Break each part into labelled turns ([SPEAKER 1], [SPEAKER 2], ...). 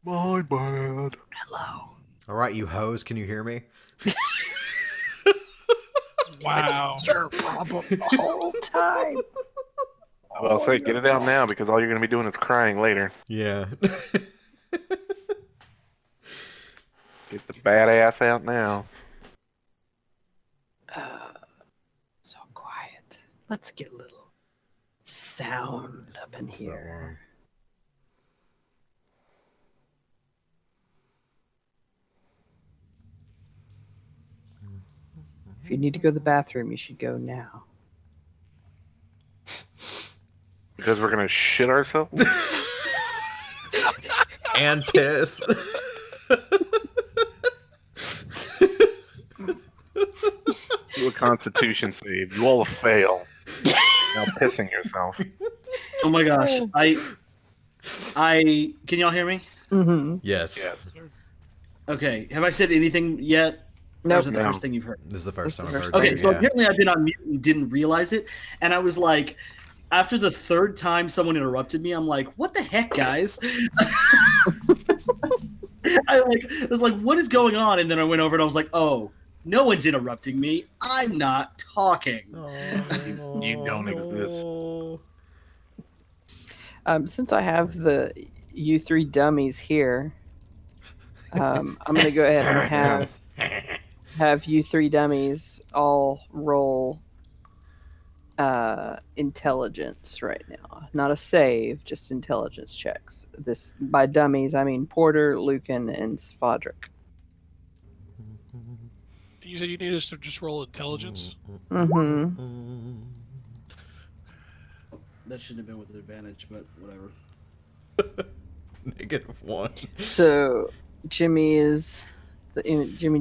[SPEAKER 1] My bad.
[SPEAKER 2] Hello.
[SPEAKER 3] All right, you hoes, can you hear me?
[SPEAKER 4] Wow.
[SPEAKER 2] It's your problem the whole time.
[SPEAKER 1] I'll say, get it out now because all you're going to be doing is crying later.
[SPEAKER 3] Yeah.
[SPEAKER 1] Get the badass out now.
[SPEAKER 2] So quiet. Let's get a little sound up in here. If you need to go to the bathroom, you should go now.
[SPEAKER 1] Because we're going to shit ourselves?
[SPEAKER 3] And piss.
[SPEAKER 1] Do a constitution save. You all fail. Now pissing yourself.
[SPEAKER 4] Oh my gosh. I can y'all hear me?
[SPEAKER 2] Mm-hmm.
[SPEAKER 3] Yes.
[SPEAKER 1] Yes.
[SPEAKER 4] Okay. Have I said anything yet? Or
[SPEAKER 2] Nope.
[SPEAKER 4] is it the
[SPEAKER 1] No.
[SPEAKER 4] first thing you've heard?
[SPEAKER 3] This is the first
[SPEAKER 2] This
[SPEAKER 3] time
[SPEAKER 2] is
[SPEAKER 3] I've heard
[SPEAKER 2] the
[SPEAKER 4] Okay,
[SPEAKER 3] that,
[SPEAKER 4] so
[SPEAKER 3] yeah.
[SPEAKER 4] apparently I've been on mute and didn't realize it, and I was like, after the third time someone interrupted me, I'm like, what the heck, guys? I was like, what is going on? And then I went over and I was like, oh, no one's interrupting me. I'm not talking.
[SPEAKER 1] You don't exist.
[SPEAKER 2] Since I have the you three dummies here, I'm gonna go ahead and have you three dummies all roll intelligence right now. Not a save, just intelligence checks. This by dummies I mean Porter, Lucan, and Svodric.
[SPEAKER 5] You said you need us to just roll intelligence?
[SPEAKER 2] Mm-hmm.
[SPEAKER 4] That shouldn't have been with advantage, but whatever.
[SPEAKER 3] -1.
[SPEAKER 2] So Jimmy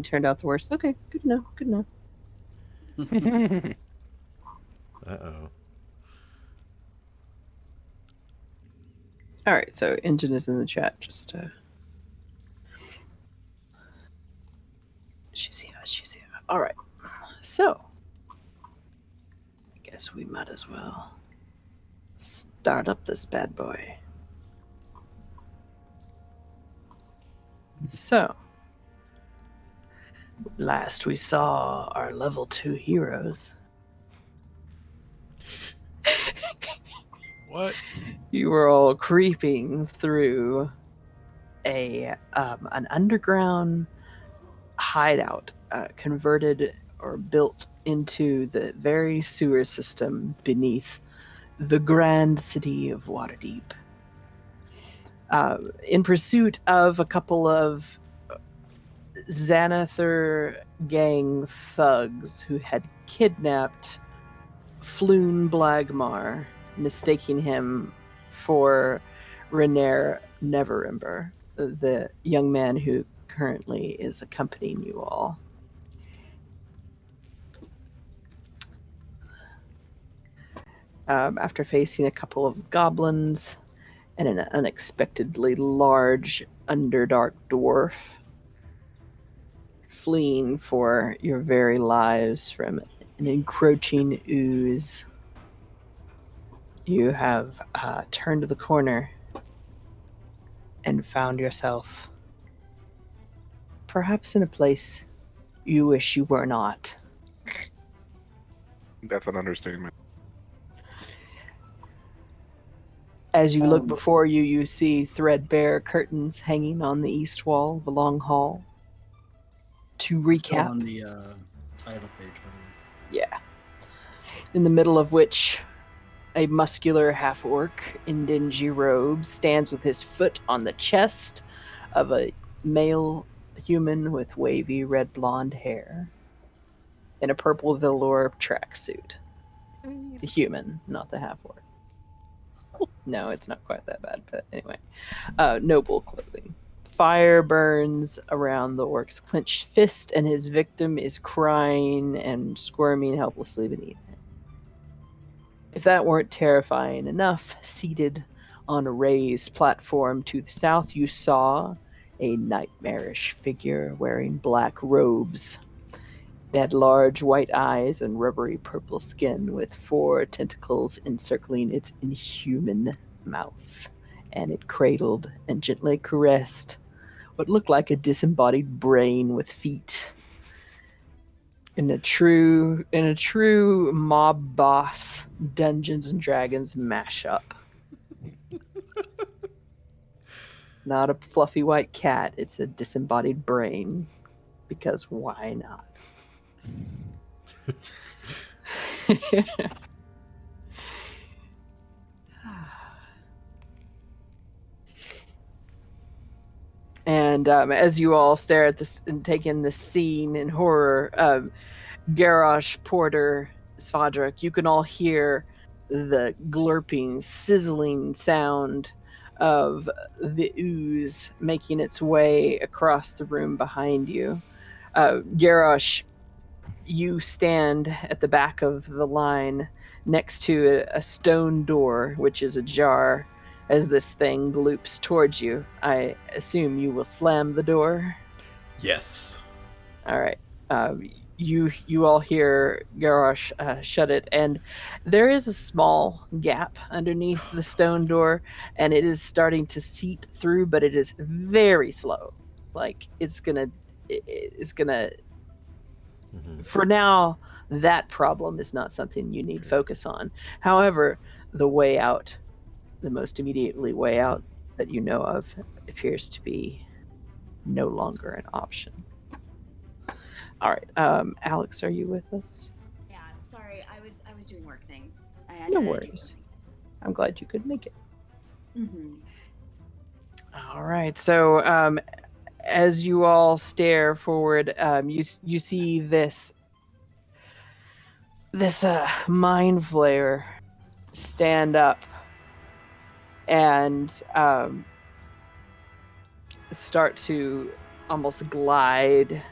[SPEAKER 2] turned out the worst. Okay, good enough. Good enough.
[SPEAKER 3] Uh-oh.
[SPEAKER 2] All right, so engine is in the chat. Just she's here. All right, so I guess we might as well start up this bad boy. So last we saw our level 2 heroes.
[SPEAKER 5] What?
[SPEAKER 2] You were all creeping through an underground hideout converted or built into the very sewer system beneath the grand city of Waterdeep. In pursuit of a couple of Xanathar gang thugs who had kidnapped Floon Blagmar, mistaking him for Renaer Neverember, the young man who currently is accompanying you all. After facing a couple of goblins and an unexpectedly large Underdark dwarf, fleeing for your very lives from an encroaching ooze, you have turned the corner and found yourself perhaps in a place you wish you were not.
[SPEAKER 1] That's an understatement.
[SPEAKER 2] As you look before you, you see threadbare curtains hanging on the east wall of the long hall. To
[SPEAKER 4] Still
[SPEAKER 2] recap,
[SPEAKER 4] on the title page, by the way.
[SPEAKER 2] yeah, in the middle of which a muscular half-orc in dingy robes stands with his foot on the chest of a male human with wavy red blonde hair in a purple velour tracksuit. The human, not the half-orc. No, it's not quite that bad, but anyway. Noble clothing. Fire burns around the orc's clenched fist, and his victim is crying and squirming helplessly beneath it. If that weren't terrifying enough, seated on a raised platform to the south, you saw a nightmarish figure wearing black robes. It had large white eyes and rubbery purple skin with 4 tentacles encircling its inhuman mouth and it cradled and gently caressed what looked like a disembodied brain with feet. In a true mob boss Dungeons and Dragons mashup. Not a fluffy white cat, it's a disembodied brain. Because why not? And as you all stare at this and take in this scene in horror, Garrosh, Porter, Svadrik, you can all hear the glurping, sizzling sound of the ooze making its way across the room behind you. Garrosh, you stand at the back of the line next to a stone door, which is ajar. As this thing loops towards you, I assume you will slam the door.
[SPEAKER 3] Yes.
[SPEAKER 2] All right. You all hear Garrosh shut it, and there is a small gap underneath the stone door, and it is starting to seep through, but it is very slow. Like it's gonna. For now, that problem is not something you need focus on. However, the way out, the most immediately way out that you know of, appears to be no longer an option. All right, Alex, are you with us?
[SPEAKER 6] Yeah, sorry, I was doing work things.
[SPEAKER 2] No worries. I'm glad you could make it.
[SPEAKER 6] Mm-hmm.
[SPEAKER 2] All right, so as you all stare forward, you see this mind flayer stand up and start to almost glide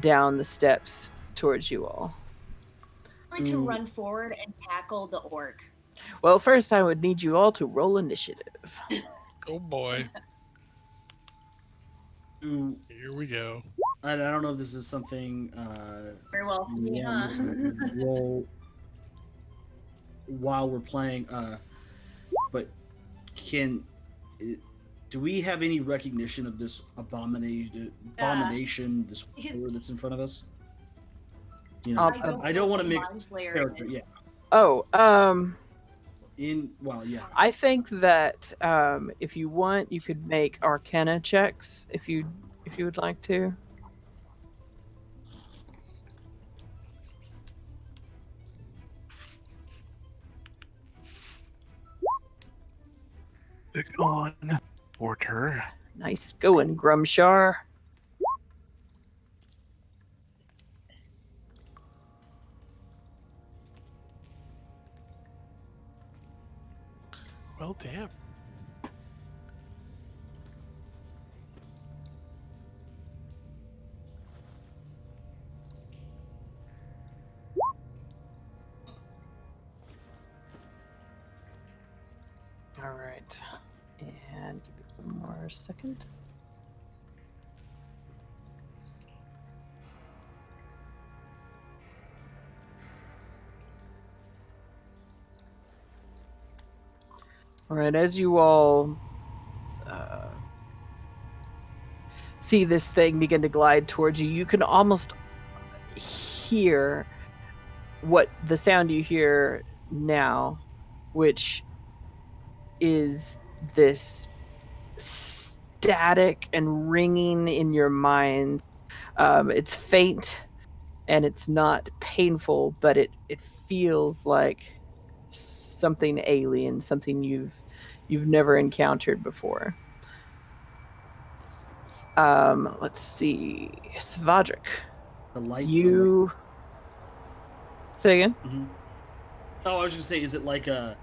[SPEAKER 2] down the steps towards you all.
[SPEAKER 6] I'd like to run forward and tackle the orc.
[SPEAKER 2] Well, first I would need you all to roll initiative.
[SPEAKER 5] Oh boy.
[SPEAKER 4] Ooh,
[SPEAKER 5] Here we go.
[SPEAKER 4] I don't know if this is something
[SPEAKER 6] Very well.
[SPEAKER 4] yeah, roll while we're playing. But do we have any recognition of this abomination, this horror that's in front of us? You know, I don't want to mix character. Yeah.
[SPEAKER 2] Oh,
[SPEAKER 4] yeah.
[SPEAKER 2] I think that if you want, you could make Arcana checks if you would like to.
[SPEAKER 1] Pick on Porter.
[SPEAKER 2] Nice going, Grumshar.
[SPEAKER 5] Well, damn.
[SPEAKER 2] All right, and give me one more second. All right, as you all see this thing begin to glide towards you, you can almost hear what the sound you hear now, which is this static and ringing in your mind. It's faint and it's not painful, but it feels like something alien, something you've never encountered before. Let's see, Svadrik.
[SPEAKER 4] The light.
[SPEAKER 2] Say again.
[SPEAKER 4] Mm-hmm. Oh, I was just gonna say, is it like a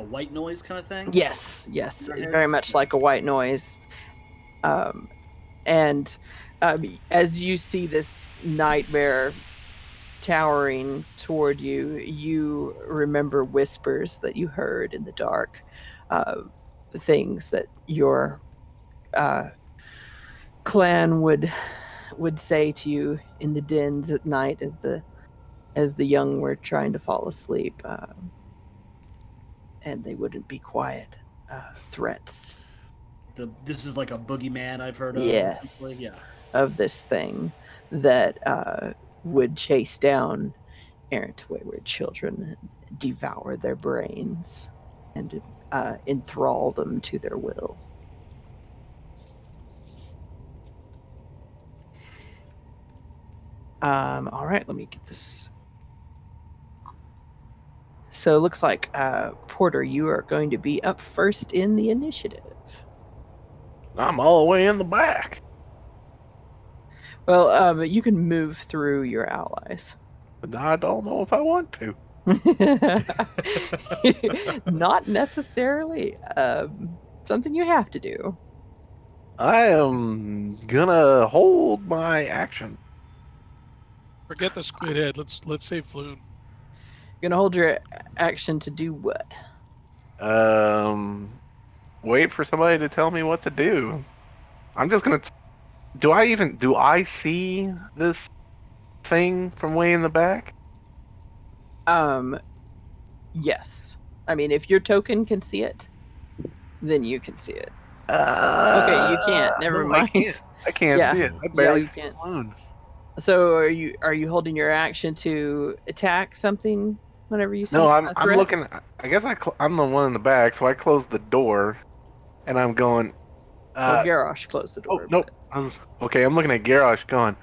[SPEAKER 4] white noise kind of thing?
[SPEAKER 2] Yes, very much like a white noise. And as you see this nightmare towering toward you, you remember whispers that you heard in the dark, things that your clan would say to you in the dens at night as the young were trying to fall asleep, and they wouldn't be quiet. threats.
[SPEAKER 4] This is like a boogeyman I've heard of.
[SPEAKER 2] Yes.
[SPEAKER 4] Essentially. Yeah.
[SPEAKER 2] Of this thing that would chase down errant wayward children, devour their brains, and enthrall them to their will. All right, let me get this. So it looks like, Porter, you are going to be up first in the initiative.
[SPEAKER 1] I'm all the way in the back.
[SPEAKER 2] Well, you can move through your allies.
[SPEAKER 1] But I don't know if I want to.
[SPEAKER 2] Not necessarily something you have to do.
[SPEAKER 1] I am gonna hold my action.
[SPEAKER 5] Forget the squid head. Let's save Floon.
[SPEAKER 2] You're gonna hold your action to do what?
[SPEAKER 1] Wait for somebody to tell me what to do. I'm just gonna. Do I see this thing from way in the back?
[SPEAKER 2] Yes. I mean, if your token can see it, then you can see it. Okay, you can't. Never
[SPEAKER 1] no,
[SPEAKER 2] mind.
[SPEAKER 1] I can't
[SPEAKER 2] Yeah.
[SPEAKER 1] see it. I barely
[SPEAKER 2] you
[SPEAKER 1] see
[SPEAKER 2] can't.
[SPEAKER 1] Floon.
[SPEAKER 2] So are you holding your action to attack something whenever you see
[SPEAKER 1] No,
[SPEAKER 2] a
[SPEAKER 1] I'm
[SPEAKER 2] threat?
[SPEAKER 1] looking. I guess I'm the one in the back, so I close the door, and I'm going.
[SPEAKER 2] Well, Garrosh closed the door.
[SPEAKER 1] Oh nope. Okay, I'm looking at Garrosh going.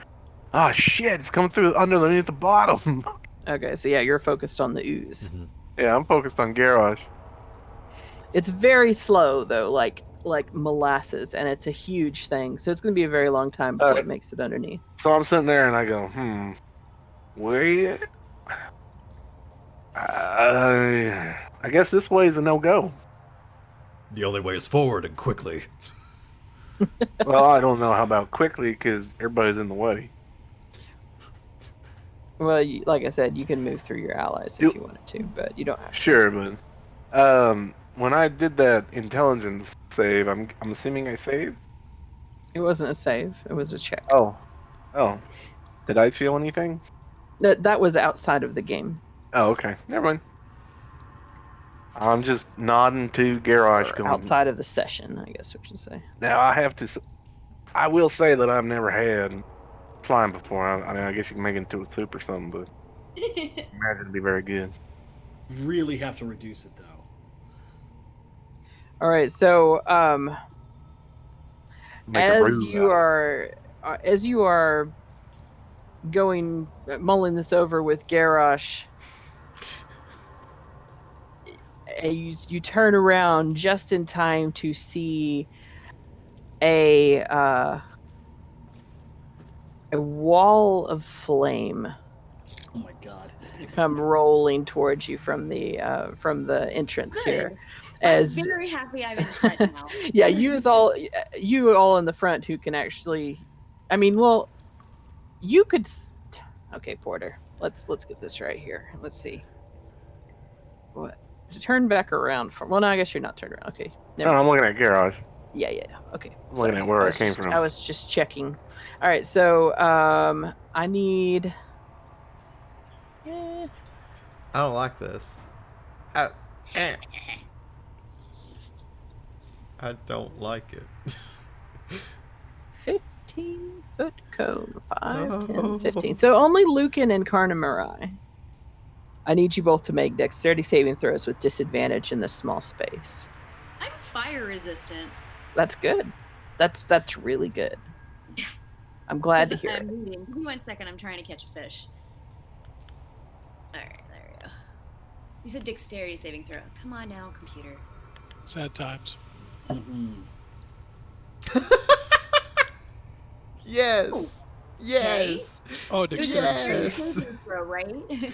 [SPEAKER 1] Oh shit! It's coming through underneath the bottom.
[SPEAKER 2] Okay, so yeah, you're focused on the ooze.
[SPEAKER 3] Mhm.
[SPEAKER 1] Yeah, I'm focused on Garrosh.
[SPEAKER 2] It's very slow though, like molasses, and it's a huge thing. So it's going to be a very long time before it makes it underneath.
[SPEAKER 1] So I'm sitting there and I go, wait. I guess this way is a no-go.
[SPEAKER 3] The only way is forward and quickly.
[SPEAKER 1] Well, I don't know how about quickly because everybody's in the way.
[SPEAKER 2] Well, like I said, you can move through your allies if you wanted to, but you don't have to.
[SPEAKER 1] Sure, but when I did that intelligence save, I'm assuming I saved.
[SPEAKER 2] It wasn't a save; it was a check.
[SPEAKER 1] Oh, did I feel anything?
[SPEAKER 2] That was outside of the game.
[SPEAKER 1] Oh, okay, never mind. I'm just nodding to Garrosh,
[SPEAKER 2] Or
[SPEAKER 1] going
[SPEAKER 2] outside of the session, I guess we should say.
[SPEAKER 1] Now I will say that I've never had flying before. I mean, I guess you can make it into a soup or something, but I imagine it'd be very good.
[SPEAKER 4] Really have to reduce it though.
[SPEAKER 2] All right, so
[SPEAKER 1] Make a
[SPEAKER 2] as
[SPEAKER 1] brew
[SPEAKER 2] you are mulling this over with Garrosh, you turn around just in time to see a wall of flame
[SPEAKER 4] Oh my god.
[SPEAKER 2] come rolling towards you from the entrance
[SPEAKER 6] Good.
[SPEAKER 2] here.
[SPEAKER 6] I'm
[SPEAKER 2] As
[SPEAKER 6] very happy I'm in front now.
[SPEAKER 2] yeah, you all in the front who can actually, I mean, well, you could. Okay, Porter, let's get this right here. Let's see. What? Turn back around from. Well, no, I guess you're not turned around. Okay.
[SPEAKER 1] No, I'm looking at Garrosh.
[SPEAKER 2] Yeah. Okay.
[SPEAKER 1] I'm looking at where I came from.
[SPEAKER 2] I was just checking. All right, so I need.
[SPEAKER 3] I don't like this. I don't like it.
[SPEAKER 2] 15-foot cone. 5, 10,
[SPEAKER 3] Oh.
[SPEAKER 2] 15. So only Lucan and Carnamarai. I need you both to make dexterity saving throws with disadvantage in this small space.
[SPEAKER 6] I'm fire resistant.
[SPEAKER 2] That's good. That's really good. I'm glad to hear it.
[SPEAKER 6] I'm reading. Give me 1 second. I'm trying to catch a fish. All right, there we go. You said dexterity saving throw. Come on now, computer.
[SPEAKER 5] Sad times.
[SPEAKER 3] Yes. Yes.
[SPEAKER 5] Oh, dexterity saving.
[SPEAKER 3] Yes.
[SPEAKER 6] Saving throw, right?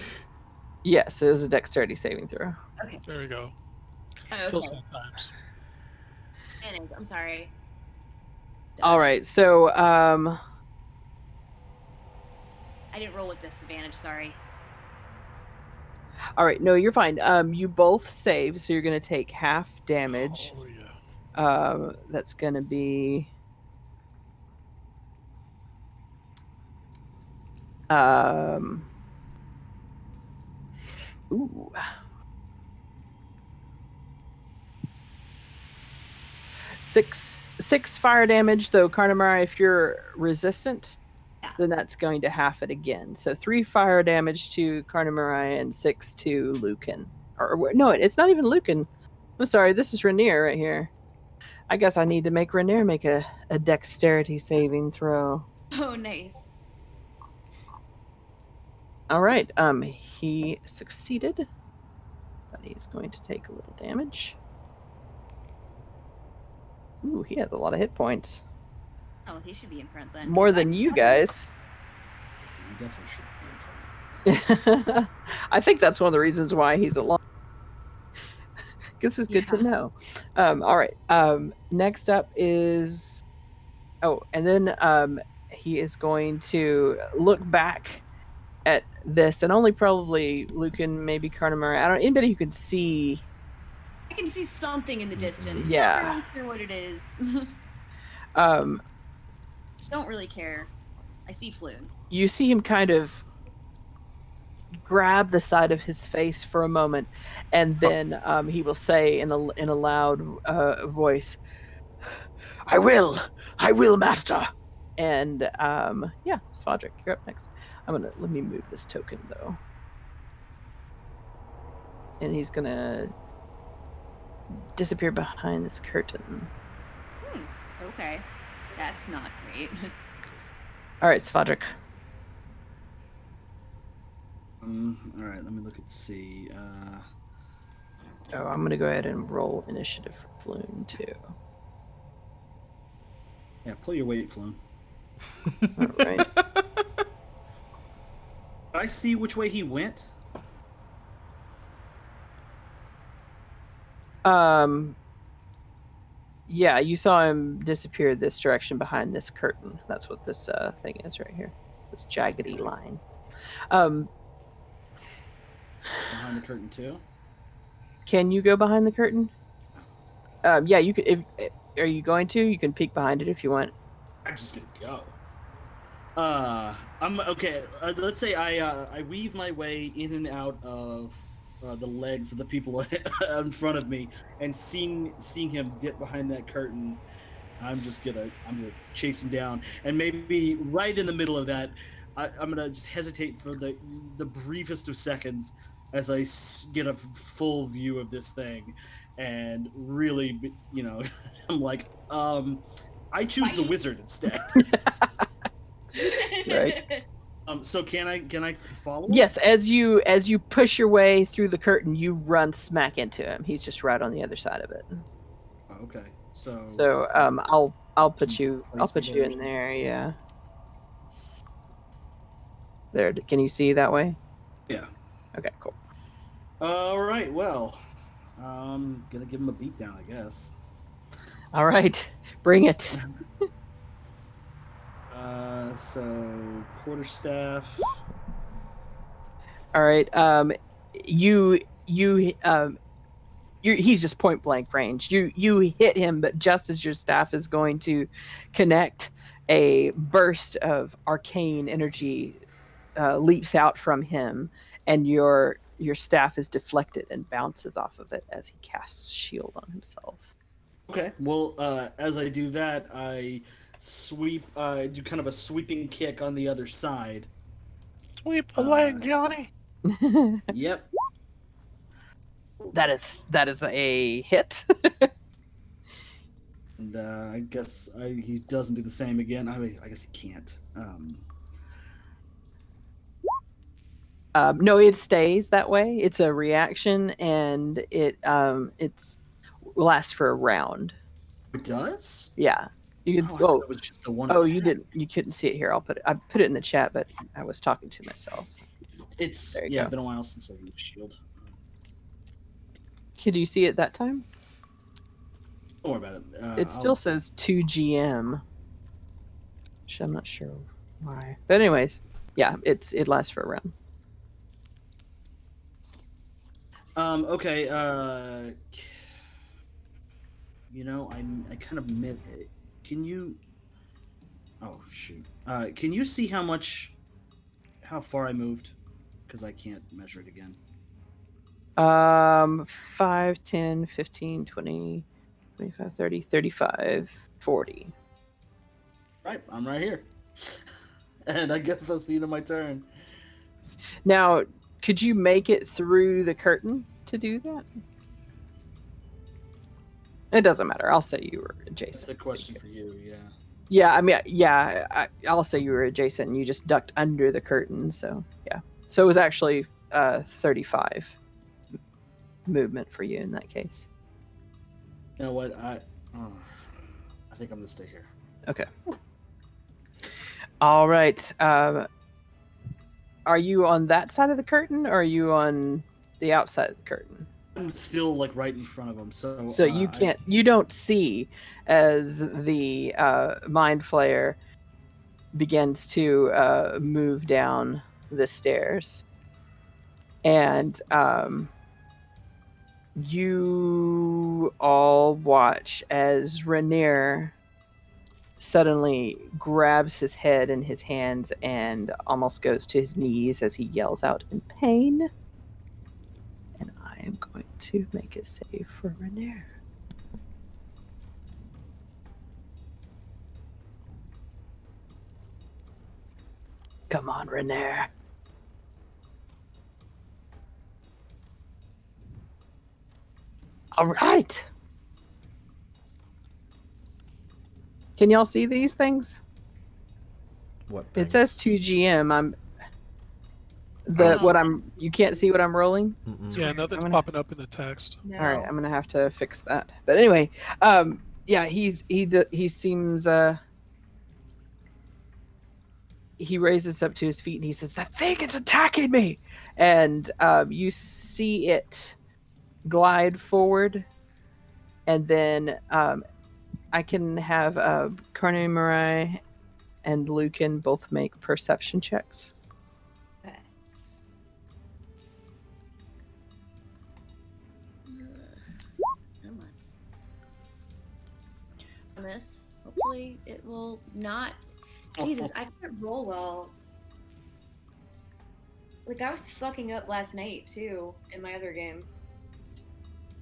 [SPEAKER 2] Yes, it was a dexterity saving throw.
[SPEAKER 6] Okay.
[SPEAKER 5] There we go.
[SPEAKER 6] Oh,
[SPEAKER 5] Still
[SPEAKER 6] okay.
[SPEAKER 5] sad times.
[SPEAKER 6] I'm sorry.
[SPEAKER 2] All right, so
[SPEAKER 6] I didn't roll with disadvantage. Sorry.
[SPEAKER 2] all right, no, you're fine. You both save, so you're gonna take half damage.
[SPEAKER 5] Oh yeah.
[SPEAKER 2] That's gonna be ooh. six fire damage, though, Carnamara, if you're resistant,
[SPEAKER 6] Yeah.
[SPEAKER 2] then that's going to half it again. So 3 fire damage to Carnamara and 6 to Lucan. Or no, it's not even Lucan. I'm sorry, this is Rainier right here. I guess I need to make Rainier make a dexterity saving throw.
[SPEAKER 6] Oh, nice.
[SPEAKER 2] All right, he succeeded, but he's going to take a little damage. Ooh, he has a lot of hit points.
[SPEAKER 6] Oh, he should be in front then.
[SPEAKER 2] More than you guys.
[SPEAKER 4] You definitely should be in front.
[SPEAKER 2] I think that's one of the reasons why he's alone. This is good to know. All right. Next up is... Oh, and then he is going to look back at this, and only probably Lucan, maybe Carnamara. I don't know, anybody who can see...
[SPEAKER 6] I can see something in the distance.
[SPEAKER 2] Yeah.
[SPEAKER 6] Not really sure what it is. Don't really care. I see Floon.
[SPEAKER 2] You see him kind of grab the side of his face for a moment, and then he will say in a loud voice, I will, master. And yeah, Svadrik, you're up next. Let me move this token though. And he's gonna disappear behind this curtain.
[SPEAKER 6] Okay. That's not great.
[SPEAKER 2] All right, Svadrik.
[SPEAKER 4] All right, let me look and see.
[SPEAKER 2] Oh, I'm gonna go ahead and roll initiative for Floon too.
[SPEAKER 4] Yeah, pull your weight, Floon.
[SPEAKER 2] All right.
[SPEAKER 4] I see which way he went.
[SPEAKER 2] Yeah, you saw him disappear this direction behind this curtain. That's what this thing is right here. This jaggedy line.
[SPEAKER 4] Behind the curtain too.
[SPEAKER 2] Can you go behind the curtain? Yeah, you could. If are you going to? You can peek behind it if you want.
[SPEAKER 4] I'm just gonna go. I'm okay. Let's say I weave my way in and out of the legs of the people in front of me, and seeing him dip behind that curtain, I'm gonna chase him down, and maybe right in the middle of that, I'm gonna just hesitate for the briefest of seconds as I get a full view of this thing, and really, I'm like, I choose the wizard instead.
[SPEAKER 2] Right.
[SPEAKER 4] So can I follow?
[SPEAKER 2] Yes, as you push your way through the curtain, you run smack into him. He's just right on the other side of it.
[SPEAKER 4] Oh, okay. So
[SPEAKER 2] I'll put you in there. Yeah. There. Can you see that way?
[SPEAKER 4] Yeah.
[SPEAKER 2] Okay. Cool.
[SPEAKER 4] All right. Well, I'm gonna give him a beatdown, I guess.
[SPEAKER 2] All right. Bring it.
[SPEAKER 4] So quarterstaff.
[SPEAKER 2] All right. He's just point blank range. You hit him, but just as your staff is going to connect, a burst of arcane energy leaps out from him, and your staff is deflected and bounces off of it as he casts shield on himself.
[SPEAKER 4] Okay. Well, as I do that, I sweep. Do kind of a sweeping kick on the other side.
[SPEAKER 1] Sweep the leg, Johnny.
[SPEAKER 4] Yep.
[SPEAKER 2] That is a hit.
[SPEAKER 4] And I guess he doesn't do the same again. I guess he can't.
[SPEAKER 2] No, it stays that way. It's a reaction, and it lasts for a round.
[SPEAKER 4] It does?
[SPEAKER 2] Yeah, you can.
[SPEAKER 4] I thought it was just the one.
[SPEAKER 2] Oh,
[SPEAKER 4] attack.
[SPEAKER 2] you didn't. You couldn't see it here. I put it in the chat, but I was talking to myself.
[SPEAKER 4] It's
[SPEAKER 2] There you go.
[SPEAKER 4] been a while since I used shield.
[SPEAKER 2] Could you see it that time?
[SPEAKER 4] Don't worry about it.
[SPEAKER 2] It still says 2 GM, which I'm not sure why. But anyways, yeah, it lasts for a round.
[SPEAKER 4] Okay. I kind of missed it. Can you? Oh shoot. Can you see how far I moved? Because I can't measure it again.
[SPEAKER 2] 5, 10, 15, 20, 25, 30, 35, 40.
[SPEAKER 4] Right, I'm right here. And I guess that's the end of my turn.
[SPEAKER 2] Now, could you make it through the curtain to do that? It doesn't matter. I'll say you were adjacent.
[SPEAKER 4] That's a question for you, yeah.
[SPEAKER 2] Yeah, I mean, yeah, I'll say you were adjacent and you just ducked under the curtain, so yeah. So it was actually 35 movement for you in that case.
[SPEAKER 4] You know what? I think I'm gonna stay here.
[SPEAKER 2] Okay. All right. Are you on that side of the curtain, or are you on the outside of the curtain?
[SPEAKER 4] I'm still like right in front of him, so.
[SPEAKER 2] So you can't. You don't see as the mind flayer begins to move down the stairs, and you all watch as Rainier suddenly grabs his head in his hands and almost goes to his knees as he yells out in pain. And I am going to make a save for Rainier. Come on, Rainier. All right. Can y'all see these things?
[SPEAKER 3] What?
[SPEAKER 2] It
[SPEAKER 3] Things?
[SPEAKER 2] says 2GM. You can't see what I'm rolling?
[SPEAKER 3] Mm-mm.
[SPEAKER 5] Yeah, nothing's
[SPEAKER 2] I'm gonna-
[SPEAKER 5] popping up in the text.
[SPEAKER 6] No.
[SPEAKER 2] All right, I'm gonna have to fix that. But anyway, yeah, he seems he raises up to his feet and he says, "That thing is attacking me!" And you see it glide forward, and then I can have Carne Marai and Lucan both make perception checks.
[SPEAKER 6] Okay. Come on. On this. Hopefully it will not. Jesus, I can't roll well. Like, I was fucking up last night, too, in my other game.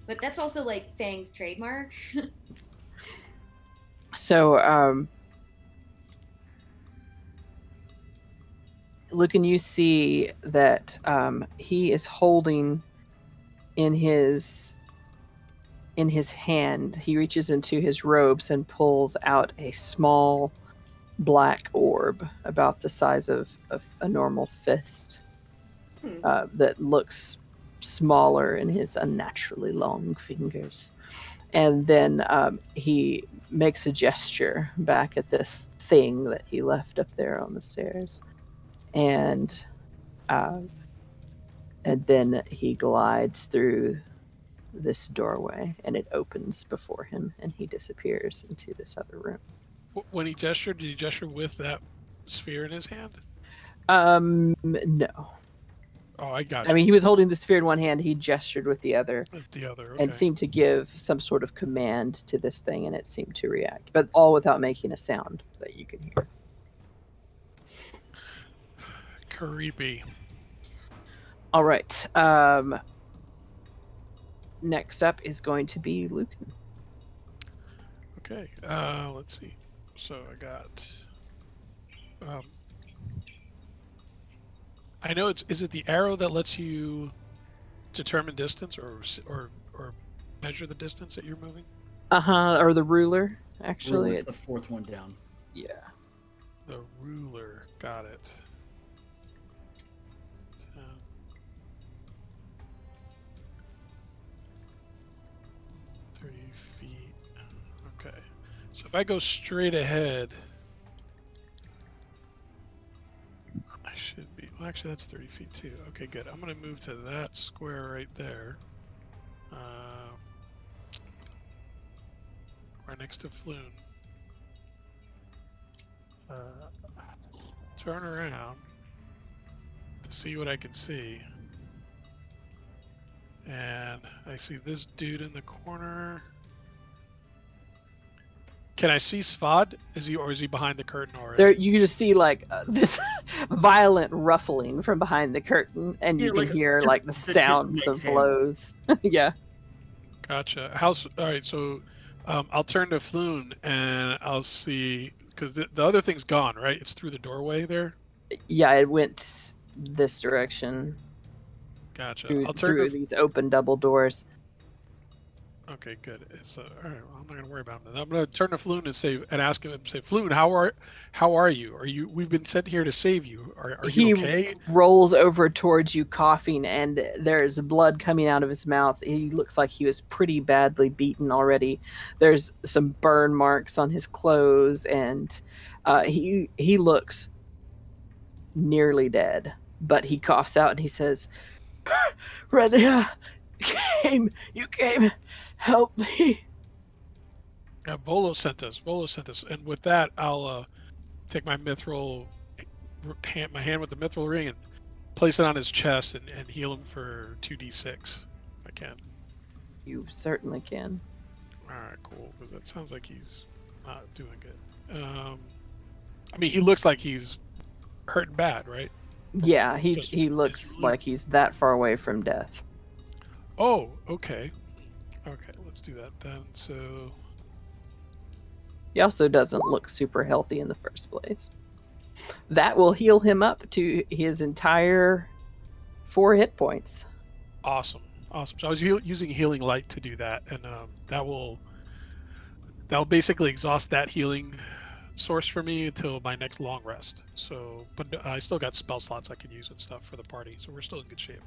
[SPEAKER 6] But that's also, like, Fang's trademark.
[SPEAKER 2] So, Lucan, you see that he is holding in his hand, he reaches into his robes and pulls out a small black orb about the size of a normal fist that looks smaller in his unnaturally long fingers. And then he makes a gesture back at this thing that he left up there on the stairs. And then he glides through this doorway, and it opens before him, and he disappears into this other room.
[SPEAKER 5] When he gestured, did he gesture with that sphere in his hand?
[SPEAKER 2] No.
[SPEAKER 5] Oh, I got
[SPEAKER 2] I mean, he was holding the sphere in one hand, he gestured with the other,
[SPEAKER 5] with the other. Okay.
[SPEAKER 2] and seemed to give some sort of command to this thing, and it seemed to react, but all without making a sound that you can hear.
[SPEAKER 5] Creepy.
[SPEAKER 2] All right. Next up is going to be Lucan.
[SPEAKER 5] Okay. Let's see. So I got. I know it's. Is it the arrow that lets you determine distance or measure the distance that you're moving?
[SPEAKER 2] Or the ruler, actually.
[SPEAKER 4] It's the fourth one down.
[SPEAKER 2] Yeah.
[SPEAKER 5] The ruler. Got it. 30 feet. Okay. So if I go straight ahead, I should be. Well, actually, that's 30 feet too. Okay, good. I'm going to move to that square right there. Right next to Floon. Turn around to see what I can see. And I see this dude in the corner. Can I see Svad? Is he behind the curtain already?
[SPEAKER 2] There, you just see like this violent ruffling from behind the curtain, and you
[SPEAKER 4] Yeah,
[SPEAKER 2] can
[SPEAKER 4] like
[SPEAKER 2] hear like the
[SPEAKER 4] the tip
[SPEAKER 2] sounds
[SPEAKER 4] makes
[SPEAKER 2] of
[SPEAKER 4] hand.
[SPEAKER 2] blows. Yeah.
[SPEAKER 5] Gotcha. All right. So I'll turn to Floon and I'll see, because the other thing's gone, right? It's through the doorway there.
[SPEAKER 2] Yeah, it went this direction
[SPEAKER 5] Gotcha.
[SPEAKER 2] through,
[SPEAKER 5] I'll turn
[SPEAKER 2] through
[SPEAKER 5] to.
[SPEAKER 2] these open double doors.
[SPEAKER 5] Okay, good. It's all right. Well, I'm not gonna worry about it. I'm gonna turn to Floon and ask him and say, Floon, how are you? Are you? We've been sent here to save you. Are you
[SPEAKER 2] He
[SPEAKER 5] okay?
[SPEAKER 2] rolls over towards you, coughing, and there's blood coming out of his mouth. He looks like he was pretty badly beaten already. There's some burn marks on his clothes, and he looks nearly dead. But he coughs out and he says, "Relia, you came, help me."
[SPEAKER 5] Volo sent us. Volo sent us. And with that, I'll take my mithril, my hand with the mithril ring, and place it on his chest and heal him for 2d6 if I can.
[SPEAKER 2] You certainly can.
[SPEAKER 5] All right, cool. Because that sounds like he's not doing good. I mean, he looks like he's hurting bad, right?
[SPEAKER 2] Yeah, he
[SPEAKER 5] Just
[SPEAKER 2] looks
[SPEAKER 5] visually?
[SPEAKER 2] like he's that far away from death.
[SPEAKER 5] Oh, okay. Okay, let's do that then. So,
[SPEAKER 2] He also doesn't look super healthy in the first place. That will heal him up to his entire 4 hit points.
[SPEAKER 5] awesome. Awesome. So I was using healing light to do that, and that'll basically exhaust that healing source for me until my next long rest. So, but I still got spell slots I can use and stuff for the party, so we're still in good shape.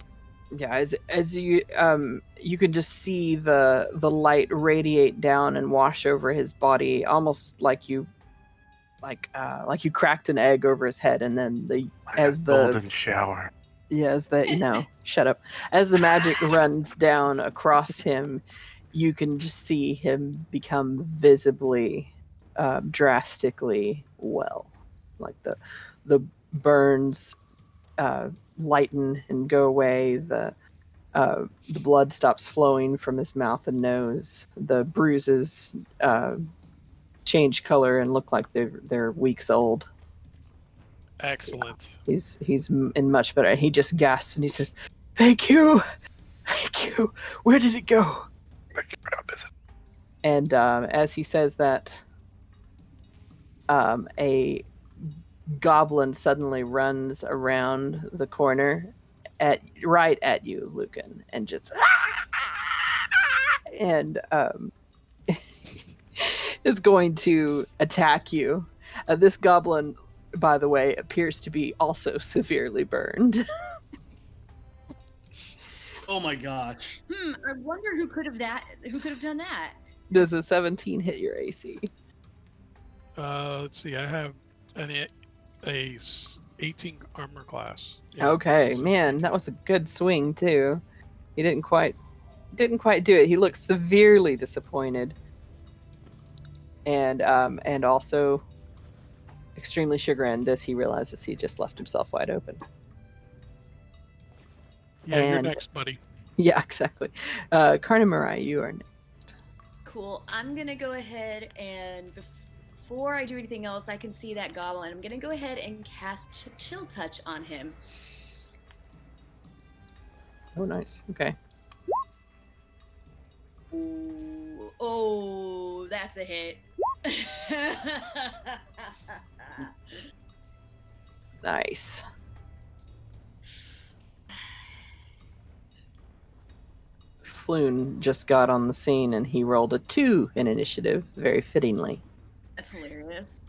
[SPEAKER 2] Yeah, as you you can just see the light radiate down and wash over his body, almost like you cracked an egg over his head, and then
[SPEAKER 1] Golden shower.
[SPEAKER 2] shut up. As the magic runs down across him, you can just see him become visibly, drastically well. Like the burns lighten and go away. The blood stops flowing from his mouth and nose. The bruises change color and look like they're weeks old.
[SPEAKER 5] Excellent.
[SPEAKER 2] He's in much better. He just gasps and he says, "Thank you, thank you. Where did it go?" And as he says that, a goblin suddenly runs around the corner right at you, Lucan, and just and is going to attack you. This goblin, by the way, appears to be also severely burned.
[SPEAKER 4] Oh my gosh.
[SPEAKER 6] I wonder who could have done that.
[SPEAKER 2] Does a 17 hit your AC?
[SPEAKER 5] Let's see. I have a 18 armor class. Yeah,
[SPEAKER 2] Okay,
[SPEAKER 5] so
[SPEAKER 2] man, that was a good swing too. He didn't quite do it. He looks severely disappointed, and also extremely chagrined as he realizes he just left himself wide open.
[SPEAKER 5] Yeah, you're
[SPEAKER 2] and-
[SPEAKER 5] next, buddy.
[SPEAKER 2] Yeah, exactly. Carnamarai, you are next.
[SPEAKER 6] Cool. I'm gonna go ahead and before I do anything else, I can see that goblin. I'm gonna go ahead and cast Chill Touch on him.
[SPEAKER 2] Oh, nice. Okay.
[SPEAKER 6] Ooh, oh, that's a hit.
[SPEAKER 2] Nice. Floon just got on the scene and he rolled a 2 in initiative, very fittingly.
[SPEAKER 6] That's hilarious.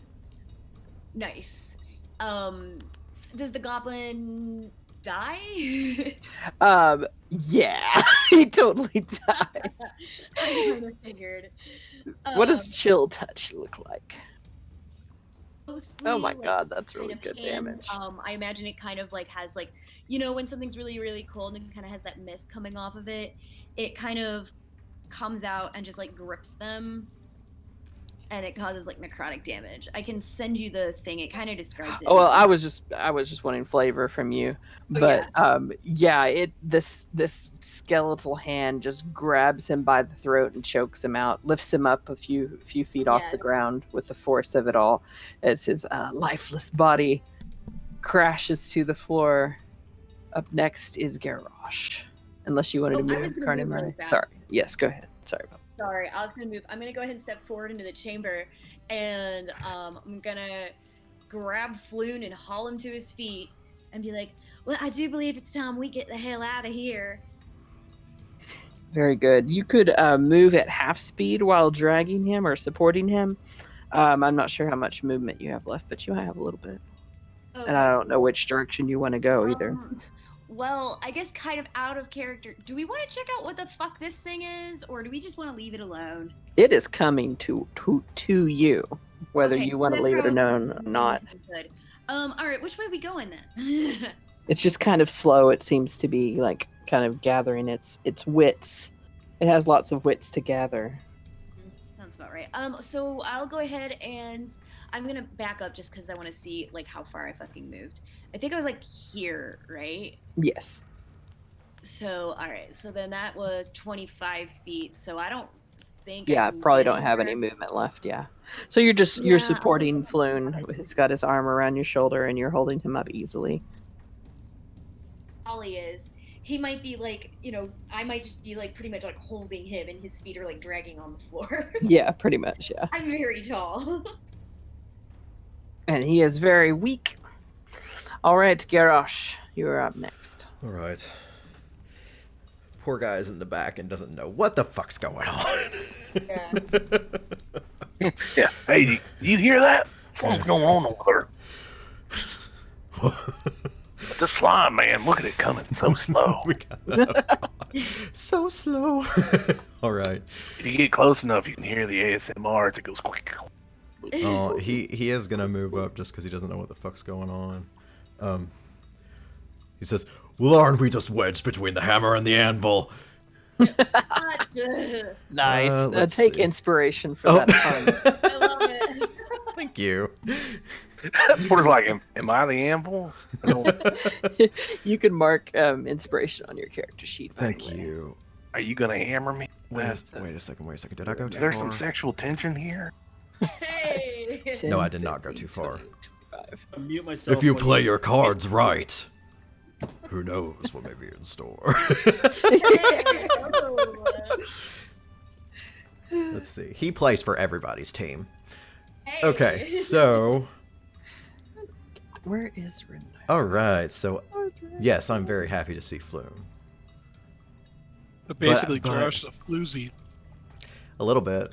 [SPEAKER 6] Nice. Does the goblin die?
[SPEAKER 2] Yeah, he totally died.
[SPEAKER 6] I kind of figured.
[SPEAKER 2] What does Chill Touch look like?
[SPEAKER 6] Mostly,
[SPEAKER 2] Oh my
[SPEAKER 6] like,
[SPEAKER 2] god, that's
[SPEAKER 6] kind
[SPEAKER 2] really
[SPEAKER 6] of
[SPEAKER 2] good
[SPEAKER 6] hand,
[SPEAKER 2] damage.
[SPEAKER 6] I imagine it kind of like has like, you know, when something's really, really cold and kind of has that mist coming off of it, it kind of comes out and just like grips them and it causes like necrotic damage. I can send you the thing. It kind of describes it.
[SPEAKER 2] Oh, well, I was just wanting flavor from you, but this skeletal hand just grabs him by the throat and chokes him out, lifts him up a few feet off the ground with the force of it all, as his lifeless body crashes to the floor. Up next is Garrosh. Unless you wanted to
[SPEAKER 6] I
[SPEAKER 2] move,
[SPEAKER 6] was gonna move really
[SPEAKER 2] Carnamarai.
[SPEAKER 6] fast.
[SPEAKER 2] Sorry. Yes, go ahead. Sorry about that.
[SPEAKER 6] Sorry, I was gonna move. I'm gonna go ahead and step forward into the chamber, and I'm gonna grab Floon and haul him to his feet, and be like, "Well, I do believe it's time we get the hell out of here."
[SPEAKER 2] Very good. You could move at half speed while dragging him or supporting him. I'm not sure how much movement you have left, but you have a little bit.
[SPEAKER 6] Okay.
[SPEAKER 2] And I don't know which direction you want to go either.
[SPEAKER 6] Well, I guess kind of out of character. Do we want to check out what the fuck this thing is, or do we just want to leave it alone?
[SPEAKER 2] It is coming to you, whether
[SPEAKER 6] Okay,
[SPEAKER 2] you want to
[SPEAKER 6] then
[SPEAKER 2] leave it or
[SPEAKER 6] probably
[SPEAKER 2] not.
[SPEAKER 6] good. All right, which way are we going then?
[SPEAKER 2] It's just kind of slow. It seems to be like kind of gathering its wits. It has lots of wits to gather.
[SPEAKER 6] Sounds about right. So I'll go ahead and I'm gonna back up just because I want to see like how far I fucking moved. I think I was like here, right?
[SPEAKER 2] Yes.
[SPEAKER 6] So all right, so then that was 25 feet. So I don't think.
[SPEAKER 2] Yeah,
[SPEAKER 6] I can
[SPEAKER 2] probably
[SPEAKER 6] get
[SPEAKER 2] don't have
[SPEAKER 6] there.
[SPEAKER 2] any movement left. Yeah. So you're
[SPEAKER 6] Yeah.
[SPEAKER 2] supporting Floon. He's got his arm around your shoulder, and you're holding him up easily.
[SPEAKER 6] All he is. He might be like, I might just be like pretty much like holding him, and his feet are like dragging on the floor.
[SPEAKER 2] Yeah, pretty much. Yeah.
[SPEAKER 6] I'm very tall.
[SPEAKER 2] And he is very weak. All right, Garrosh, you are up next.
[SPEAKER 3] All right. Poor guy's in the back and doesn't know what the fuck's going on.
[SPEAKER 6] Yeah.
[SPEAKER 1] Yeah. Hey, do you hear that? What's going on over there? The slime, man. Look at it coming so slow.
[SPEAKER 3] We got so slow. All right.
[SPEAKER 1] If you get close enough, you can hear the ASMR as it goes quick.
[SPEAKER 3] Oh, he is gonna move up just because he doesn't know what the fuck's going on. He says, "Well, aren't we just wedged between the hammer and the anvil?"
[SPEAKER 2] Nice.
[SPEAKER 3] Let's
[SPEAKER 2] Take
[SPEAKER 3] see.
[SPEAKER 2] inspiration for that pun.
[SPEAKER 6] I love it.
[SPEAKER 3] Thank you.
[SPEAKER 1] Porter's like, am I the anvil?
[SPEAKER 2] You can mark inspiration on your character sheet. by the
[SPEAKER 3] Thank
[SPEAKER 2] way.
[SPEAKER 3] you.
[SPEAKER 1] Are you gonna hammer me?
[SPEAKER 3] Wait a second. Did I go
[SPEAKER 1] Is
[SPEAKER 3] too
[SPEAKER 1] there
[SPEAKER 3] far?
[SPEAKER 1] some sexual tension here?
[SPEAKER 6] Hey.
[SPEAKER 2] 10,
[SPEAKER 3] No, I did not go
[SPEAKER 2] 15,
[SPEAKER 3] too far.
[SPEAKER 2] 20, 25.
[SPEAKER 4] I mute myself.
[SPEAKER 3] If you
[SPEAKER 4] when
[SPEAKER 3] play your cards right, who knows what may be in store. Let's see. He plays for everybody's team.
[SPEAKER 6] Hey.
[SPEAKER 3] Okay, so
[SPEAKER 2] Where is Renee?
[SPEAKER 3] all right. So yes, I'm very happy to see Floon.
[SPEAKER 5] But basically,
[SPEAKER 3] but-
[SPEAKER 5] Garrosh is a floozy.
[SPEAKER 3] A little bit.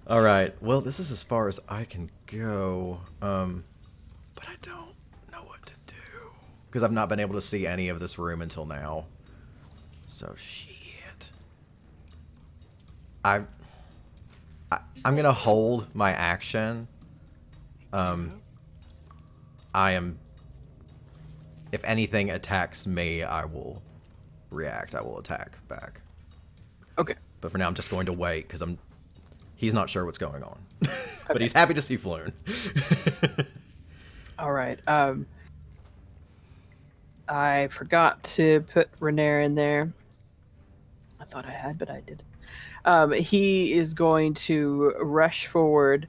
[SPEAKER 3] All right. Well, this is as far as I can go. But I don't know what to do because I've not been able to see any of this room until now. So shit. I'm gonna hold my action. I am. If anything attacks me, I will react. I will attack back.
[SPEAKER 2] Okay.
[SPEAKER 3] But for now, I'm just going to wait because he's not sure what's going on. But he's happy to see Floon.
[SPEAKER 2] All right. I forgot to put Renere in there. I thought I had, but I didn't. He is going to rush forward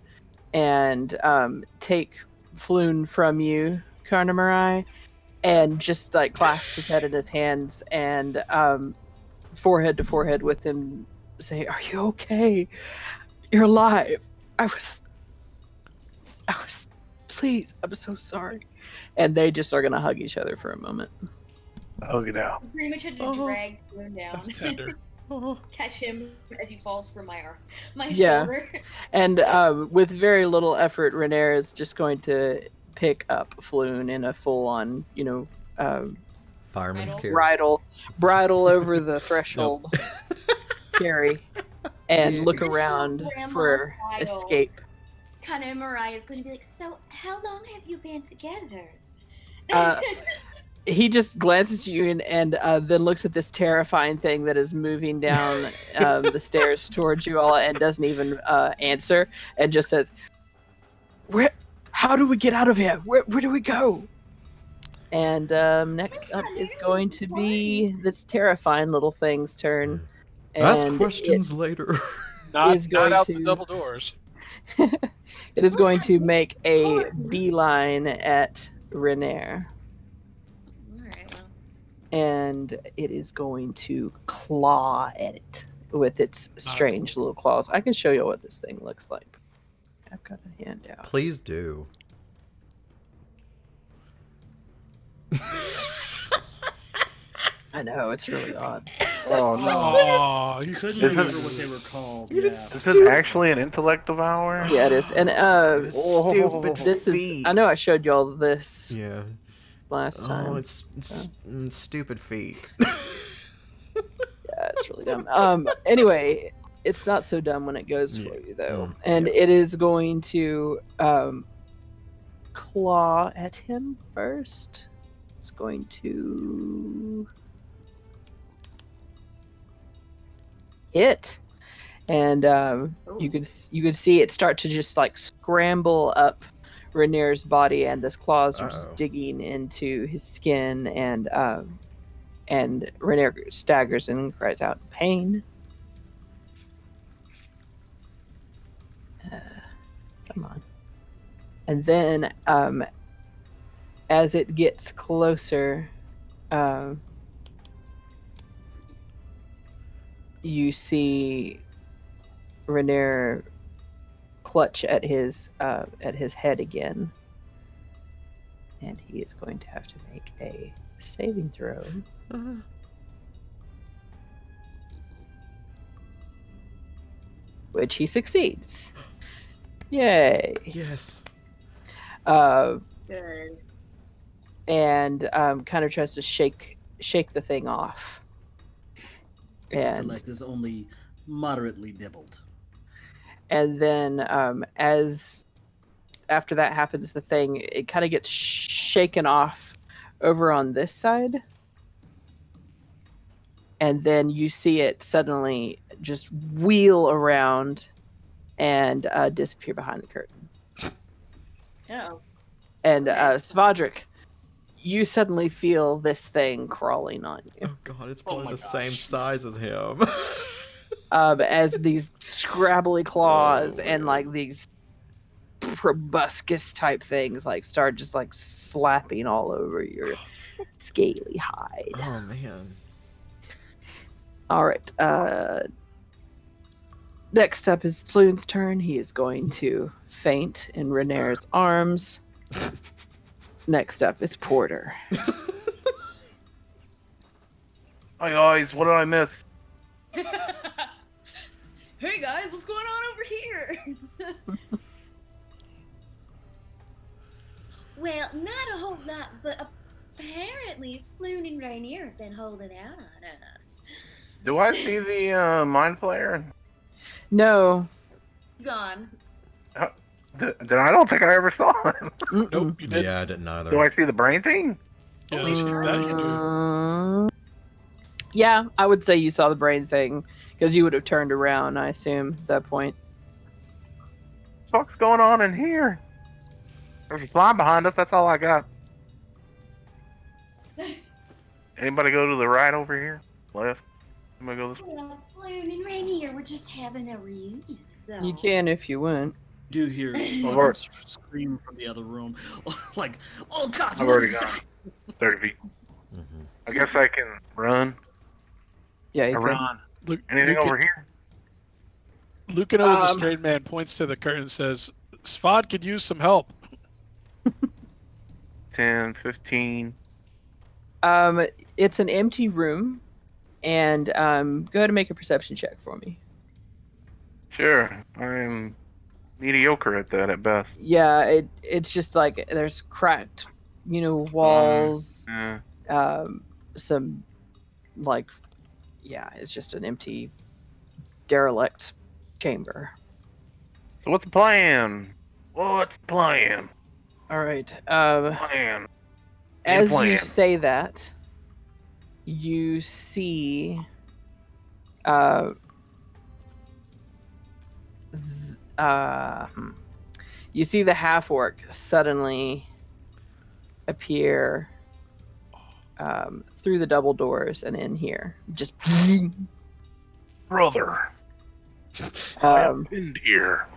[SPEAKER 2] and take Floon from you, Carnamarai, and just like clasp his head in his hands and forehead to forehead with him, say, "Are you okay? You're alive. I was. Please, I'm so sorry." And they just are gonna hug each other for a moment.
[SPEAKER 1] Hug it out.
[SPEAKER 6] I pretty much had to drag him down.
[SPEAKER 5] That's tender.
[SPEAKER 6] Catch him as he falls from my arm, my
[SPEAKER 2] Yeah.
[SPEAKER 6] shoulder.
[SPEAKER 2] And with very little effort, Renere is just going to pick up Floon in a full-on,
[SPEAKER 3] Fireman's
[SPEAKER 6] Bridle.
[SPEAKER 3] carry.
[SPEAKER 2] bridle over the threshold carry, and look around
[SPEAKER 6] Grandma's
[SPEAKER 2] for
[SPEAKER 6] bridle.
[SPEAKER 2] escape.
[SPEAKER 6] Kind of Mariah is going to be like, "So, how long have you been together?"
[SPEAKER 2] He just glances at you and then looks at this terrifying thing that is moving down the stairs towards you all and doesn't even answer and just says, "Where? How do we get out of here? Where do we go?" And next up is going to be this terrifying little thing's turn.
[SPEAKER 3] Ask
[SPEAKER 2] And
[SPEAKER 3] questions later.
[SPEAKER 5] Not,
[SPEAKER 2] Is
[SPEAKER 5] not
[SPEAKER 2] going
[SPEAKER 5] out
[SPEAKER 2] to-
[SPEAKER 5] the double doors.
[SPEAKER 2] It is going to make a beeline at Renere.
[SPEAKER 6] All right, well.
[SPEAKER 2] And it is going to claw at it with its
[SPEAKER 5] Not
[SPEAKER 2] strange little claws. I can show you what this thing looks like. I've got a handout.
[SPEAKER 3] Please do.
[SPEAKER 2] I know, it's really odd.
[SPEAKER 1] Oh no.
[SPEAKER 5] Oh,
[SPEAKER 4] You
[SPEAKER 5] he's
[SPEAKER 4] couldn't
[SPEAKER 1] Is it-
[SPEAKER 4] remember what they were called.
[SPEAKER 3] You
[SPEAKER 4] Yeah.
[SPEAKER 3] did
[SPEAKER 1] Is it actually an intellect devour?
[SPEAKER 2] Yeah, it is. And
[SPEAKER 3] Stupid
[SPEAKER 2] this is.
[SPEAKER 3] feet.
[SPEAKER 2] I know I showed you all this
[SPEAKER 3] Yeah.
[SPEAKER 2] last time.
[SPEAKER 3] Oh, it's stupid feet.
[SPEAKER 2] Yeah, it's really dumb. Anyway, it's not so dumb when it goes for you though,
[SPEAKER 3] Mm,
[SPEAKER 2] and
[SPEAKER 3] yeah.
[SPEAKER 2] it is going to claw at him first. It's going to hit, and you could see it start to just like scramble up Rainier's body, and this claws are just
[SPEAKER 3] Uh-oh.
[SPEAKER 2] digging into his skin, and Rainier staggers and cries out in pain. Come on. And then, as it gets closer, you see Rainier clutch at his head again, and he is going to have to make a saving throw. Which he succeeds. Yay!
[SPEAKER 3] Yes.
[SPEAKER 6] Good.
[SPEAKER 2] And kind of tries to shake the thing off. And
[SPEAKER 4] Intellect is only moderately nibbled.
[SPEAKER 2] then as after that happens, the thing it kind of gets shaken off over on this side, and then you see it suddenly just wheel around and disappear behind the curtain.
[SPEAKER 6] Oh.
[SPEAKER 2] And Svadrik, you suddenly feel this thing crawling on you.
[SPEAKER 3] Oh god, it's
[SPEAKER 4] Oh
[SPEAKER 3] probably
[SPEAKER 4] my
[SPEAKER 3] the same
[SPEAKER 4] gosh.
[SPEAKER 3] size as him.
[SPEAKER 2] As these scrabbly claws
[SPEAKER 3] Oh,
[SPEAKER 2] and
[SPEAKER 3] man.
[SPEAKER 2] like these proboscis type things like start just like slapping all over your scaly hide.
[SPEAKER 3] Oh man.
[SPEAKER 2] All right. Next up is Floon's turn. He is going to faint in Rainier's arms. Next up is Porter.
[SPEAKER 1] Hi guys, what did I miss?
[SPEAKER 6] Hey guys, what's going on over here? Well, not a whole lot, but apparently Floon and Rainier have been holding out on us.
[SPEAKER 1] Do I see the mind player?
[SPEAKER 2] No.
[SPEAKER 6] Gone.
[SPEAKER 1] Then I don't think I ever saw him.
[SPEAKER 5] Nope, you didn't.
[SPEAKER 3] Yeah, I didn't either.
[SPEAKER 1] Do I see the brain thing?
[SPEAKER 5] Yeah, that you do.
[SPEAKER 2] Yeah, I would say you saw the brain thing because you would have turned around, I assume, at that point.
[SPEAKER 1] What's going on in here? There's a slime behind us. That's all I got. Anybody go to the right over here? Left? Anybody go this way?
[SPEAKER 6] Well, Floon and Rainier were just having a reunion, so.
[SPEAKER 2] You can if you want.
[SPEAKER 4] Do hear
[SPEAKER 1] already-
[SPEAKER 4] scream from the other room, like, "Oh God!"
[SPEAKER 1] I've
[SPEAKER 4] what
[SPEAKER 1] already
[SPEAKER 4] is
[SPEAKER 1] gone.
[SPEAKER 4] that?"
[SPEAKER 1] 30 feet.
[SPEAKER 3] Mhm.
[SPEAKER 1] I guess I can run.
[SPEAKER 2] Yeah, you can.
[SPEAKER 1] Run.
[SPEAKER 5] Luke,
[SPEAKER 1] Anything over here?
[SPEAKER 5] Lucano, as a straight man, points to the curtain and says, Svad could use some help.
[SPEAKER 1] 10, 15.
[SPEAKER 2] It's an empty room, and go ahead and make a perception check for me.
[SPEAKER 1] Sure. I'm mediocre at that at best.
[SPEAKER 2] Yeah, it's just like there's cracked, walls, some like, yeah, it's just an empty, derelict chamber.
[SPEAKER 1] So what's the plan? What's the plan?
[SPEAKER 2] All right.
[SPEAKER 1] Plan.
[SPEAKER 2] As you
[SPEAKER 1] plan.
[SPEAKER 2] say that, you see you see the half-orc suddenly appear through the double doors and in here. Just
[SPEAKER 1] Brother. I
[SPEAKER 2] um,
[SPEAKER 1] have been here.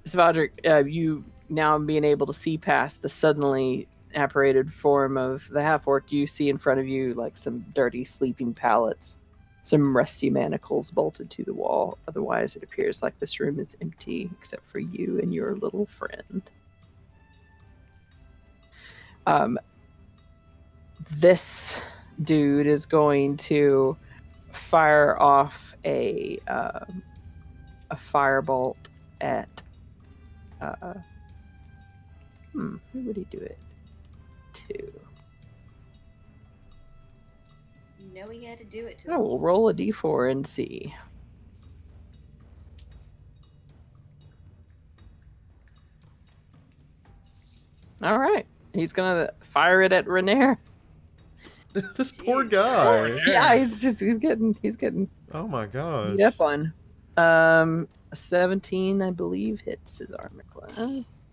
[SPEAKER 2] Svadrik, you now being able to see past the suddenly apparated form of the half-orc, you see in front of you like some dirty sleeping pallets some rusty manacles bolted to the wall. Otherwise, it appears like this room is empty except for you and your little friend. This dude is going to fire off a firebolt at who would he do it to?
[SPEAKER 6] You know he had to do it to
[SPEAKER 2] I
[SPEAKER 6] him.
[SPEAKER 2] will roll a d4 and see. All right, he's gonna fire it at Renair.
[SPEAKER 3] This poor
[SPEAKER 6] Jeez.
[SPEAKER 3] guy.
[SPEAKER 2] Yeah, he's getting
[SPEAKER 3] Oh my gosh.
[SPEAKER 2] beat up on. 17, I believe, hits his armor class.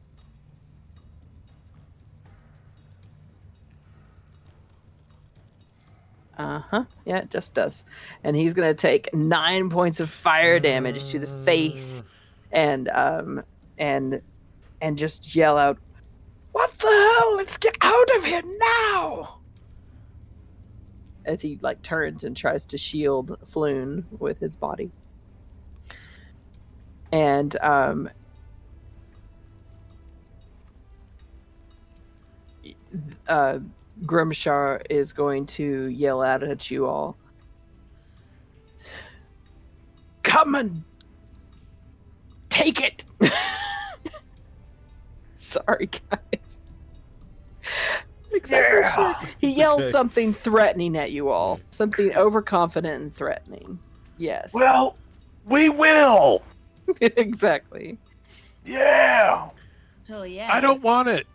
[SPEAKER 2] Yeah, it just does. And he's gonna take 9 points of fire damage to the face, and just yell out, "What the hell? Let's get out of here now!" As he like turns and tries to shield Floon with his body. And Grimshar is going to yell out at you all. Come and take it! Sorry, guys. Except for he yells
[SPEAKER 3] okay.
[SPEAKER 2] something threatening at you all. Something overconfident and threatening. Yes.
[SPEAKER 1] Well, we will.
[SPEAKER 2] Exactly.
[SPEAKER 1] Yeah.
[SPEAKER 6] Hell yeah.
[SPEAKER 5] I don't want it.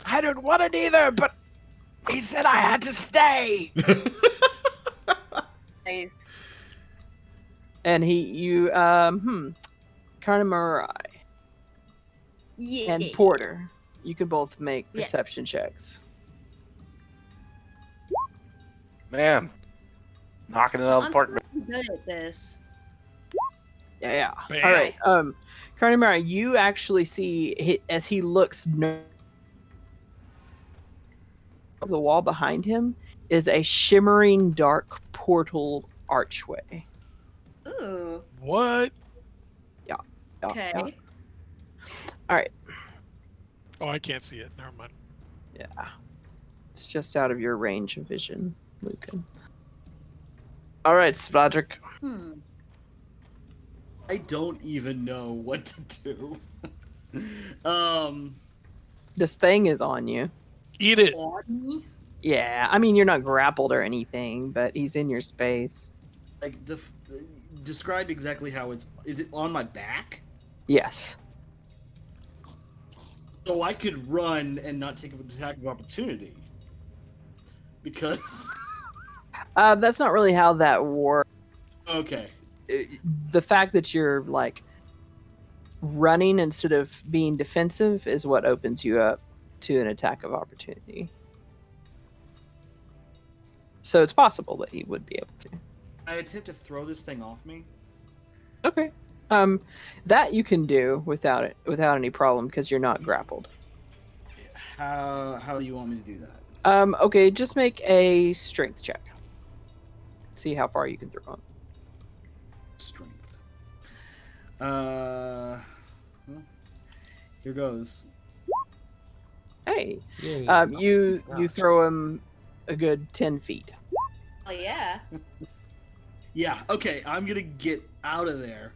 [SPEAKER 2] I don't want it either, but he said I had to stay.
[SPEAKER 6] Nice.
[SPEAKER 2] And Carnamarai
[SPEAKER 6] Yeah.
[SPEAKER 2] and Porter, you can both make
[SPEAKER 6] Yeah.
[SPEAKER 2] perception checks.
[SPEAKER 1] Man, knocking it out of the
[SPEAKER 6] I'm
[SPEAKER 1] park.
[SPEAKER 6] so good at this.
[SPEAKER 2] Yeah.
[SPEAKER 5] Bam.
[SPEAKER 2] All right. Carnamarai, you actually see as he looks the wall behind him is a shimmering dark portal archway.
[SPEAKER 6] Ooh.
[SPEAKER 5] What?
[SPEAKER 2] Yeah,
[SPEAKER 6] Okay.
[SPEAKER 2] yeah. All right.
[SPEAKER 5] Oh, I can't see it. Never mind.
[SPEAKER 2] Yeah. It's just out of your range of vision, Lucan. All right, Svadrik.
[SPEAKER 4] I don't even know what to do.
[SPEAKER 2] This thing is on you.
[SPEAKER 5] Eat it.
[SPEAKER 4] On me?
[SPEAKER 2] Yeah, I mean, you're not grappled or anything, but he's in your space.
[SPEAKER 4] Like, describe exactly how is it on my back?
[SPEAKER 2] Yes.
[SPEAKER 4] So I could run and not take an attack of opportunity. Because...
[SPEAKER 2] That's not really how that works.
[SPEAKER 4] Okay.
[SPEAKER 2] The fact that you're, like, running instead of being defensive is what opens you up to an attack of opportunity. So it's possible that he would be able to.
[SPEAKER 4] I attempt to throw this thing off me.
[SPEAKER 2] Okay. That you can do without any problem because you're not grappled.
[SPEAKER 4] How do you want me to do that?
[SPEAKER 2] Okay, just make a strength check. See how far you can throw him.
[SPEAKER 4] Strength. Well, here goes.
[SPEAKER 2] Hey.
[SPEAKER 3] Yay.
[SPEAKER 2] You throw him a good 10 feet.
[SPEAKER 6] Oh yeah.
[SPEAKER 4] Yeah, okay, I'm gonna get out of there.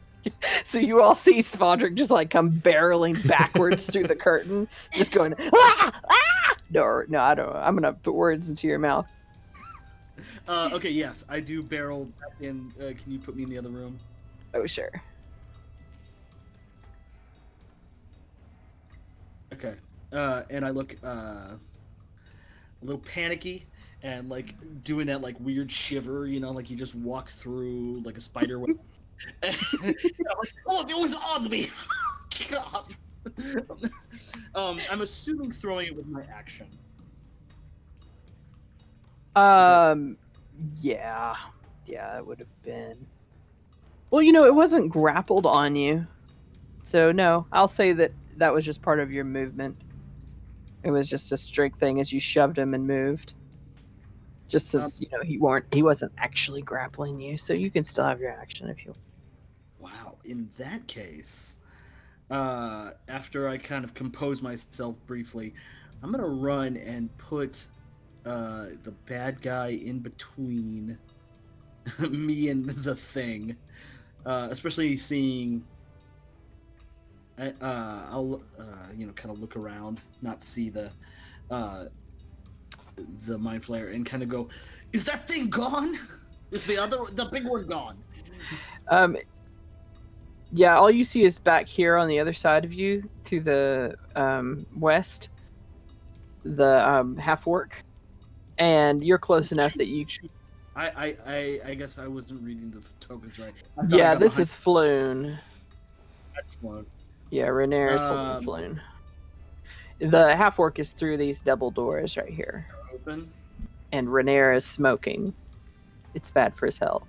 [SPEAKER 2] So you all see Svadrik just like come barreling backwards through the curtain, just going, ah! Ah! No, I don't know. I'm gonna put words into your mouth.
[SPEAKER 4] Okay, yes, I do barrel back in. Can you put me in the other room?
[SPEAKER 2] Oh, sure.
[SPEAKER 4] Okay. And I look a little panicky and like doing that like weird shiver, you know, like you just walk through like a spider web. And, you know, like, oh, it was on me. God. I'm assuming throwing it with my action.
[SPEAKER 2] Yeah, it would have been. Well, you know, it wasn't grappled on you, so no. I'll say that was just part of your movement. It was just a strength thing as you shoved him and moved. Just since he wasn't actually grappling you, so you can still have your action if you.
[SPEAKER 4] Wow. In that case, after I kind of compose myself briefly, I'm gonna run and put the bad guy in between me and the thing, especially seeing. I'll kind of look around, not see the mind flayer, and kind of go, "Is that thing gone? Is the big one gone?"
[SPEAKER 2] Yeah, all you see is back here on the other side of you, to the west, the half orc, and you're close enough that you.
[SPEAKER 4] I guess I wasn't reading the tokens right. I thought I
[SPEAKER 2] Yeah,
[SPEAKER 4] got
[SPEAKER 2] this
[SPEAKER 4] behind
[SPEAKER 2] is Floon.
[SPEAKER 4] that Floon.
[SPEAKER 2] Yeah, Renair is holding Floon. The half orc is through these double doors right here,
[SPEAKER 4] Open.
[SPEAKER 2] and Renair is smoking. It's bad for his health.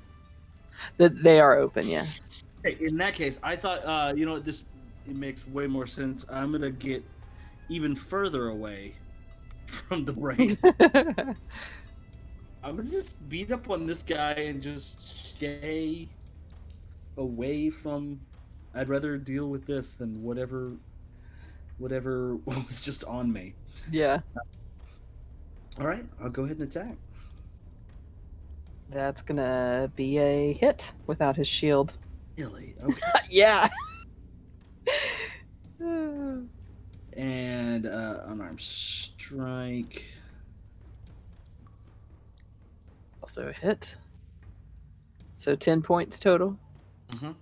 [SPEAKER 2] They are open, yes.
[SPEAKER 4] Hey, in that case, I thought it makes way more sense. I'm gonna get even further away from the brain. I'm gonna just beat up on this guy and just stay away from. I'd rather deal with this than whatever was just on me.
[SPEAKER 2] Yeah.
[SPEAKER 4] All right, I'll go ahead and attack.
[SPEAKER 2] That's gonna be a hit without his shield.
[SPEAKER 4] Really? Okay.
[SPEAKER 2] Yeah.
[SPEAKER 4] And unarmed strike.
[SPEAKER 2] Also a hit. So 10 points total.
[SPEAKER 4] Mm-hmm.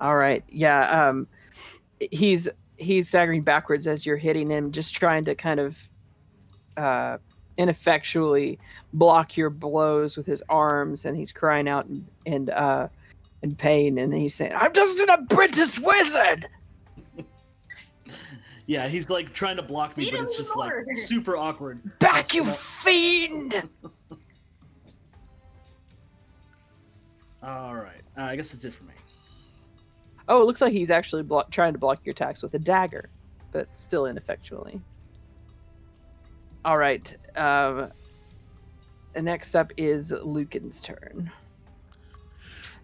[SPEAKER 2] All right. Yeah. He's staggering backwards as you're hitting him, just trying to kind of ineffectually block your blows with his arms, and he's crying out in pain, and he's saying, "I'm just an apprentice wizard."
[SPEAKER 4] Yeah, he's like trying to block me,
[SPEAKER 6] Beat
[SPEAKER 4] but
[SPEAKER 6] him
[SPEAKER 4] it's just like
[SPEAKER 6] more.
[SPEAKER 4] super awkward.
[SPEAKER 2] Back, you fiend!
[SPEAKER 4] All right, I guess that's it for me.
[SPEAKER 2] Oh, it looks like he's actually trying to block your attacks with a dagger, but still ineffectually. All right. Next up is Lucan's turn.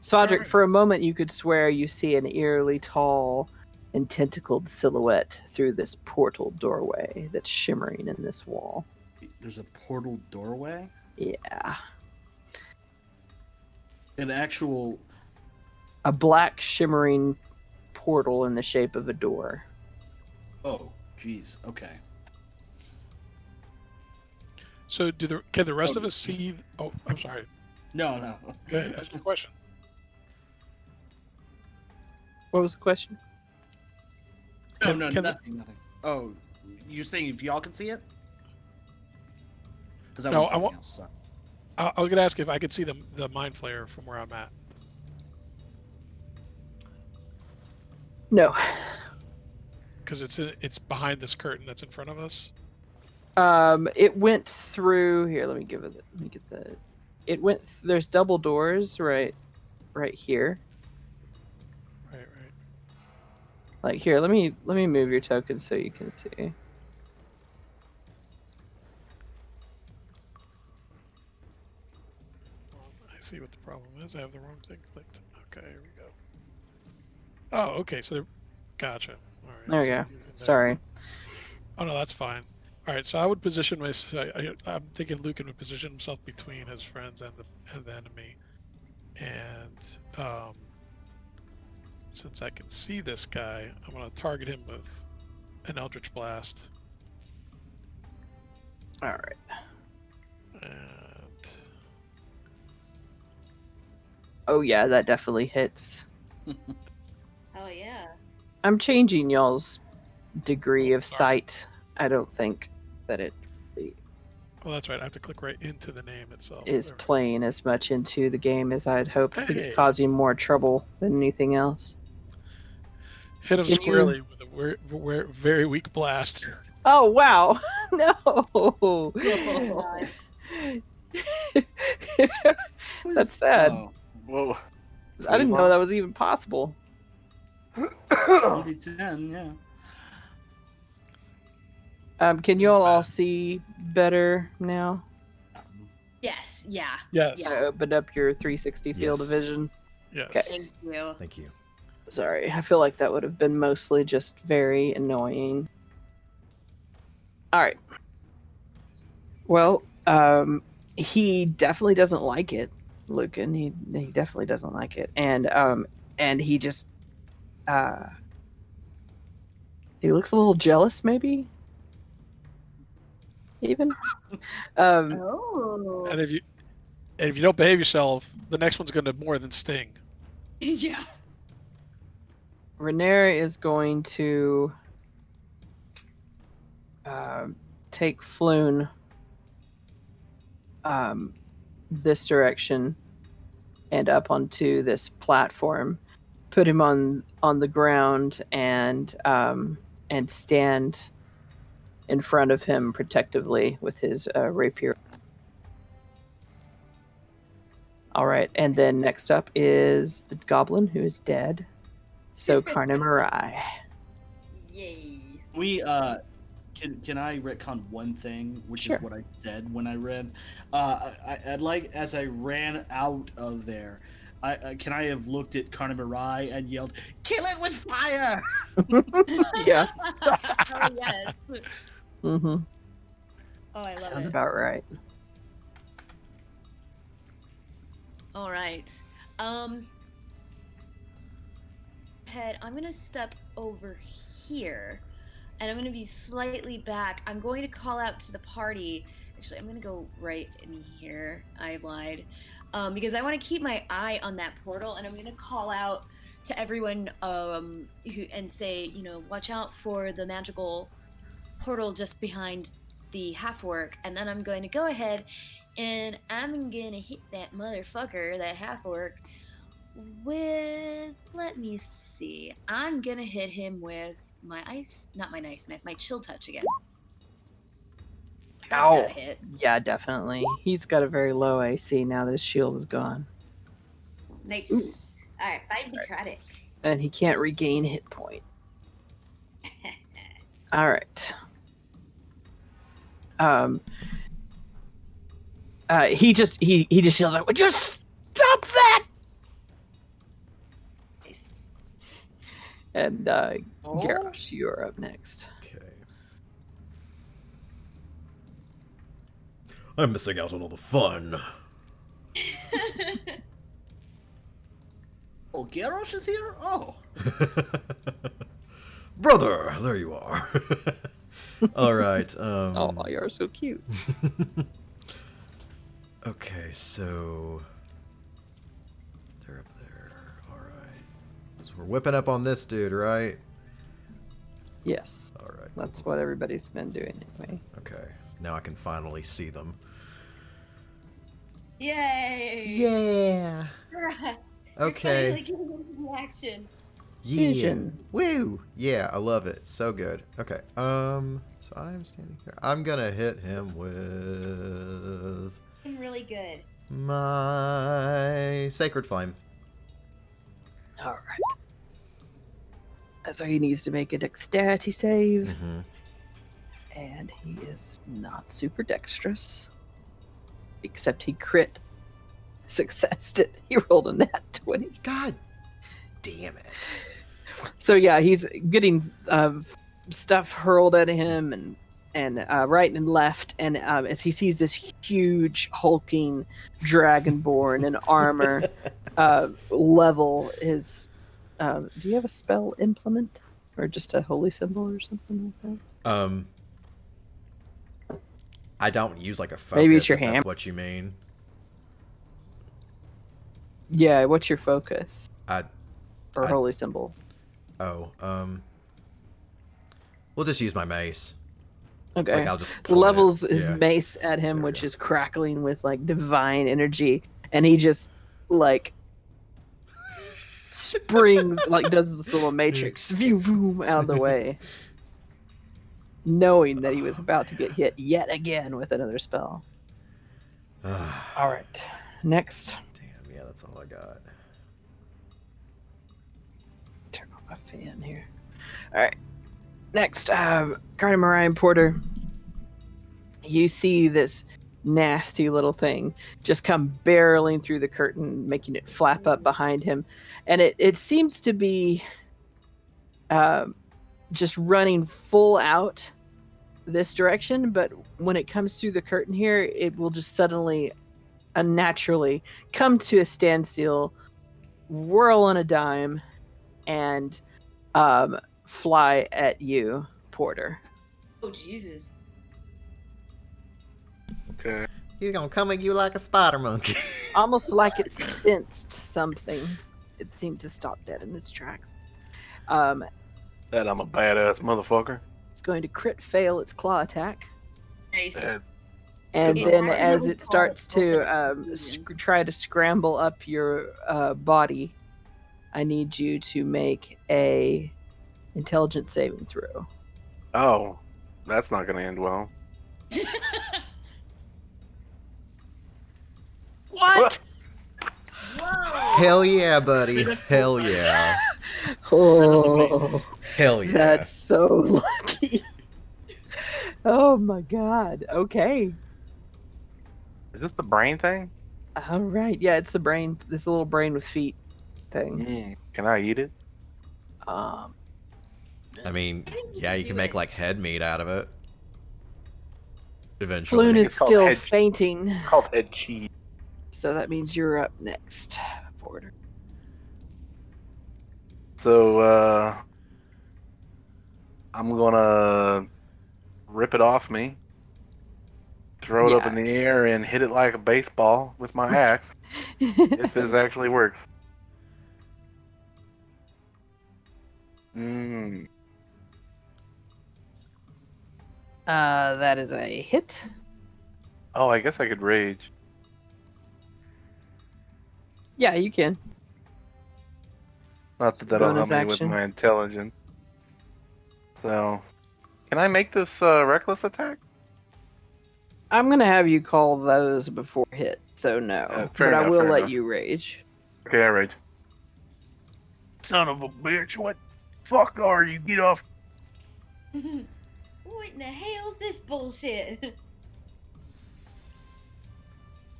[SPEAKER 2] Swadric, for a moment you could swear you see an eerily tall and tentacled silhouette through this portal doorway that's shimmering in this wall.
[SPEAKER 4] There's a portal doorway?
[SPEAKER 2] Yeah.
[SPEAKER 4] An actual...
[SPEAKER 2] A black shimmering portal in the shape of a door.
[SPEAKER 4] Oh, jeez. Okay.
[SPEAKER 5] So can the rest of us see? Oh, I'm sorry.
[SPEAKER 4] No.
[SPEAKER 5] Go ahead, ask your question.
[SPEAKER 2] What was the question?
[SPEAKER 4] Nothing. Oh, you're saying if y'all can see it? Because
[SPEAKER 5] No,
[SPEAKER 4] I want something else. Sorry.
[SPEAKER 5] I was gonna ask if I could see the mind flayer from where I'm at.
[SPEAKER 2] No.
[SPEAKER 5] Because it's behind this curtain that's in front of us.
[SPEAKER 2] It went through here. Let me get the. It went. There's double doors right here.
[SPEAKER 5] Right.
[SPEAKER 2] Like here. Let me move your token so you can see.
[SPEAKER 5] I see what the problem is. I have the wrong thing clicked. Okay, here we go. Oh, okay. So, gotcha. All right.
[SPEAKER 2] There we go. Sorry.
[SPEAKER 5] Oh no, that's fine. All right, so I would position myself. I'm thinking Lucan would position himself between his friends and the enemy, and since I can see this guy, I'm going to target him with an Eldritch Blast.
[SPEAKER 2] All right.
[SPEAKER 5] And
[SPEAKER 2] oh yeah, that definitely hits.
[SPEAKER 6] Oh yeah.
[SPEAKER 2] I'm changing y'all's degree of sight. I don't think that it
[SPEAKER 5] oh, that's right. I have to click right into the name itself.
[SPEAKER 2] is playing as much into the game as I'd hoped. I think
[SPEAKER 5] Hey.
[SPEAKER 2] it's causing more trouble than anything else.
[SPEAKER 5] Hit him
[SPEAKER 2] Can
[SPEAKER 5] squarely with a very weak blast.
[SPEAKER 2] Oh wow! No.
[SPEAKER 6] Oh, God.
[SPEAKER 2] That's sad.
[SPEAKER 4] Oh,
[SPEAKER 1] Whoa.
[SPEAKER 2] I didn't know that was even possible.
[SPEAKER 4] 1d10, yeah.
[SPEAKER 2] Can you all see better now?
[SPEAKER 6] Yeah.
[SPEAKER 5] Yes.
[SPEAKER 2] I opened up your 360 field of
[SPEAKER 3] Yes.
[SPEAKER 2] vision.
[SPEAKER 5] Yes.
[SPEAKER 2] Okay.
[SPEAKER 6] Thank you.
[SPEAKER 3] Thank you.
[SPEAKER 2] Sorry, I feel like that would have been mostly just very annoying. All right. Well, he definitely doesn't like it, Lucan. He definitely doesn't like it, and he just he looks a little jealous, maybe. Even.
[SPEAKER 6] Oh.
[SPEAKER 5] And if you don't behave yourself, the next one's gonna more than sting.
[SPEAKER 6] Yeah.
[SPEAKER 2] Renera is going to take Floon this direction and up onto this platform, put him on the ground, and stand in front of him protectively with his rapier. All right, and then next up is the goblin who is dead. So Carnamarai.
[SPEAKER 6] Yay.
[SPEAKER 4] We can I retcon one thing, which
[SPEAKER 2] Sure.
[SPEAKER 4] is what I said when I read. I'd like, as I ran out of there, can I have looked at Carnamarai and yelled, "Kill it with fire!"
[SPEAKER 2] Yeah.
[SPEAKER 6] Oh yes.
[SPEAKER 2] Mm-hmm.
[SPEAKER 6] Oh, I love
[SPEAKER 2] Sounds
[SPEAKER 6] it.
[SPEAKER 2] about right.
[SPEAKER 6] All right. Head, I'm gonna step over here, and I'm gonna be slightly back. I'm going to call out to the party. Actually, I'm gonna go right in here. I lied. Because I want to keep my eye on that portal, and I'm gonna call out to everyone and say, watch out for the magical portal just behind the half-orc, and then I'm going to go ahead and I'm gonna hit that motherfucker, that half-orc, with, let me see, I'm gonna hit him with my not my ice knife, my chill touch again. That's
[SPEAKER 2] Ow.
[SPEAKER 6] gotta hit.
[SPEAKER 2] Yeah, definitely. He's got a very low AC now that his shield is gone.
[SPEAKER 6] Nice.
[SPEAKER 2] Ooh.
[SPEAKER 6] Alright, 5 necrotic.
[SPEAKER 2] And he can't regain hit point. All right. He just yells out, "Would you stop that?"
[SPEAKER 6] Nice.
[SPEAKER 2] And Garrosh, you're up next.
[SPEAKER 3] Okay. I'm missing out on all the fun.
[SPEAKER 4] Oh, Garrosh is here? Oh.
[SPEAKER 3] Brother, there you are. All right.
[SPEAKER 2] Oh, you're so cute.
[SPEAKER 3] Okay, so they're up there. All right. So we're whipping up on this dude, right?
[SPEAKER 2] Yes,
[SPEAKER 3] All right.
[SPEAKER 2] that's what everybody's been doing anyway.
[SPEAKER 3] Okay. Now I can finally see them.
[SPEAKER 6] Yay!
[SPEAKER 3] Yeah.
[SPEAKER 6] You're
[SPEAKER 3] Okay.
[SPEAKER 6] finally getting into the action.
[SPEAKER 3] Yeah.
[SPEAKER 2] Vision.
[SPEAKER 3] Woo. Yeah, I love it. So good. Okay. So I'm standing here. I'm gonna hit him with
[SPEAKER 6] I'm really good.
[SPEAKER 3] my Sacred Flame.
[SPEAKER 2] All right. So he needs to make a dexterity save,
[SPEAKER 3] Mm-hmm.
[SPEAKER 2] and he is not super dexterous. Except he crit successed it. He rolled a nat 20.
[SPEAKER 3] God damn it.
[SPEAKER 2] So yeah, he's getting stuff hurled at him and right and left, and as he sees this huge hulking dragonborn in armor level his do you have a spell implement or just a holy symbol or something like that?
[SPEAKER 3] I don't use like a focus.
[SPEAKER 2] Maybe it's your
[SPEAKER 3] if that's
[SPEAKER 2] hammer.
[SPEAKER 3] what you mean.
[SPEAKER 2] Yeah, what's your focus
[SPEAKER 3] I
[SPEAKER 2] or holy symbol?
[SPEAKER 3] we'll just use my mace.
[SPEAKER 2] Okay.
[SPEAKER 3] Like I'll just
[SPEAKER 2] So
[SPEAKER 3] point it.
[SPEAKER 2] levels his
[SPEAKER 3] Yeah.
[SPEAKER 2] mace at him,
[SPEAKER 3] There we
[SPEAKER 2] which
[SPEAKER 3] go.
[SPEAKER 2] is crackling with like divine energy, and he just like springs, like does this little matrix, view, boom, out of the way, knowing that he was about to get hit yet again with another spell. All right, next.
[SPEAKER 3] Damn, yeah, that's all I got.
[SPEAKER 2] Turn on my fan here. All right, next, Carter Mariah Porter. You see this nasty little thing just come barreling through the curtain, making it flap up behind him. And it seems to be just running full out this direction, but when it comes through the curtain here, it will just suddenly, unnaturally, come to a standstill, whirl on a dime, and fly at you, Porter.
[SPEAKER 6] Oh Jesus.
[SPEAKER 1] Okay.
[SPEAKER 3] He's gonna come at you like a spider monkey.
[SPEAKER 2] Almost like it sensed something. It seemed to stop dead in its tracks.
[SPEAKER 1] That I'm a badass motherfucker.
[SPEAKER 2] It's going to crit fail its claw attack.
[SPEAKER 6] Nice.
[SPEAKER 2] And
[SPEAKER 6] It
[SPEAKER 2] then
[SPEAKER 6] actually
[SPEAKER 2] as
[SPEAKER 6] was
[SPEAKER 2] it starts to
[SPEAKER 6] called-
[SPEAKER 2] try to scramble up your body, I need you to make a intelligence saving throw.
[SPEAKER 1] Oh, that's not gonna end well.
[SPEAKER 2] What?
[SPEAKER 6] Whoa.
[SPEAKER 3] Hell yeah, buddy. Hell yeah.
[SPEAKER 2] Oh,
[SPEAKER 3] Hell yeah.
[SPEAKER 2] that's so lucky. Oh my god. Okay.
[SPEAKER 1] Is this the brain thing?
[SPEAKER 2] All right. Yeah, it's the brain. This little brain with feet thing.
[SPEAKER 1] Can I eat it?
[SPEAKER 2] Um,
[SPEAKER 3] I mean,
[SPEAKER 6] I think you
[SPEAKER 3] yeah,
[SPEAKER 6] can
[SPEAKER 3] you can
[SPEAKER 6] do
[SPEAKER 3] make
[SPEAKER 6] it.
[SPEAKER 3] like head meat out of it. Eventually.
[SPEAKER 2] Floon is
[SPEAKER 1] It's called
[SPEAKER 2] still
[SPEAKER 1] head-
[SPEAKER 2] fainting,
[SPEAKER 1] It's called head cheese.
[SPEAKER 2] so that means you're up next, Porter.
[SPEAKER 1] So, I'm gonna rip it off me, throw it up
[SPEAKER 2] Yeah.
[SPEAKER 1] in the air, and hit it like a baseball with my axe. If this actually works.
[SPEAKER 2] That is a hit.
[SPEAKER 1] Oh, I guess I could rage.
[SPEAKER 2] Yeah, you can.
[SPEAKER 1] Not that that'll help
[SPEAKER 2] Bonus
[SPEAKER 1] me
[SPEAKER 2] action.
[SPEAKER 1] with my intelligence. So, can I make this reckless attack?
[SPEAKER 2] I'm gonna have you call those before hit, so no.
[SPEAKER 1] Fair
[SPEAKER 2] but I
[SPEAKER 1] enough,
[SPEAKER 2] will
[SPEAKER 1] fair
[SPEAKER 2] let
[SPEAKER 1] enough.
[SPEAKER 2] you rage.
[SPEAKER 1] Okay, I rage. Son of a bitch! What fuck are you? Get off!
[SPEAKER 6] What in the hell's this bullshit?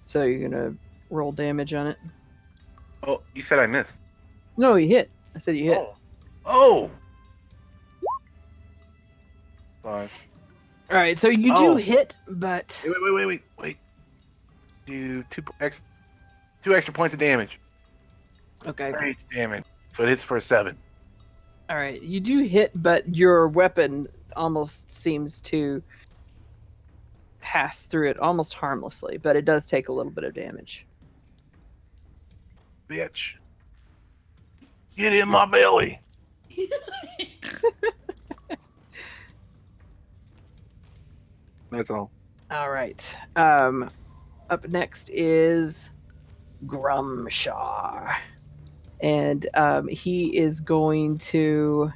[SPEAKER 2] So you're gonna roll damage on it.
[SPEAKER 1] Oh, you said I missed.
[SPEAKER 2] No, you hit. I said you hit.
[SPEAKER 1] Oh. 5.
[SPEAKER 2] All right, so you
[SPEAKER 1] Oh.
[SPEAKER 2] do hit, but
[SPEAKER 1] Wait. Do two extra points of damage.
[SPEAKER 2] okay.
[SPEAKER 1] Rage damage. So it hits for a 7.
[SPEAKER 2] All right, you do hit, but your weapon almost seems to pass through it almost harmlessly, but it does take a little bit of damage.
[SPEAKER 1] Bitch. Get in my belly. That's all.
[SPEAKER 2] All right. Up next is Grumshar, and he is going to.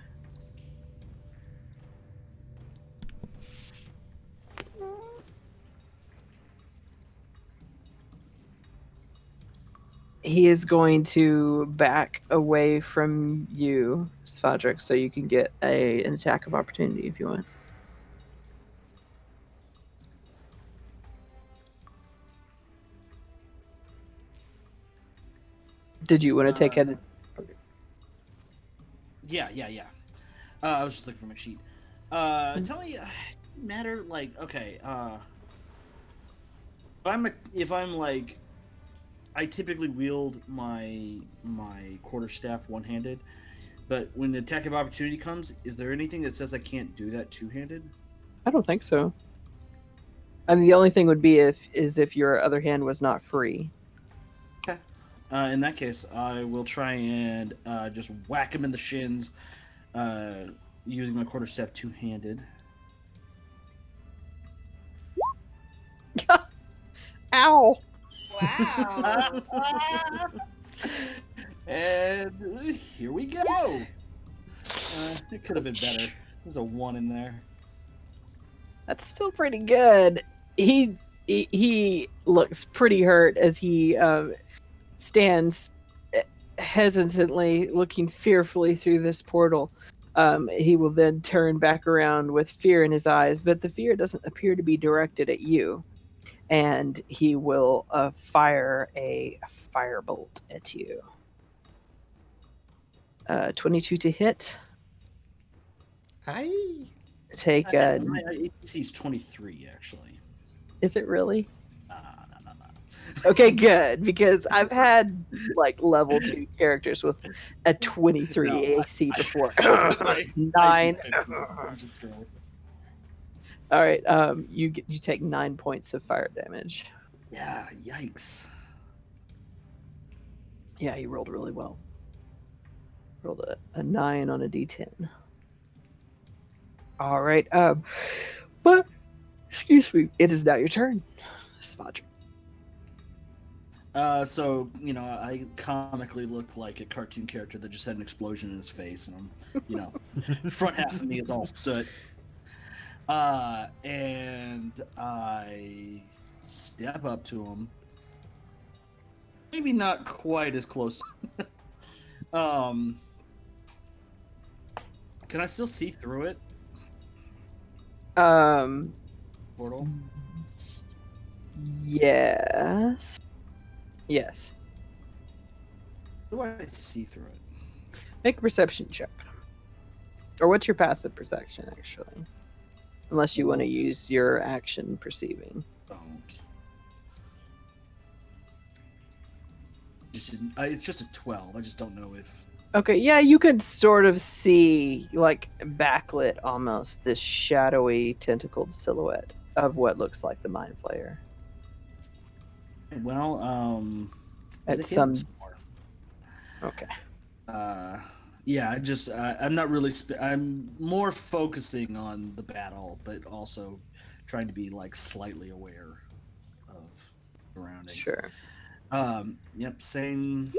[SPEAKER 2] He is going to back away from you, Svadrik, so you can get an attack of opportunity if you want. Did you want to take it?
[SPEAKER 4] Yeah. I was just looking for my sheet. Tell me, matter like okay. If I'm like, I typically wield my quarterstaff one-handed, but when the attack of opportunity comes, is there anything that says I can't do that two-handed?
[SPEAKER 2] I don't think so. I mean, the only thing would be if your other hand was not free.
[SPEAKER 4] In that case, I will try and just whack him in the shins using my quarterstaff two-handed.
[SPEAKER 2] Ow!
[SPEAKER 6] Wow.
[SPEAKER 4] And here we go. It could have been better. There's a 1 in there.
[SPEAKER 2] That's still pretty good. He looks pretty hurt as he stands hesitantly, looking fearfully through this portal. He will then turn back around with fear in his eyes, but the fear doesn't appear to be directed at you. and he will fire a firebolt at you. 22 to hit.
[SPEAKER 3] Hi.
[SPEAKER 2] Take
[SPEAKER 4] My AC is 23, actually.
[SPEAKER 2] Is it really?
[SPEAKER 4] No.
[SPEAKER 2] Okay, good, because I've had like level 2 characters with a 23
[SPEAKER 4] No,
[SPEAKER 2] AC before.
[SPEAKER 4] My
[SPEAKER 2] 9.
[SPEAKER 4] AC is 15. I'm just going with it.
[SPEAKER 2] All right, you take 9 points of fire damage.
[SPEAKER 4] Yeah, yikes.
[SPEAKER 2] Yeah, he rolled really well. Rolled a 9 on a d10. All right, but excuse me, it is now your turn, Smodger.
[SPEAKER 4] So, I comically look like a cartoon character that just had an explosion in his face, and I'm, front half of me is all soot. And I step up to him. Maybe not quite as close. Can I still see through it? Portal?
[SPEAKER 2] Yes. Yes.
[SPEAKER 4] How do I see through it?
[SPEAKER 2] Make a perception check. Or what's your passive perception, actually? Unless you want to use your action perceiving.
[SPEAKER 4] Don't. It's just a 12. I just don't know if.
[SPEAKER 2] Okay, yeah, you could sort of see, like, backlit almost, this shadowy, tentacled silhouette of what looks like the Mind Flayer.
[SPEAKER 4] Well,
[SPEAKER 2] At some...
[SPEAKER 4] more.
[SPEAKER 2] Okay.
[SPEAKER 4] Yeah, I'm not really. I'm more focusing on the battle, but also trying to be like slightly aware of surroundings.
[SPEAKER 2] Sure.
[SPEAKER 4] Yep. Same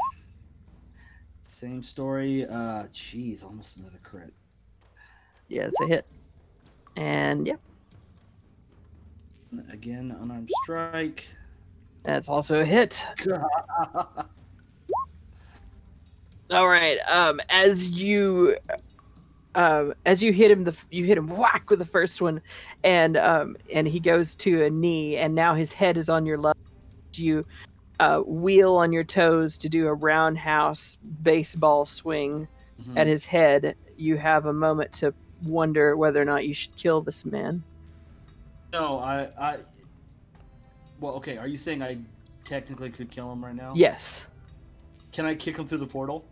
[SPEAKER 4] story. Jeez, almost another crit.
[SPEAKER 2] Yeah, it's a hit. And, yeah,
[SPEAKER 4] Again, unarmed strike.
[SPEAKER 2] that's also a hit. All right. As you hit him, you hit him whack with the first one, and he goes to a knee, and now his head is on your left. You wheel on your toes to do a roundhouse baseball swing at his head. You have a moment to wonder whether or not you should kill this man.
[SPEAKER 4] No, Well, okay. Are you saying I technically could kill him right now?
[SPEAKER 2] Yes.
[SPEAKER 4] Can I kick him through the portal?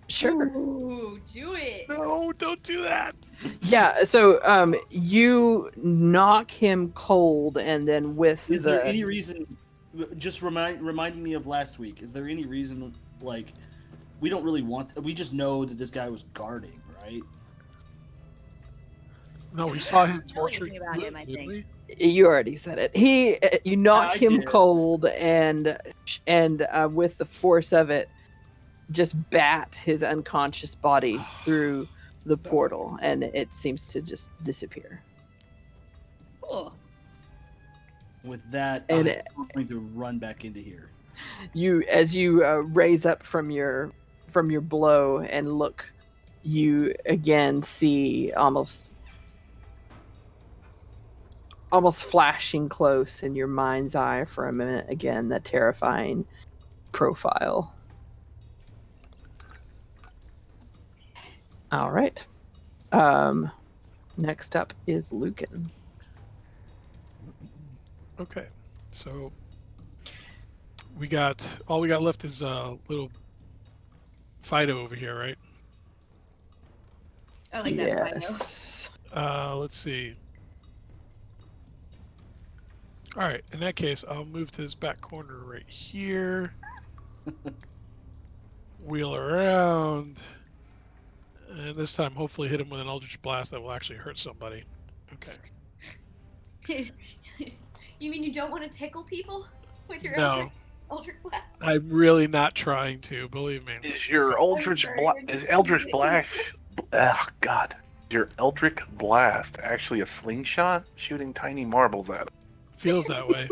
[SPEAKER 2] Sure.
[SPEAKER 6] Ooh, do it.
[SPEAKER 5] No, don't do that.
[SPEAKER 2] Yeah, so you knock him cold, and then with
[SPEAKER 4] Is there any reason? Just reminding me of last week. Is there any reason like we don't really want? We just know that this guy was guarding, right?
[SPEAKER 5] No, we saw him
[SPEAKER 6] Tell me
[SPEAKER 5] torturing
[SPEAKER 6] about him, I
[SPEAKER 5] didn't
[SPEAKER 6] think.
[SPEAKER 5] we?
[SPEAKER 2] You already said it. You knock
[SPEAKER 4] I
[SPEAKER 2] him
[SPEAKER 4] did.
[SPEAKER 2] cold, and with the force of it, just bat his unconscious body through the portal, and it seems to just disappear.
[SPEAKER 6] Cool.
[SPEAKER 4] With that,
[SPEAKER 2] And
[SPEAKER 4] I'm going to run back into here.
[SPEAKER 2] as you raise up from your blow and look, you again see almost flashing close in your mind's eye for a minute again that terrifying profile. All right. Next up is Lucan.
[SPEAKER 5] Okay, so all we got left is a little Fido over here, right?
[SPEAKER 6] I like that. Fido.
[SPEAKER 2] Yes.
[SPEAKER 5] Let's see. All right, in that case, I'll move to this back corner right here. Wheel around. And this time, hopefully hit him with an Eldritch Blast that will actually hurt somebody. Okay.
[SPEAKER 6] You mean you don't want to tickle people with your
[SPEAKER 5] No,
[SPEAKER 6] Eldritch Blast?
[SPEAKER 5] I'm really not trying to, believe me.
[SPEAKER 1] Is your Eldritch Blast? Oh God! Is your Eldritch Blast actually a slingshot shooting tiny marbles at him?
[SPEAKER 5] Feels that way.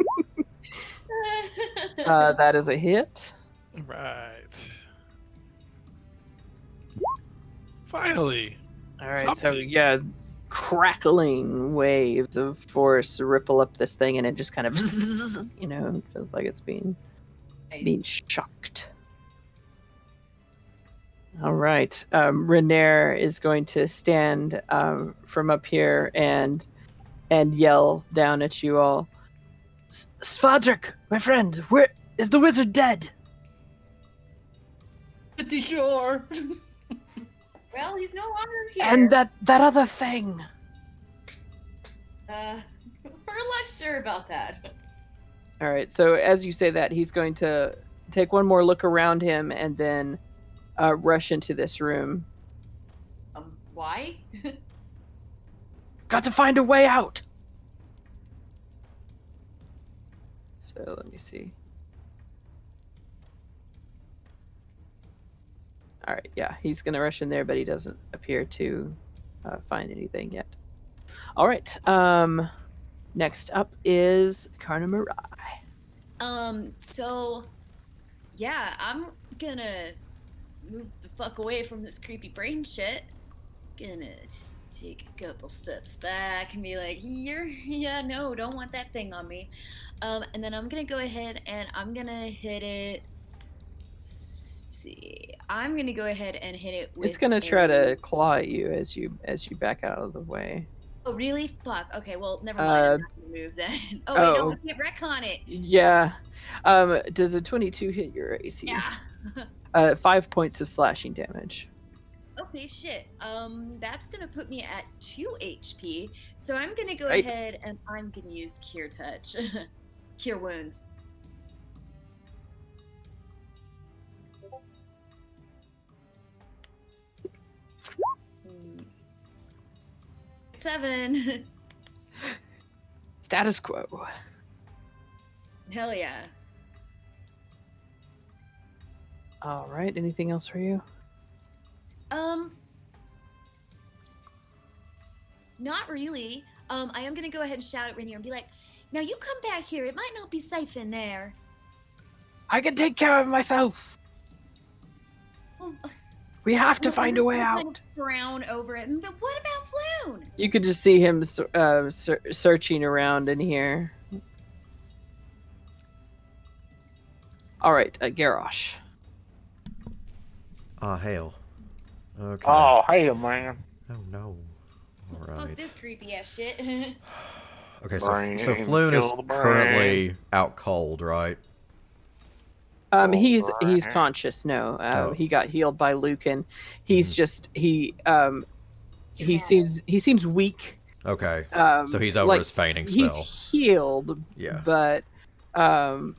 [SPEAKER 2] That is a hit.
[SPEAKER 5] Right. Finally.
[SPEAKER 2] All right. So
[SPEAKER 5] Something.
[SPEAKER 2] yeah, crackling waves of force ripple up this thing, and it just kind of, you know, feels like it's being shocked. All right, Renair is going to stand from up here and yell down at you all. Svadrik, my friend, where is the wizard dead?
[SPEAKER 4] Pretty sure.
[SPEAKER 6] Well, he's no longer here.
[SPEAKER 2] And that other thing.
[SPEAKER 6] We're less sure about that.
[SPEAKER 2] All right, so as you say that, he's going to take one more look around him and then rush into this room.
[SPEAKER 6] Why?
[SPEAKER 2] Got to find a way out. So let me see. All right, yeah, he's gonna rush in there, but he doesn't appear to find anything yet. All right, next up is Carnamarai.
[SPEAKER 6] So, yeah, I'm gonna move the fuck away from this creepy brain shit. Gonna just take a couple steps back and be like, no, don't want that thing on me. And then I'm gonna go ahead and I'm gonna hit it. I'm gonna go ahead and hit it with.
[SPEAKER 2] It's gonna try to claw at you as you back out of the way.
[SPEAKER 6] Oh really? Fuck. Okay, well never mind. I'm not gonna move then. Oh wait, no, I can't retcon it.
[SPEAKER 2] Yeah. Does a 22 hit your AC?
[SPEAKER 6] Yeah.
[SPEAKER 2] 5 points of slashing damage.
[SPEAKER 6] Okay, shit. That's gonna put me at 2 HP. So I'm gonna go ahead and I'm gonna use Cure Touch. Cure Wounds. Seven.
[SPEAKER 2] Status quo.
[SPEAKER 6] Hell yeah.
[SPEAKER 2] All right. Anything else for you?
[SPEAKER 6] Not really. I am gonna go ahead and shout at Rainier and be like, "Now you come back here. It might not be safe in there."
[SPEAKER 2] I can take care of myself.
[SPEAKER 6] Well,
[SPEAKER 2] We have to find a way
[SPEAKER 6] kind
[SPEAKER 2] out.
[SPEAKER 6] of frown over it. But what about Floon?
[SPEAKER 2] You could just see him searching around in here. All right, Garrosh.
[SPEAKER 3] Hail. Okay.
[SPEAKER 1] Oh, hey, man.
[SPEAKER 3] Oh, no. All
[SPEAKER 6] Fuck
[SPEAKER 3] right.
[SPEAKER 6] this creepy ass shit.
[SPEAKER 3] Okay, so
[SPEAKER 1] Brain,
[SPEAKER 3] Floon is
[SPEAKER 1] kill the brain.
[SPEAKER 3] currently out cold, right?
[SPEAKER 2] He's
[SPEAKER 1] right.
[SPEAKER 2] conscious. No,
[SPEAKER 3] Oh.
[SPEAKER 2] he got healed by Lucan. He's
[SPEAKER 3] Mhm.
[SPEAKER 2] just he seems weak.
[SPEAKER 3] Okay.
[SPEAKER 2] So
[SPEAKER 3] So he's over his fainting spell.
[SPEAKER 2] He's healed,
[SPEAKER 3] Yeah.
[SPEAKER 2] but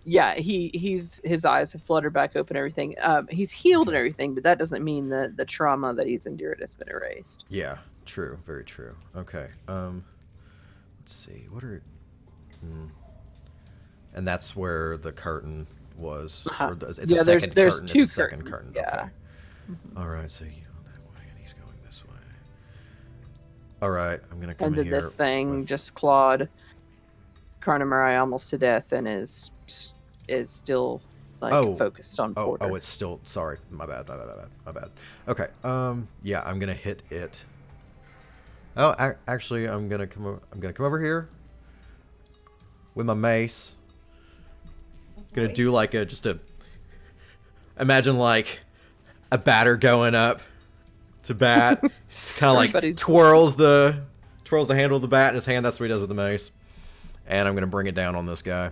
[SPEAKER 2] yeah, his eyes have fluttered back open. Everything. He's healed and everything, but that doesn't mean that the trauma that he's endured has been erased.
[SPEAKER 3] Yeah. True. Very true. Okay. Let's see. What are? And that's where the curtain was.
[SPEAKER 2] Uh-huh.
[SPEAKER 3] Or it's
[SPEAKER 2] Yeah,
[SPEAKER 3] a second
[SPEAKER 2] there's
[SPEAKER 3] curtain.
[SPEAKER 2] two
[SPEAKER 3] It's a second
[SPEAKER 2] curtains,
[SPEAKER 3] curtain.
[SPEAKER 2] yeah.
[SPEAKER 3] Okay. All right. So you go that way, and he's going this way. All right. I'm gonna come
[SPEAKER 2] And
[SPEAKER 3] in
[SPEAKER 2] then
[SPEAKER 3] here.
[SPEAKER 2] this thing
[SPEAKER 3] with-
[SPEAKER 2] just clawed Carnamarai almost to death and is still like focused on Porter.
[SPEAKER 3] Oh, it's still. Sorry. My bad. Okay. Yeah. I'm gonna hit it. Oh, actually, I'm gonna come over here with my mace. Gonna do like imagine like a batter going up to bat. It's kind of like
[SPEAKER 2] Everybody's-
[SPEAKER 3] twirls the handle of the bat in his hand. That's what he does with the mace. And I'm gonna bring it down on this guy.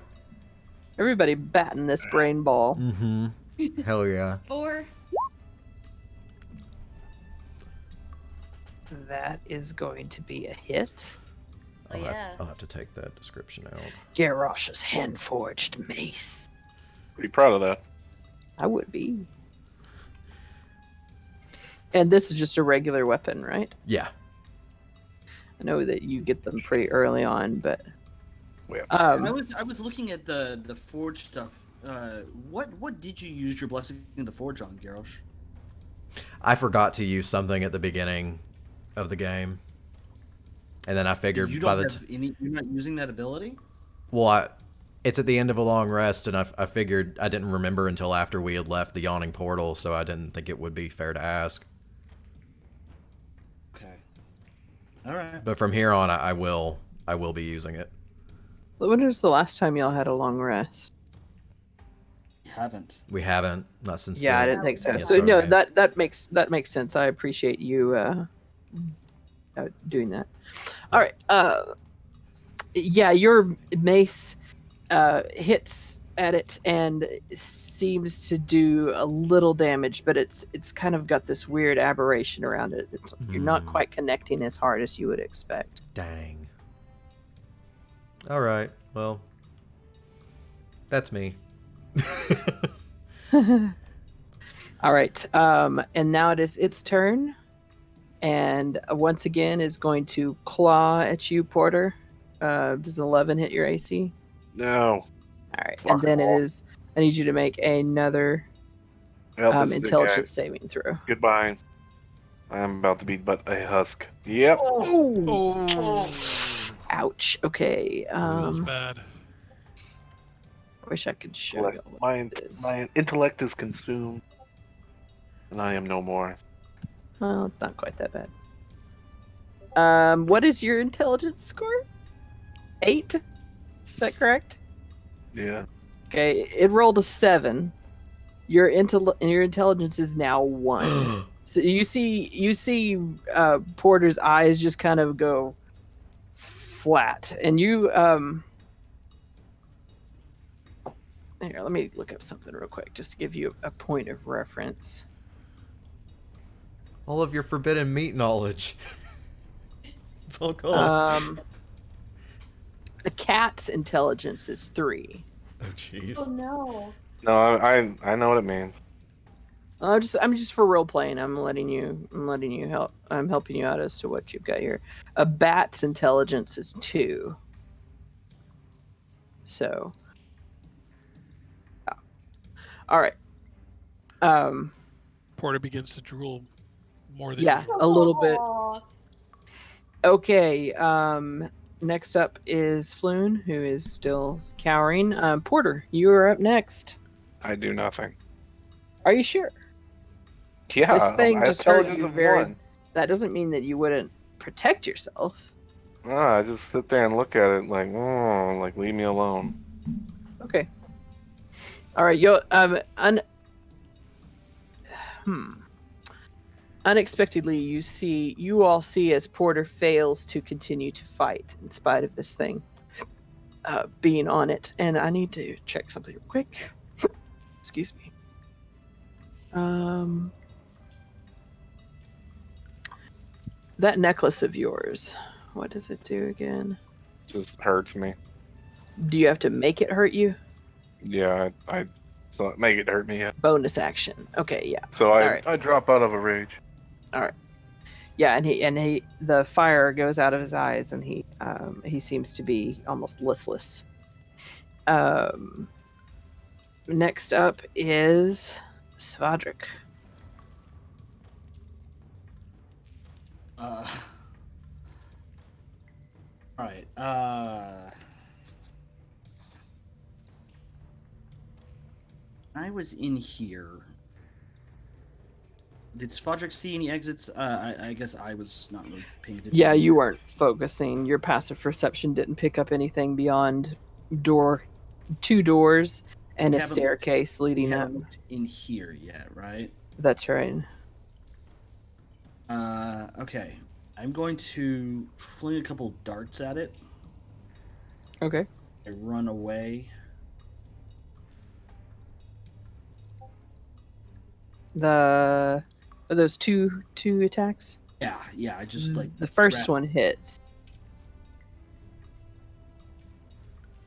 [SPEAKER 2] Everybody batting this brain ball.
[SPEAKER 3] Mm-hmm. Hell yeah.
[SPEAKER 6] 4.
[SPEAKER 2] That is going to be a hit.
[SPEAKER 6] Oh, yeah.
[SPEAKER 3] I'll have to take that description out.
[SPEAKER 2] Garrosh's hand-forged mace.
[SPEAKER 1] Pretty proud of that.
[SPEAKER 2] I would be. And this is just a regular weapon, right?
[SPEAKER 3] Yeah.
[SPEAKER 2] I know that you get them pretty early on, but
[SPEAKER 1] Yeah.
[SPEAKER 4] I was looking at the forge stuff. What did you use your blessing in the forge on, Garrosh?
[SPEAKER 3] I forgot to use something at the beginning of the game, and then I figured
[SPEAKER 4] You
[SPEAKER 3] by
[SPEAKER 4] don't
[SPEAKER 3] the
[SPEAKER 4] have any. You're not using that ability.
[SPEAKER 3] it's at the end of a long rest, and I figured I didn't remember until after we had left the yawning portal, so I didn't think it would be fair to ask.
[SPEAKER 4] Okay. All right.
[SPEAKER 3] But from here on, I will be using it.
[SPEAKER 2] When was the last time y'all had a long rest?
[SPEAKER 4] Haven't.
[SPEAKER 3] We haven't, not since.
[SPEAKER 2] Yeah, I
[SPEAKER 3] the
[SPEAKER 2] didn't think so.
[SPEAKER 3] yeah,
[SPEAKER 2] So
[SPEAKER 3] start
[SPEAKER 2] no,
[SPEAKER 3] of May.
[SPEAKER 2] that makes sense. I appreciate you doing that. All right. Yeah, your mace hits at it and seems to do a little damage, but it's kind of got this weird aberration around it. You're not quite connecting as hard as you would expect.
[SPEAKER 3] Dang. All right. Well, that's me.
[SPEAKER 2] All right. And now it is its turn, and once again is going to claw at you, Porter. Does an 11 hit your AC?
[SPEAKER 1] No.
[SPEAKER 2] All right,
[SPEAKER 1] Fuck
[SPEAKER 2] and then
[SPEAKER 1] off.
[SPEAKER 2] it is. I need you to make another
[SPEAKER 1] Well, this is the guy.
[SPEAKER 2] intelligence saving throw.
[SPEAKER 1] Goodbye. I am about to be but a husk. Yep.
[SPEAKER 5] Oh,
[SPEAKER 2] Ouch. Okay.
[SPEAKER 5] feels bad.
[SPEAKER 2] I wish I could show you what
[SPEAKER 1] My
[SPEAKER 2] it is.
[SPEAKER 1] my intellect is consumed, and I am no more.
[SPEAKER 2] Well, it's not quite that bad. What is your intelligence score? 8? Is that correct?
[SPEAKER 1] Yeah.
[SPEAKER 2] Okay, it rolled a 7. Your intelligence is now 1. So you see Porter's eyes just kind of go flat, and you here, let me look up something real quick just to give you a point of reference.
[SPEAKER 3] All of your forbidden meat knowledge. It's all gone.
[SPEAKER 2] A cat's intelligence is 3.
[SPEAKER 3] Oh jeez.
[SPEAKER 6] Oh no.
[SPEAKER 1] No, I know what it means.
[SPEAKER 2] I'm just for role playing. I'm letting you help. I'm helping you out as to what you've got here. A bat's intelligence is 2. So, all right.
[SPEAKER 5] Porter begins to drool more than
[SPEAKER 2] Yeah,
[SPEAKER 5] usual.
[SPEAKER 2] a little bit.
[SPEAKER 6] Aw.
[SPEAKER 2] Okay. Next up is Floon, who is still cowering. Porter, you are up next.
[SPEAKER 1] I do nothing.
[SPEAKER 2] Are you sure?
[SPEAKER 1] Yeah.
[SPEAKER 2] This thing
[SPEAKER 1] my
[SPEAKER 2] just hurt
[SPEAKER 1] intelligence
[SPEAKER 2] you
[SPEAKER 1] of
[SPEAKER 2] very.
[SPEAKER 1] 1.
[SPEAKER 2] That doesn't mean that you wouldn't protect yourself.
[SPEAKER 1] I just sit there and look at it like leave me alone.
[SPEAKER 2] Okay. All right. Unexpectedly, you all see as Porter fails to continue to fight in spite of this thing being on it. And I need to check something real quick. Excuse me. That necklace of yours, what does it do again?
[SPEAKER 1] Just hurts me.
[SPEAKER 2] Do you have to make it hurt you?
[SPEAKER 1] Yeah, so make it hurt me. Yeah.
[SPEAKER 2] Bonus action. Okay, yeah.
[SPEAKER 1] So
[SPEAKER 2] Alright.
[SPEAKER 1] I drop out of a rage.
[SPEAKER 2] Yeah, and the fire goes out of his eyes, and he seems to be almost listless. Next up is Svadrik.
[SPEAKER 4] All right. I was in here. Did Svadrik see any exits? I guess I was not really paying attention.
[SPEAKER 2] Yeah, you weren't focusing. Your passive perception didn't pick up anything beyond 2 doors and
[SPEAKER 4] We
[SPEAKER 2] a
[SPEAKER 4] haven't
[SPEAKER 2] staircase
[SPEAKER 4] We
[SPEAKER 2] leading up.
[SPEAKER 4] haven't looked in here yet, right?
[SPEAKER 2] That's right.
[SPEAKER 4] Okay. I'm going to fling a couple darts at it.
[SPEAKER 2] Okay.
[SPEAKER 4] I run away.
[SPEAKER 2] Are those two attacks?
[SPEAKER 4] Yeah. I just like
[SPEAKER 2] the first
[SPEAKER 4] grab-
[SPEAKER 2] one hits.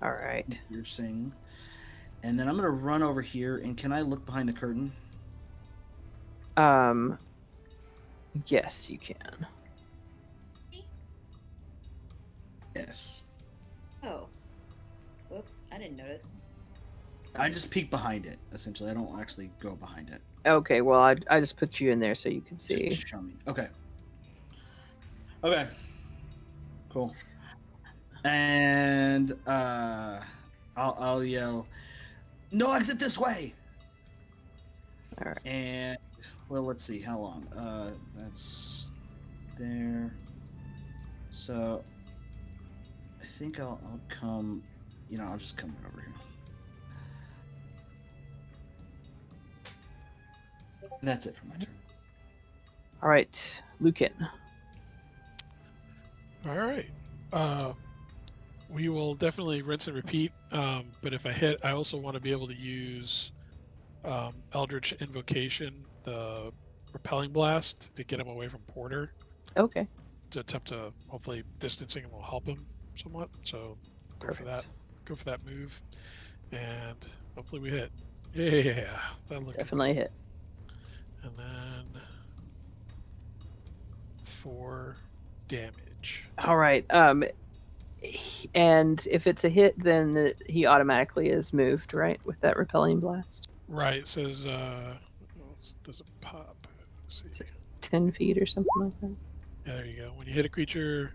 [SPEAKER 2] All right.
[SPEAKER 4] You're saying, and then I'm gonna run over here. And can I look behind the curtain?
[SPEAKER 2] Yes, you can.
[SPEAKER 4] Yes.
[SPEAKER 6] Oh. Whoops, I didn't notice.
[SPEAKER 4] I just peek behind it. Essentially, I don't actually go behind it.
[SPEAKER 2] Okay, well, I just put you in there so you can see.
[SPEAKER 4] Just show me. Okay. Okay. Cool. And I'll yell, "No exit this way!"
[SPEAKER 2] All right.
[SPEAKER 4] And well, let's see how long. That's there. So I think I'll come. I'll just come right over here. And that's it for my turn.
[SPEAKER 2] All right, Lucan.
[SPEAKER 5] All right. We will definitely rinse and repeat. But if I hit, I also want to be able to use Eldritch Invocation, the repelling blast, to get him away from Porter.
[SPEAKER 2] Okay.
[SPEAKER 5] To attempt to hopefully distancing him will help him somewhat. So go for that. Go for that move, and hopefully we hit. Yeah, that looked
[SPEAKER 2] Definitely hit.
[SPEAKER 5] And then 4 damage.
[SPEAKER 2] All right. And if it's a hit, then he automatically is moved, right, with that repelling blast.
[SPEAKER 5] Right. It says does it pop? Let's see.
[SPEAKER 2] Is it 10 feet or something like that?
[SPEAKER 5] Yeah, there you go. When you hit a creature,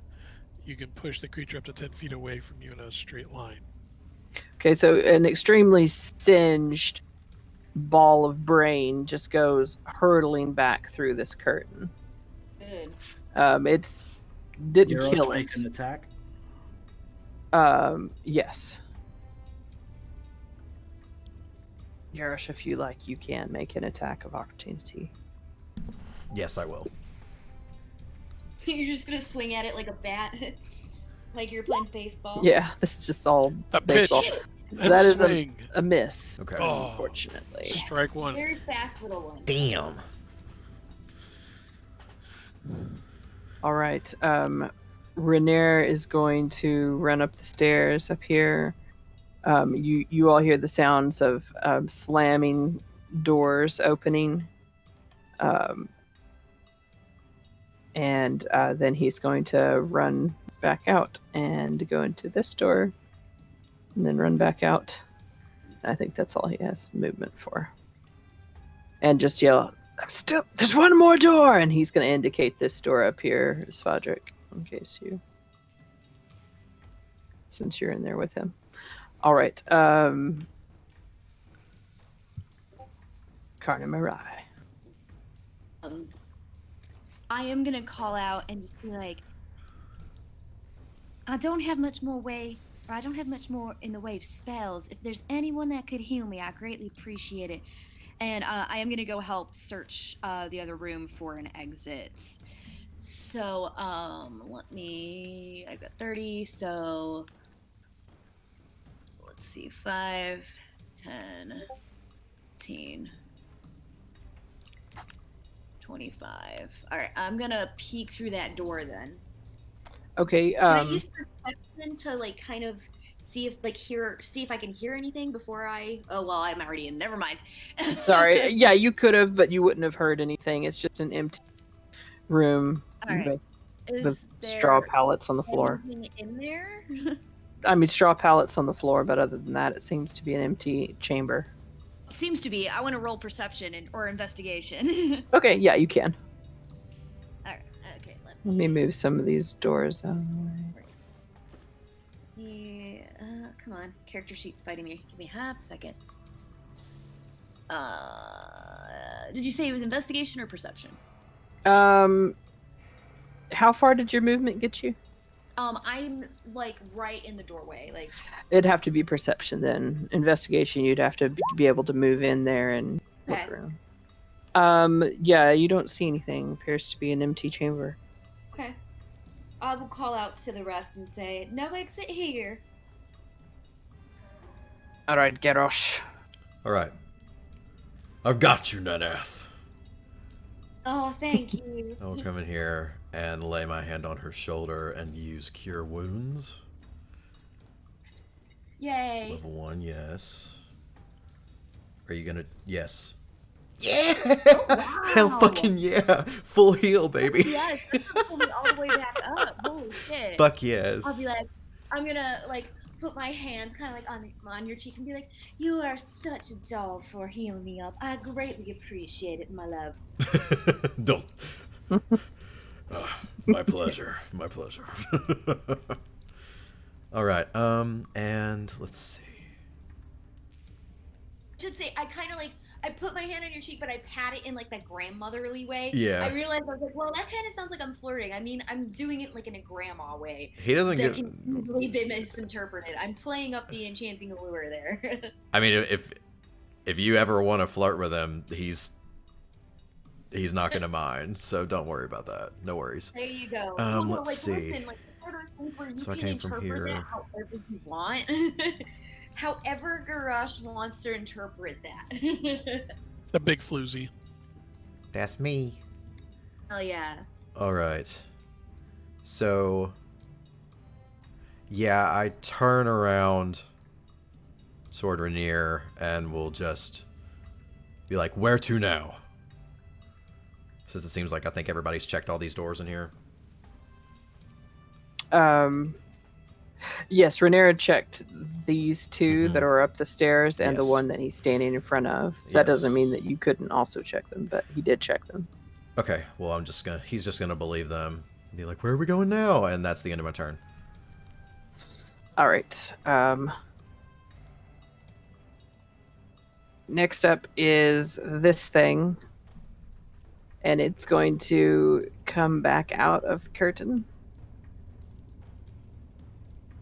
[SPEAKER 5] you can push the creature up to 10 feet away from you in a straight line.
[SPEAKER 2] Okay, so an extremely singed ball of brain just goes hurtling back through this curtain.
[SPEAKER 6] Good.
[SPEAKER 2] It's didn't
[SPEAKER 4] Garrosh
[SPEAKER 2] kill
[SPEAKER 4] make
[SPEAKER 2] it.
[SPEAKER 4] an attack.
[SPEAKER 2] Yes. Garrosh, if you like, you can make an attack of opportunity.
[SPEAKER 3] Yes, I will.
[SPEAKER 6] You're just gonna swing at it like a bat, like you're playing baseball.
[SPEAKER 2] Yeah, this is just all
[SPEAKER 5] A pitch.
[SPEAKER 2] baseball.
[SPEAKER 5] And
[SPEAKER 2] That
[SPEAKER 5] a
[SPEAKER 2] is
[SPEAKER 5] swing.
[SPEAKER 2] a miss,
[SPEAKER 3] Okay.
[SPEAKER 5] Oh.
[SPEAKER 2] unfortunately.
[SPEAKER 5] Strike one.
[SPEAKER 6] Very fast little one.
[SPEAKER 3] Damn.
[SPEAKER 2] All right. Rainier is going to run up the stairs up here. You all hear the sounds of slamming doors opening. And then he's going to run back out and go into this door and then run back out. I think that's all he has movement for. And just yell, there's one more door! And he's going to indicate this door up here, Svadrik, in case since you're in there with him. All right. Karna Mirai.
[SPEAKER 6] I am gonna call out and just be like, I don't have much more in the way of spells. If there's anyone that could heal me, I greatly appreciate it. And I am gonna go help search the other room for an exit. So I've got 30, so let's see, 5, 10, 15, 25. All right, I'm gonna peek through that door then.
[SPEAKER 2] Okay.
[SPEAKER 6] Can I use perception to like kind of see if I can hear anything before I? Oh well, I'm already in. Never mind.
[SPEAKER 2] Sorry. Yeah, you could have, but you wouldn't have heard anything. It's just an empty room
[SPEAKER 6] All right.
[SPEAKER 2] with straw pallets on the floor.
[SPEAKER 6] Anything in there?
[SPEAKER 2] I mean, straw pallets on the floor, but other than that, it seems to be an empty chamber.
[SPEAKER 6] Seems to be. I want to roll perception or investigation.
[SPEAKER 2] Okay, yeah, you can.
[SPEAKER 6] All right. Okay.
[SPEAKER 2] Let me move some of these doors out of the way.
[SPEAKER 6] Yeah, come on. Character sheet's fighting me. Give me half a second. Did you say it was investigation or perception?
[SPEAKER 2] How far did your movement get you?
[SPEAKER 6] I'm like right in the doorway. Like
[SPEAKER 2] It'd have to be perception then. Investigation, you'd have to be able to move in there and look
[SPEAKER 6] Okay.
[SPEAKER 2] around. Yeah, you don't see anything. Appears to be an empty chamber.
[SPEAKER 6] okay. I will call out to the rest and say, "No exit here."
[SPEAKER 2] All right, Garrosh.
[SPEAKER 3] All right. I've got you, Neneth.
[SPEAKER 6] Oh, thank you.
[SPEAKER 3] I will come in here and lay my hand on her shoulder and use Cure Wounds.
[SPEAKER 6] Yay.
[SPEAKER 3] Level 1, yes. Are you gonna... Yes. Yeah!
[SPEAKER 6] wow.
[SPEAKER 3] Hell fucking yeah! Full heal, baby!
[SPEAKER 6] Yes, pull me all the way back up. Holy shit.
[SPEAKER 3] Fuck yes.
[SPEAKER 6] I'll be like, I'm gonna like put my hand kind of like on your cheek and be like, "You are such a doll for healing me up. I greatly appreciate it, my love."
[SPEAKER 3] Don't. My pleasure. My pleasure. All right. And let's see.
[SPEAKER 6] I should say I kind of like I put my hand on your cheek, but I pat it in like that grandmotherly way.
[SPEAKER 3] Yeah.
[SPEAKER 6] I realized I was like, well, that kind of sounds like I'm flirting. I mean, I'm doing it like in a grandma way.
[SPEAKER 3] He doesn't
[SPEAKER 6] That
[SPEAKER 3] give.
[SPEAKER 6] can easily be misinterpreted. I'm playing up the enchanting allure there.
[SPEAKER 3] I mean, if you ever want to flirt with him, he's not gonna mind. So don't worry about that. No worries.
[SPEAKER 6] There you go.
[SPEAKER 3] Let's see.
[SPEAKER 6] Listen, like, where you
[SPEAKER 3] So I
[SPEAKER 6] can
[SPEAKER 3] came from
[SPEAKER 6] interpret it
[SPEAKER 3] here.
[SPEAKER 6] however you want. However Garash wants to interpret that.
[SPEAKER 5] The big floozy.
[SPEAKER 3] That's me.
[SPEAKER 6] Hell yeah.
[SPEAKER 3] All right. So, yeah, I turn around toward Rainier and we'll just be like, where to now? Since it seems like I think everybody's checked all these doors in here.
[SPEAKER 2] Yes, Renera checked these two
[SPEAKER 3] Mhm.
[SPEAKER 2] that are up the stairs and
[SPEAKER 3] Yes.
[SPEAKER 2] the one that he's standing in front of. That
[SPEAKER 3] Yes.
[SPEAKER 2] doesn't mean that you couldn't also check them, but he did check them.
[SPEAKER 3] Okay, well, he's just gonna believe them. Be like, where are we going now? And that's the end of my turn.
[SPEAKER 2] All right. Next up is this thing, and it's going to come back out of the curtain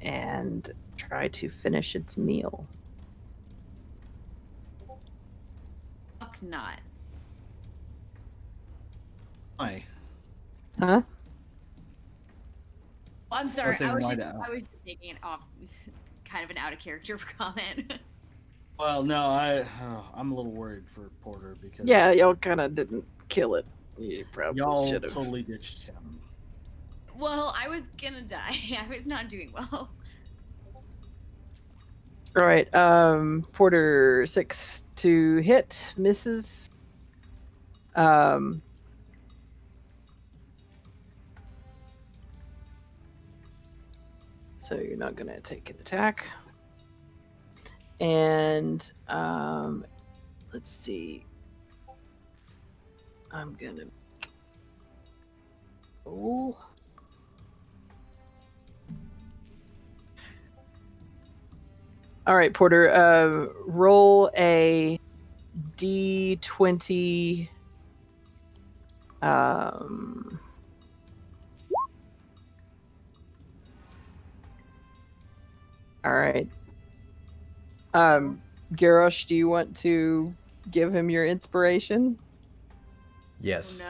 [SPEAKER 2] and try to finish its meal.
[SPEAKER 6] Fuck not.
[SPEAKER 4] Why?
[SPEAKER 2] Huh?
[SPEAKER 6] I'm sorry.
[SPEAKER 4] saying why
[SPEAKER 6] I
[SPEAKER 4] not?
[SPEAKER 6] was just taking it off, kind of an out of character comment.
[SPEAKER 4] Well, no, I'm a little worried for Porter because
[SPEAKER 2] Yeah, y'all kind of didn't kill it. You probably
[SPEAKER 4] y'all
[SPEAKER 2] should have.
[SPEAKER 4] totally ditched him.
[SPEAKER 6] Well, I was gonna die. I was not doing well.
[SPEAKER 2] All right. Porter 6 to hit, misses. So you're not gonna take an attack. And let's see. I'm gonna. Oh. All right, Porter. Roll a d20. All right. Garrosh, do you want to give him your inspiration?
[SPEAKER 3] Yes.
[SPEAKER 6] Oh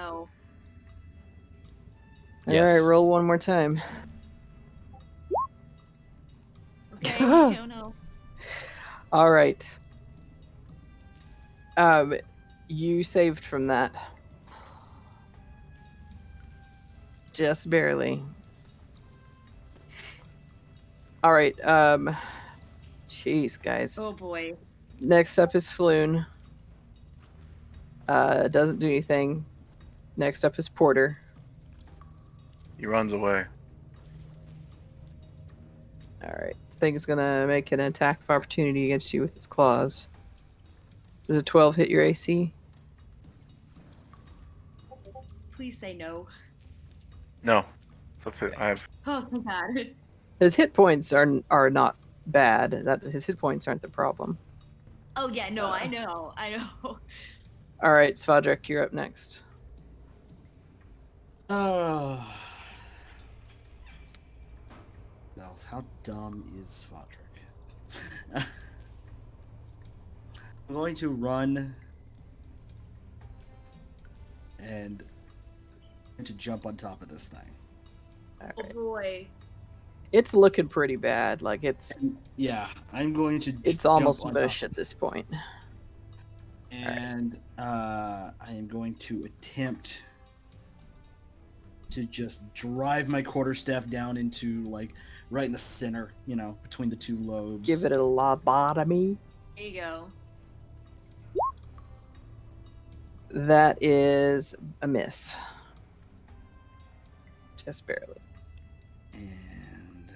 [SPEAKER 6] no.
[SPEAKER 3] Yes.
[SPEAKER 2] All right, roll one more time.
[SPEAKER 6] Okay. Oh no.
[SPEAKER 2] All right. You saved from that. Just barely. All right. Jeez, guys.
[SPEAKER 6] Oh boy.
[SPEAKER 2] Next up is Floon. Doesn't do anything. Next up is Porter.
[SPEAKER 1] He runs away.
[SPEAKER 2] All right. Thing's gonna make an attack of opportunity against you with its claws. Does a 12 hit your AC?
[SPEAKER 6] Please say no.
[SPEAKER 1] No. I have.
[SPEAKER 6] Oh thank God.
[SPEAKER 2] His hit points are not bad. His hit points aren't the problem.
[SPEAKER 6] Oh yeah, no, I know.
[SPEAKER 2] All right, Svadrek, you're up next.
[SPEAKER 4] Oh. No, how dumb is Svodrick? I'm going to run and to jump on top of this thing.
[SPEAKER 2] All
[SPEAKER 6] Oh
[SPEAKER 2] right.
[SPEAKER 6] boy.
[SPEAKER 2] It's looking pretty bad. Like it's
[SPEAKER 4] Yeah, I'm going to.
[SPEAKER 2] it's
[SPEAKER 4] jump
[SPEAKER 2] almost
[SPEAKER 4] on top
[SPEAKER 2] mush at this point.
[SPEAKER 4] and I am going to attempt to just drive my quarterstaff down into like right in the center, between the two lobes.
[SPEAKER 2] Give it a lobotomy.
[SPEAKER 6] There you go.
[SPEAKER 2] That is a miss. Just barely.
[SPEAKER 4] And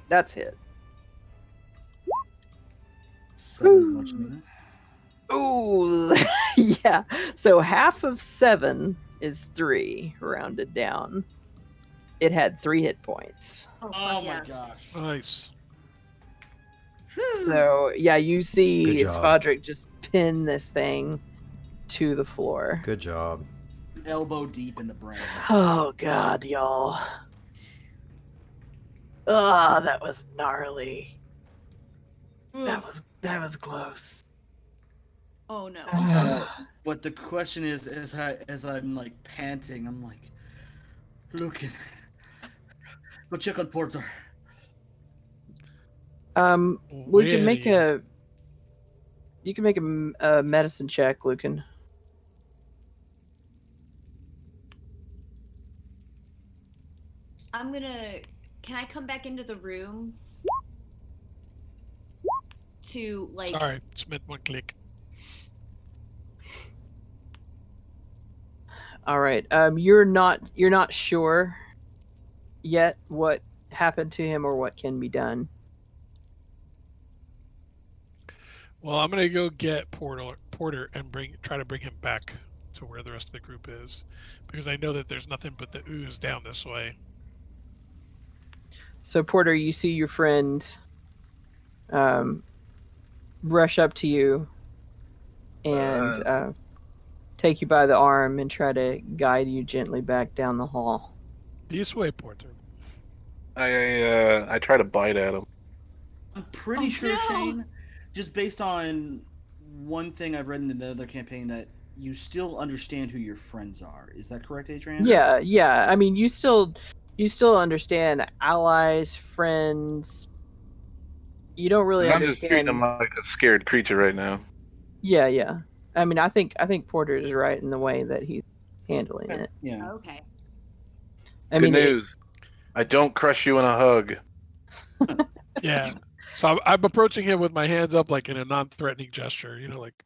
[SPEAKER 2] That's hit.
[SPEAKER 4] 7 bludgeoning.
[SPEAKER 2] Ooh, yeah. So half of 7 is 3, rounded down. It had 3 hit points.
[SPEAKER 6] Oh, fuck
[SPEAKER 4] Oh
[SPEAKER 6] yeah.
[SPEAKER 4] my gosh.
[SPEAKER 5] Nice.
[SPEAKER 6] Whew.
[SPEAKER 2] So yeah, you see
[SPEAKER 3] Good job.
[SPEAKER 2] Spadric just pin this thing to the floor.
[SPEAKER 3] Good job.
[SPEAKER 4] Elbow deep in the brain.
[SPEAKER 2] Oh god, y'all. Ah, that was gnarly. That was close.
[SPEAKER 6] Oh no.
[SPEAKER 4] But the question is, as I'm like panting, I'm like, Lucan, go check on Porter.
[SPEAKER 2] We can make
[SPEAKER 5] Really?
[SPEAKER 2] you can make a medicine check, Lucan.
[SPEAKER 6] Can I come back into the room to like?
[SPEAKER 5] Sorry, just meant one click.
[SPEAKER 2] All right. You're not sure yet what happened to him or what can be done.
[SPEAKER 5] Well, I'm gonna go get Porter and try to bring him back to where the rest of the group is, because I know that there's nothing but the ooze down this way.
[SPEAKER 2] So Porter, you see your friend rush up to you and take you by the arm and try to guide you gently back down the hall.
[SPEAKER 5] This way, Porter.
[SPEAKER 1] I try to bite at him.
[SPEAKER 4] I'm pretty
[SPEAKER 6] Oh,
[SPEAKER 4] sure,
[SPEAKER 6] no.
[SPEAKER 4] Shane, just based on one thing I've read in another campaign, that you still understand who your friends are. Is that correct, Adrian?
[SPEAKER 2] Yeah. I mean, you still understand allies, friends. You don't really
[SPEAKER 1] I'm just treating
[SPEAKER 2] understand.
[SPEAKER 1] him like a scared creature right now.
[SPEAKER 2] Yeah. I mean, I think Porter is right in the way that he's handling it.
[SPEAKER 4] Yeah.
[SPEAKER 6] Okay.
[SPEAKER 2] I
[SPEAKER 1] Good
[SPEAKER 2] mean,
[SPEAKER 1] news. I don't crush you in a hug.
[SPEAKER 5] Yeah. So I'm approaching him with my hands up, like in a non-threatening gesture. You know, like,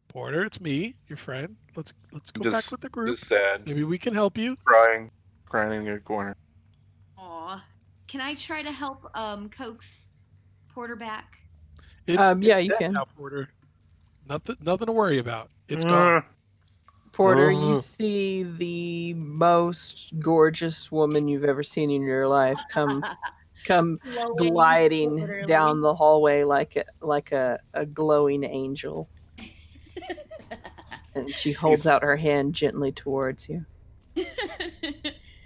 [SPEAKER 5] Porter, it's me, your friend. Let's go back with the group.
[SPEAKER 1] Just sad.
[SPEAKER 5] Maybe we can help you.
[SPEAKER 1] Crying in your corner.
[SPEAKER 6] Aw. Can I try to help coax Porter back?
[SPEAKER 2] yeah,
[SPEAKER 5] It's
[SPEAKER 2] you
[SPEAKER 5] dead
[SPEAKER 2] can.
[SPEAKER 5] now, Porter. Nothing to worry about. It's gone.
[SPEAKER 2] Porter, you see the most gorgeous woman you've ever seen in your life come
[SPEAKER 6] Glowing,
[SPEAKER 2] gliding
[SPEAKER 6] literally.
[SPEAKER 2] down the hallway like a glowing angel, and she holds
[SPEAKER 1] He's-
[SPEAKER 2] out her hand gently towards you.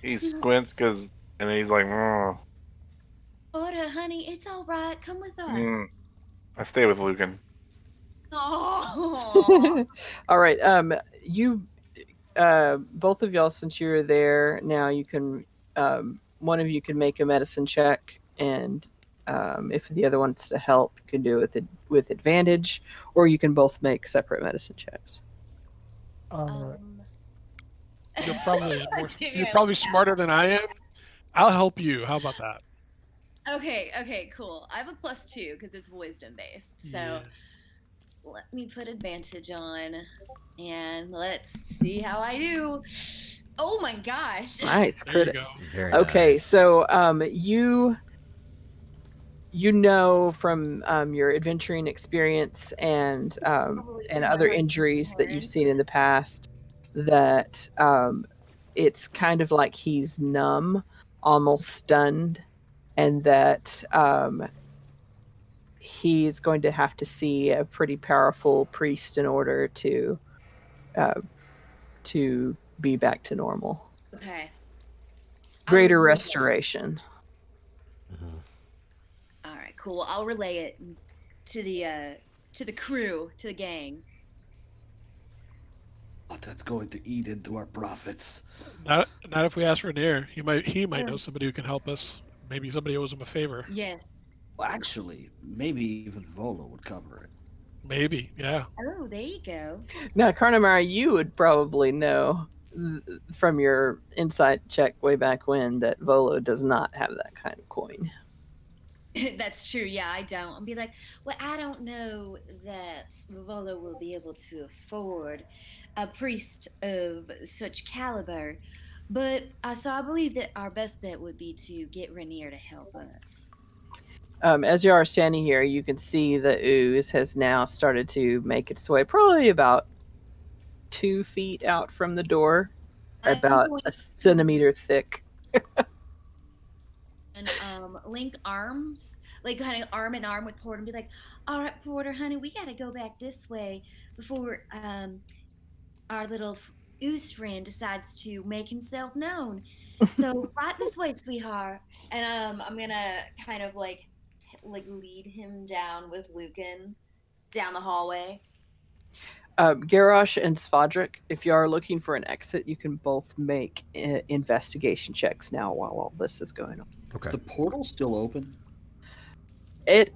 [SPEAKER 1] He squints and he's like,
[SPEAKER 6] Porter, honey, it's all right. Come with us.
[SPEAKER 1] I stay with Lucan.
[SPEAKER 6] Oh.
[SPEAKER 2] All right. You, both of y'all, since you're there now, you can. One of you can make a medicine check, and if the other wants to help, you can do it with advantage, or you can both make separate medicine checks.
[SPEAKER 5] You're probably smarter than I am. I'll help you. How about that?
[SPEAKER 6] Okay, cool. I have a +2 because it's wisdom based. So
[SPEAKER 5] Yeah.
[SPEAKER 6] let me put advantage on, and let's see how I do. Oh my gosh!
[SPEAKER 2] Nice,
[SPEAKER 5] There you
[SPEAKER 2] crit.
[SPEAKER 5] go.
[SPEAKER 3] Very
[SPEAKER 2] Okay,
[SPEAKER 3] nice.
[SPEAKER 2] so you know from your adventuring experience and
[SPEAKER 6] Probably from
[SPEAKER 2] other
[SPEAKER 6] my
[SPEAKER 2] injuries that you've
[SPEAKER 6] horn.
[SPEAKER 2] seen in the past that it's kind of like he's numb, almost stunned, and that he's going to have to see a pretty powerful priest in order to be back to normal.
[SPEAKER 6] Okay.
[SPEAKER 2] Greater
[SPEAKER 6] I'll relay-
[SPEAKER 2] restoration.
[SPEAKER 6] All right, cool. I'll relay it to the crew, to the gang.
[SPEAKER 4] Oh, that's going to eat into our profits.
[SPEAKER 5] Not if we ask Rainier. He might know somebody who can help us. Maybe somebody owes him a favor.
[SPEAKER 6] Yes.
[SPEAKER 4] Well, actually, maybe even Volo would cover it.
[SPEAKER 5] Maybe, yeah.
[SPEAKER 6] Oh, there you go.
[SPEAKER 2] Now, Carnamara, you would probably know from your insight check way back when that Volo does not have that kind of coin.
[SPEAKER 6] That's true. Yeah, I don't. I'll be like, well, I don't know that Volo will be able to afford a priest of such caliber, but so I believe that our best bet would be to get Rainier to help us.
[SPEAKER 2] As you are standing here, you can see the ooze has now started to make its way probably about 2 feet out from the door, about a centimeter thick.
[SPEAKER 6] And link arms like kind of arm in arm with Porter and be like, "All right, Porter, honey, we gotta go back this way before our little ooze friend decides to make himself known. So right this way, sweetheart." And I'm gonna kind of like lead him down with Lucan down the hallway.
[SPEAKER 2] Garrosh and Svadrik, if you are looking for an exit, you can both make investigation checks now while all this is going on.
[SPEAKER 3] Okay.
[SPEAKER 4] Is the portal still open?
[SPEAKER 2] It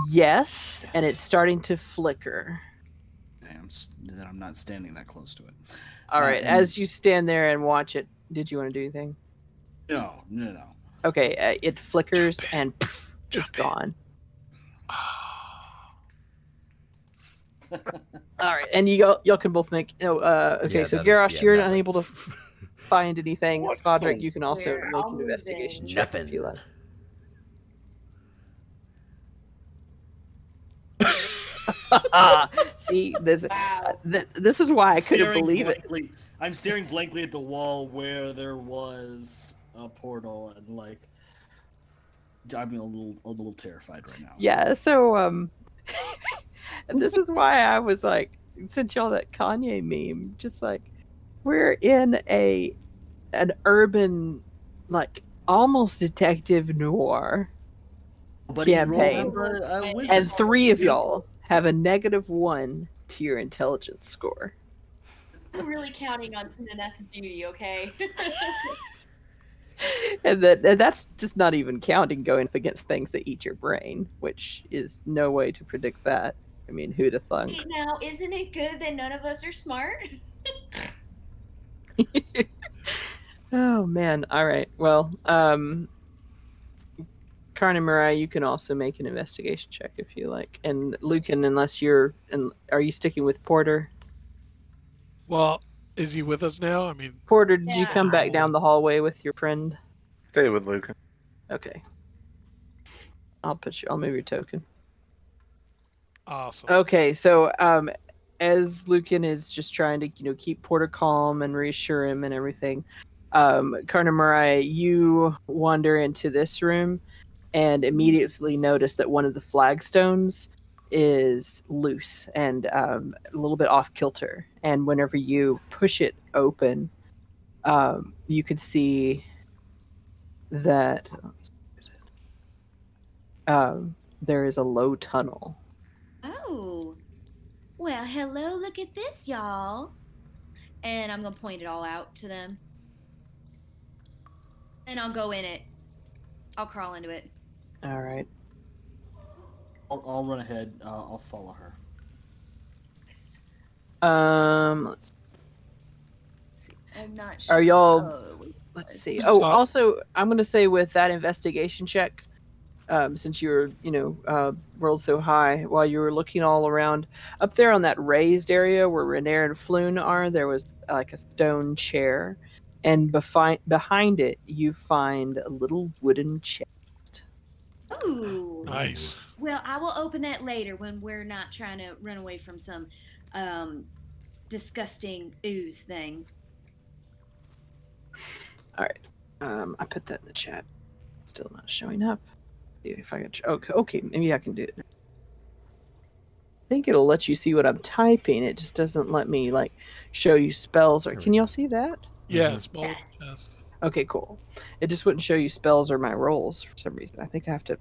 [SPEAKER 2] yes, and it's starting to flicker.
[SPEAKER 4] Then I'm not standing that close to it.
[SPEAKER 2] All right,
[SPEAKER 4] and-
[SPEAKER 2] as you stand there and watch it, did you want to do anything?
[SPEAKER 4] No.
[SPEAKER 2] Okay, it flickers and poof,
[SPEAKER 5] Jump
[SPEAKER 2] just
[SPEAKER 5] in.
[SPEAKER 2] gone. All right, and y'all can both make. Okay,
[SPEAKER 3] Yeah,
[SPEAKER 2] so
[SPEAKER 3] that is-
[SPEAKER 2] Garrosh,
[SPEAKER 3] yeah,
[SPEAKER 2] you're
[SPEAKER 3] nothing.
[SPEAKER 2] unable to find anything.
[SPEAKER 1] What's
[SPEAKER 2] Svadrik,
[SPEAKER 1] cool?
[SPEAKER 2] you can also
[SPEAKER 6] Here,
[SPEAKER 2] make
[SPEAKER 6] I'll
[SPEAKER 2] an
[SPEAKER 6] move
[SPEAKER 2] investigation
[SPEAKER 6] in.
[SPEAKER 2] check
[SPEAKER 3] Nothing.
[SPEAKER 2] if you like. See,
[SPEAKER 6] Wow.
[SPEAKER 2] this is why I couldn't
[SPEAKER 4] Staring
[SPEAKER 2] believe it.
[SPEAKER 4] blankly- I'm staring blankly at the wall where there was a portal, and like, I'm a little terrified right now.
[SPEAKER 2] Yeah, so and this is why I was like, sent y'all that Kanye meme, just like we're in an urban, like almost detective noir,
[SPEAKER 4] But he rolled
[SPEAKER 2] campaign.
[SPEAKER 4] a wizard.
[SPEAKER 2] and 3 of y'all have a -1 to your intelligence score.
[SPEAKER 6] I'm really counting on Sinanet's beauty, okay?
[SPEAKER 2] And that's just not even counting going up against things that eat your brain, which is no way to predict that. I mean, who'd have thunk?
[SPEAKER 6] Hey, now, isn't it good that none of us are smart?
[SPEAKER 2] Oh man! All right. Well, Karn and Mariah, you can also make an investigation check if you like. And Lucan, unless you're, and are you sticking with Porter?
[SPEAKER 5] Well, is he with us now? I mean,
[SPEAKER 2] Porter, did you
[SPEAKER 6] Yeah.
[SPEAKER 2] come back down the hallway with your friend?
[SPEAKER 1] Stay with Lucan.
[SPEAKER 2] Okay. I'll move your token.
[SPEAKER 5] awesome.
[SPEAKER 2] Okay, so as Lucan is just trying to, keep Porter calm and reassure him and everything, Karna Mariah, you wander into this room and immediately notice that one of the flagstones is loose and a little bit off kilter. And whenever you push it open, you can see that there is a low tunnel.
[SPEAKER 6] Oh. Well, hello, look at this, y'all. And I'm going to point it all out to them. And I'll go in it. I'll crawl into it.
[SPEAKER 2] All right.
[SPEAKER 4] I'll run ahead. I'll follow her.
[SPEAKER 2] Let's
[SPEAKER 6] See, I'm not sure.
[SPEAKER 2] Are y'all?
[SPEAKER 6] Oh,
[SPEAKER 2] Let's see. Oh,
[SPEAKER 5] So-
[SPEAKER 2] also, I'm gonna say with that investigation check, since you were, rolled so high while you were looking all around, up there on that raised area where Renair and Floon are, there was like a stone chair, and behind it you find a little wooden chest.
[SPEAKER 6] Ooh.
[SPEAKER 5] Nice.
[SPEAKER 6] Well, I will open that later when we're not trying to run away from some disgusting ooze thing.
[SPEAKER 2] All right. I put that in the chat. Still not showing up. See if I can. Okay, maybe I can do it. I think it'll let you see what I'm typing. It just doesn't let me show you spells. Or can y'all see that?
[SPEAKER 5] Yeah,
[SPEAKER 3] Mhm.
[SPEAKER 5] small chest.
[SPEAKER 2] Okay, cool. It just wouldn't show you spells or my rolls for some reason. I think I have to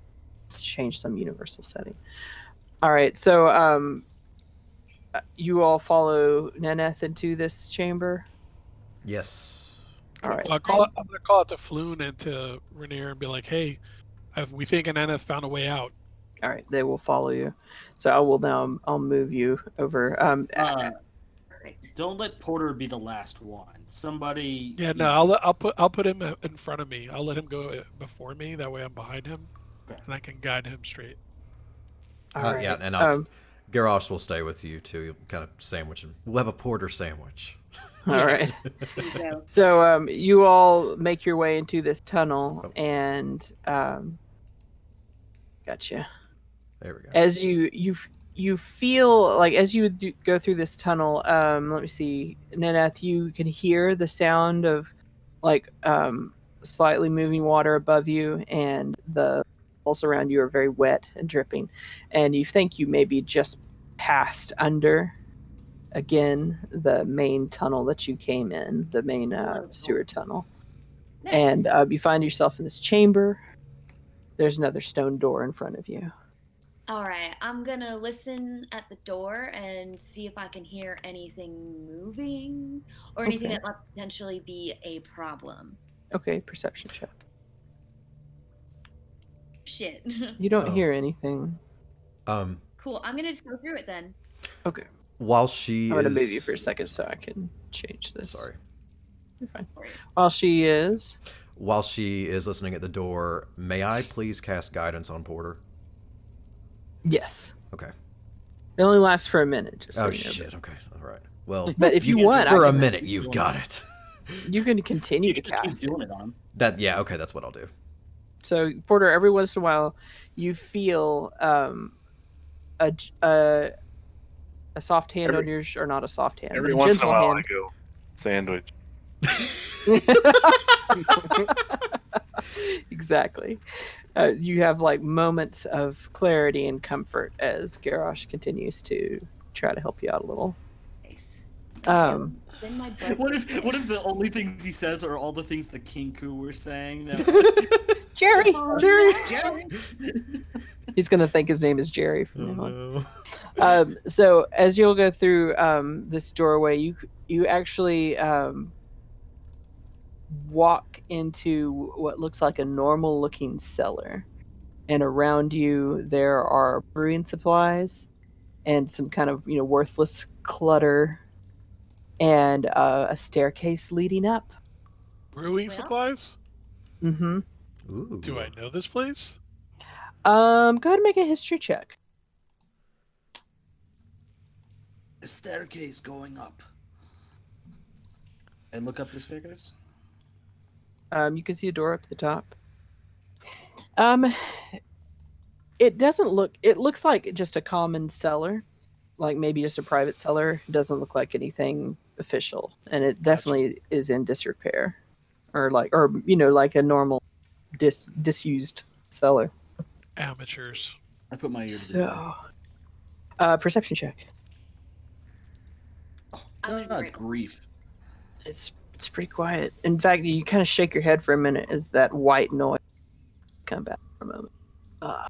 [SPEAKER 2] change some universal setting. All right, so you all follow Neneth into this chamber.
[SPEAKER 3] Yes.
[SPEAKER 2] All right.
[SPEAKER 5] Well, I'm gonna call it to Floon and to Rainier and be like, "Hey, we think Aneth found a way out."
[SPEAKER 2] All right, they will follow you. So I will now. I'll move you over.
[SPEAKER 6] Perfect.
[SPEAKER 4] Don't let Porter be the last one. Somebody.
[SPEAKER 5] Yeah, no, I'll put him in front of me. I'll let him go before me. That way, I'm behind him,
[SPEAKER 4] Okay.
[SPEAKER 5] and I can guide him straight.
[SPEAKER 2] all right.
[SPEAKER 3] Yeah, and Garrosh will stay with you too. You'll kind of sandwich him. We'll have a porter sandwich.
[SPEAKER 2] All right.
[SPEAKER 6] There you go.
[SPEAKER 2] So you all make your way into this tunnel, and gotcha.
[SPEAKER 3] There we go.
[SPEAKER 2] As you feel like as you go through this tunnel, let me see, Neneth, you can hear the sound of slightly moving water above you, and the walls around you are very wet and dripping. And you think you maybe just passed under, again, the main tunnel that you came in, the main sewer tunnel.
[SPEAKER 6] Nice.
[SPEAKER 2] And you find yourself in this chamber. There's another stone door in front of you.
[SPEAKER 6] All right, I'm gonna listen at the door and see if I can hear anything moving or anything
[SPEAKER 2] Okay.
[SPEAKER 6] that might potentially be a problem.
[SPEAKER 2] Okay, perception check.
[SPEAKER 6] Shit.
[SPEAKER 2] You don't
[SPEAKER 3] Oh.
[SPEAKER 2] hear anything.
[SPEAKER 6] Cool. I'm gonna just go through it then.
[SPEAKER 2] Okay.
[SPEAKER 3] While she
[SPEAKER 2] I'm
[SPEAKER 3] is...
[SPEAKER 2] going to move you for a second so I can change this.
[SPEAKER 3] Sorry.
[SPEAKER 2] You're fine.
[SPEAKER 6] No worries.
[SPEAKER 2] While she is...
[SPEAKER 3] While she is listening at the door, may I please cast guidance on Porter?
[SPEAKER 2] Yes.
[SPEAKER 3] Okay.
[SPEAKER 2] It only lasts for a minute. Just so
[SPEAKER 3] Oh,
[SPEAKER 2] you know,
[SPEAKER 3] shit. Okay. All right. Well,
[SPEAKER 2] But if you want,
[SPEAKER 3] for
[SPEAKER 2] I
[SPEAKER 3] a
[SPEAKER 2] can-
[SPEAKER 3] minute, you've got it.
[SPEAKER 2] You can continue
[SPEAKER 4] You
[SPEAKER 2] to
[SPEAKER 4] can just keep
[SPEAKER 2] cast it.
[SPEAKER 4] doing it on.
[SPEAKER 3] Yeah, okay, that's what I'll do.
[SPEAKER 2] So, Porter, every once in a while, you feel a soft hand on your... Or not a soft hand.
[SPEAKER 1] Every
[SPEAKER 2] a
[SPEAKER 1] once in a
[SPEAKER 2] gentle
[SPEAKER 1] while,
[SPEAKER 2] hand.
[SPEAKER 1] I go sandwich.
[SPEAKER 2] Exactly. You have like moments of clarity and comfort as Garrosh continues to try to help you out a little.
[SPEAKER 6] Nice. Then my breath
[SPEAKER 4] What
[SPEAKER 6] is
[SPEAKER 4] if the only things he says are all the things the Kinku were saying? No.
[SPEAKER 2] Jerry!
[SPEAKER 4] Jerry.
[SPEAKER 2] He's going to think his name is Jerry
[SPEAKER 3] Oh,
[SPEAKER 2] from now on.
[SPEAKER 3] no.
[SPEAKER 2] So as you'll go through this doorway, you actually walk into what looks like a normal looking cellar, and around you there are brewing supplies and some kind of worthless clutter, and a staircase leading up.
[SPEAKER 5] Brewing
[SPEAKER 6] Well?
[SPEAKER 5] supplies?
[SPEAKER 2] Mm-hmm.
[SPEAKER 3] Ooh.
[SPEAKER 5] Do I know this place?
[SPEAKER 2] Go ahead and make a history check.
[SPEAKER 4] A staircase going up. And look up the staircase.
[SPEAKER 2] You can see a door up at the top. It doesn't look... It looks like just a common cellar, like maybe just a private cellar. It doesn't look like anything official, and it definitely is in disrepair, or like a normal disused cellar.
[SPEAKER 5] Amateurs.
[SPEAKER 4] I put my ear to the
[SPEAKER 2] So, perception check.
[SPEAKER 6] I'm doing great.
[SPEAKER 4] grief.
[SPEAKER 2] It's pretty quiet. In fact, you kind of shake your head for a minute as that white noise come back for a moment. My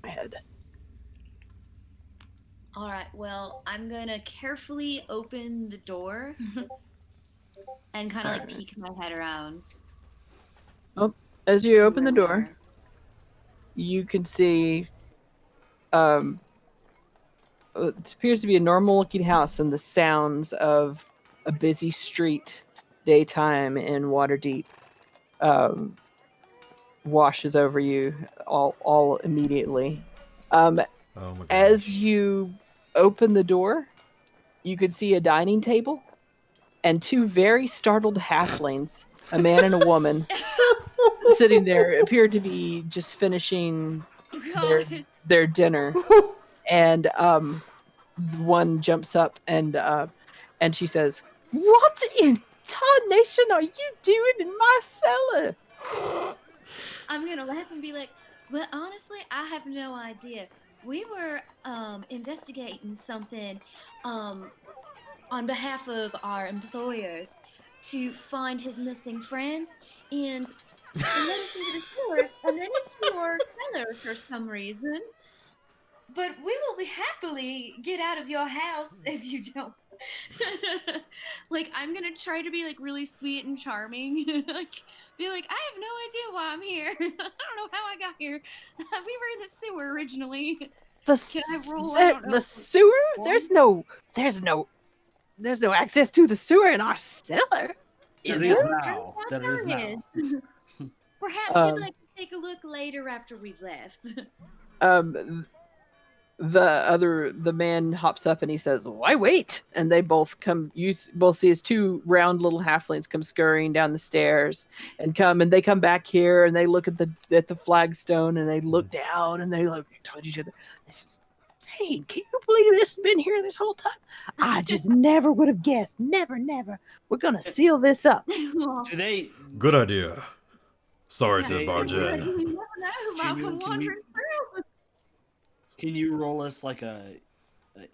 [SPEAKER 2] head.
[SPEAKER 6] All right. Well, I'm gonna carefully open the door and kind of like
[SPEAKER 2] Alright.
[SPEAKER 6] peek my head around.
[SPEAKER 2] As you
[SPEAKER 6] to
[SPEAKER 2] open the
[SPEAKER 6] where we
[SPEAKER 2] door,
[SPEAKER 6] are.
[SPEAKER 2] you can see it appears to be a normal looking house, and the sounds of a busy street daytime in Waterdeep washes over you all immediately.
[SPEAKER 3] Oh my gosh.
[SPEAKER 2] As you open the door, you could see a dining table and two very startled halflings, a man and a woman, sitting there, appear to be just finishing
[SPEAKER 6] Oh,
[SPEAKER 2] their dinner. And one jumps up and she says, "What in tarnation are you doing in my cellar?"
[SPEAKER 6] I'm gonna laugh and be like, "Well, honestly, I have no idea. We were investigating something on behalf of our employers to find his missing friend, and they let us into the sewers and then into your cellar for some reason. But we will happily get out of your house if you don't." Like, I'm gonna try to be like really sweet and charming. Like, be like, "I have no idea why I'm here. I don't know how I got here. We were in the sewer originally." Can I roll? I don't know.
[SPEAKER 2] The sewer? There's no access to the sewer in our cellar. Is
[SPEAKER 4] There is
[SPEAKER 2] there?
[SPEAKER 4] now. That is now.
[SPEAKER 6] Perhaps
[SPEAKER 2] Um,
[SPEAKER 6] you'd like to take a look later after we've left.
[SPEAKER 2] The man hops up and he says, "Why wait?" And they both come. You both see his two round little halflings come scurrying down the stairs and they come back here and they look at the flagstone and they look down and they look towards each other. Hey, can you believe this has been here this whole time? I just never would have guessed. Never, never. We're gonna seal this up.
[SPEAKER 4] Do they?
[SPEAKER 3] Good idea. Sorry to
[SPEAKER 4] Hey,
[SPEAKER 3] barge
[SPEAKER 6] You
[SPEAKER 3] in.
[SPEAKER 6] never know who might
[SPEAKER 4] Jinu,
[SPEAKER 6] come wandering through.
[SPEAKER 4] Can you roll us like a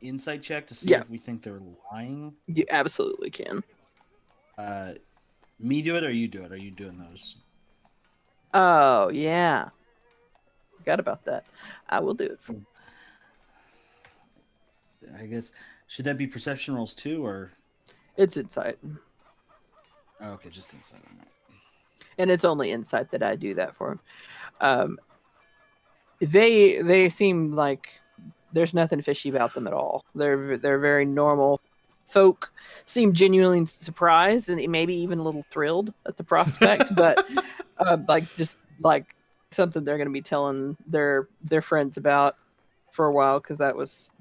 [SPEAKER 4] insight check to see
[SPEAKER 2] Yeah.
[SPEAKER 4] if we think they're lying?
[SPEAKER 2] You absolutely can.
[SPEAKER 4] Me do it or you do it? Are you doing those?
[SPEAKER 2] Oh, yeah. Forgot about that. I will do it.
[SPEAKER 4] I guess should that be perception rolls too, or
[SPEAKER 2] It's insight.
[SPEAKER 4] oh, okay, just insight on that.
[SPEAKER 2] And it's only insight that I do that for them. They seem like there's nothing fishy about them at all. They're very normal folk. Seem genuinely surprised and maybe even a little thrilled at the prospect, but just like something they're going to be telling their friends about for a while because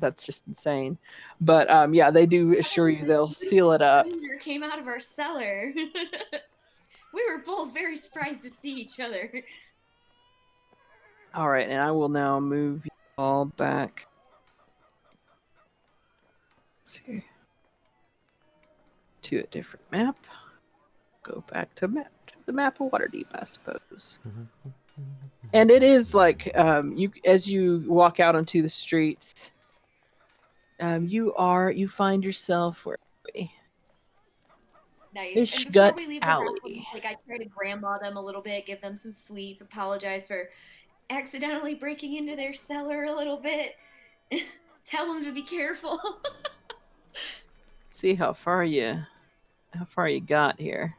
[SPEAKER 2] that's just insane. But yeah, they do assure you they'll seal it up.
[SPEAKER 6] Stranger came out of our cellar. We were both very surprised to see each other.
[SPEAKER 2] All right, and I will now move you all back. Let's see. To a different map. Go back to the map of Waterdeep, I suppose. And it is like as you walk out onto the streets, you find yourself where
[SPEAKER 6] Nice.
[SPEAKER 2] Fish
[SPEAKER 6] And before
[SPEAKER 2] Gut
[SPEAKER 6] we leave the house,
[SPEAKER 2] Alley.
[SPEAKER 6] like I try to grandma them a little bit, give them some sweets, apologize for accidentally breaking into their cellar a little bit. Tell them to be careful.
[SPEAKER 2] see how far you got here.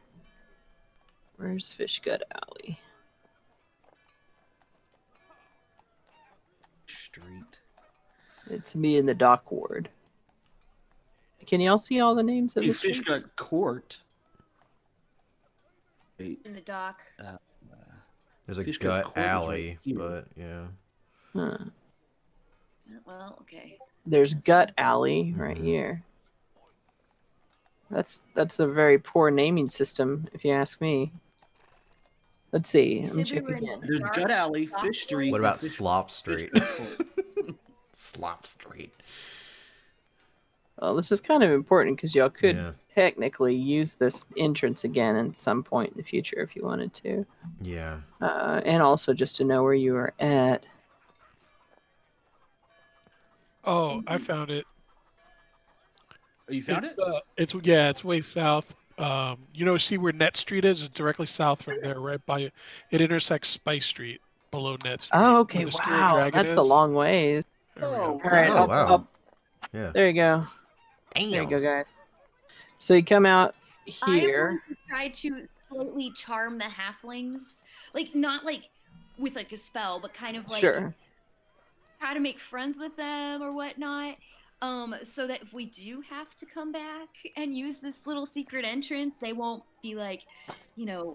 [SPEAKER 2] Where's Fish Gut Alley?
[SPEAKER 4] Street.
[SPEAKER 2] It's me in the dock ward. Can y'all see all the names of the
[SPEAKER 4] Fish
[SPEAKER 2] streets?
[SPEAKER 4] Gut Court. Wait,
[SPEAKER 6] In the dock.
[SPEAKER 3] There's a
[SPEAKER 4] Fish Gut
[SPEAKER 3] gut
[SPEAKER 4] Court is right
[SPEAKER 3] alley,
[SPEAKER 4] here.
[SPEAKER 3] but yeah.
[SPEAKER 2] Huh.
[SPEAKER 6] Well, okay.
[SPEAKER 2] There's Gut Alley right here. That's a very poor naming system, if you ask me. Let's see.
[SPEAKER 6] You
[SPEAKER 2] Let me
[SPEAKER 6] said we
[SPEAKER 2] check
[SPEAKER 6] were in
[SPEAKER 2] again.
[SPEAKER 6] the
[SPEAKER 4] There's
[SPEAKER 6] dark
[SPEAKER 4] Gut Alley,
[SPEAKER 6] dock
[SPEAKER 4] Fish Street.
[SPEAKER 3] What
[SPEAKER 4] and
[SPEAKER 3] about
[SPEAKER 4] Fish-
[SPEAKER 3] Slop
[SPEAKER 4] Fish
[SPEAKER 3] Street?
[SPEAKER 4] Gut Court.
[SPEAKER 3] Slop Street.
[SPEAKER 2] Well, this is kind of important because y'all could
[SPEAKER 3] Yeah.
[SPEAKER 2] technically use this entrance again at some point in the future if you wanted to.
[SPEAKER 3] Yeah.
[SPEAKER 2] And also just to know where you are at.
[SPEAKER 5] Oh, I found it.
[SPEAKER 4] Oh, you found it?
[SPEAKER 5] It's way south. See where Net Street is? It's directly south from there, right by it intersects Spice Street below Net Street.
[SPEAKER 2] Oh,
[SPEAKER 5] where
[SPEAKER 2] okay.
[SPEAKER 5] the Scared
[SPEAKER 2] Wow,
[SPEAKER 5] Dragon
[SPEAKER 2] that's
[SPEAKER 5] is.
[SPEAKER 2] a long ways.
[SPEAKER 5] There we go.
[SPEAKER 2] All right.
[SPEAKER 3] Oh, wow. Yeah.
[SPEAKER 2] There you go.
[SPEAKER 3] Damn.
[SPEAKER 2] There you go, guys. So you come out here.
[SPEAKER 6] I want to try to slightly charm the halflings, like not like with like a spell, but kind of like
[SPEAKER 2] Sure.
[SPEAKER 6] try to make friends with them or whatnot. So that if we do have to come back and use this little secret entrance, they won't be like,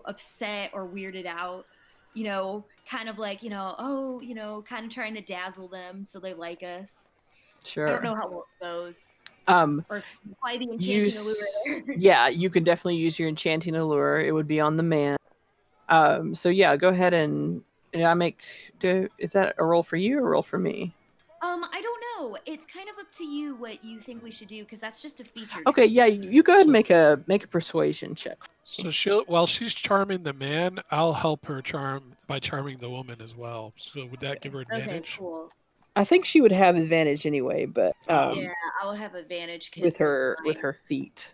[SPEAKER 6] upset or weirded out. Kind of like, kind of trying to dazzle them so they like us.
[SPEAKER 2] Sure.
[SPEAKER 6] I don't know how well it goes. Or apply the enchanting
[SPEAKER 2] Use-
[SPEAKER 6] allure there.
[SPEAKER 2] Yeah, you can definitely use your enchanting allure. It would be on the man. So yeah, go ahead and is that a roll for you or a roll for me?
[SPEAKER 6] I don't know. It's kind of up to you what you think we should do because that's just a feature.
[SPEAKER 2] Okay, yeah, you go ahead and make a persuasion check.
[SPEAKER 5] So while she's charming the man, I'll help her by charming the woman as well. So would that give her
[SPEAKER 6] Okay,
[SPEAKER 5] advantage?
[SPEAKER 6] cool.
[SPEAKER 2] I think she would have advantage anyway, but
[SPEAKER 6] Yeah, I will have advantage 'cause
[SPEAKER 2] with her
[SPEAKER 6] I'm
[SPEAKER 2] feet.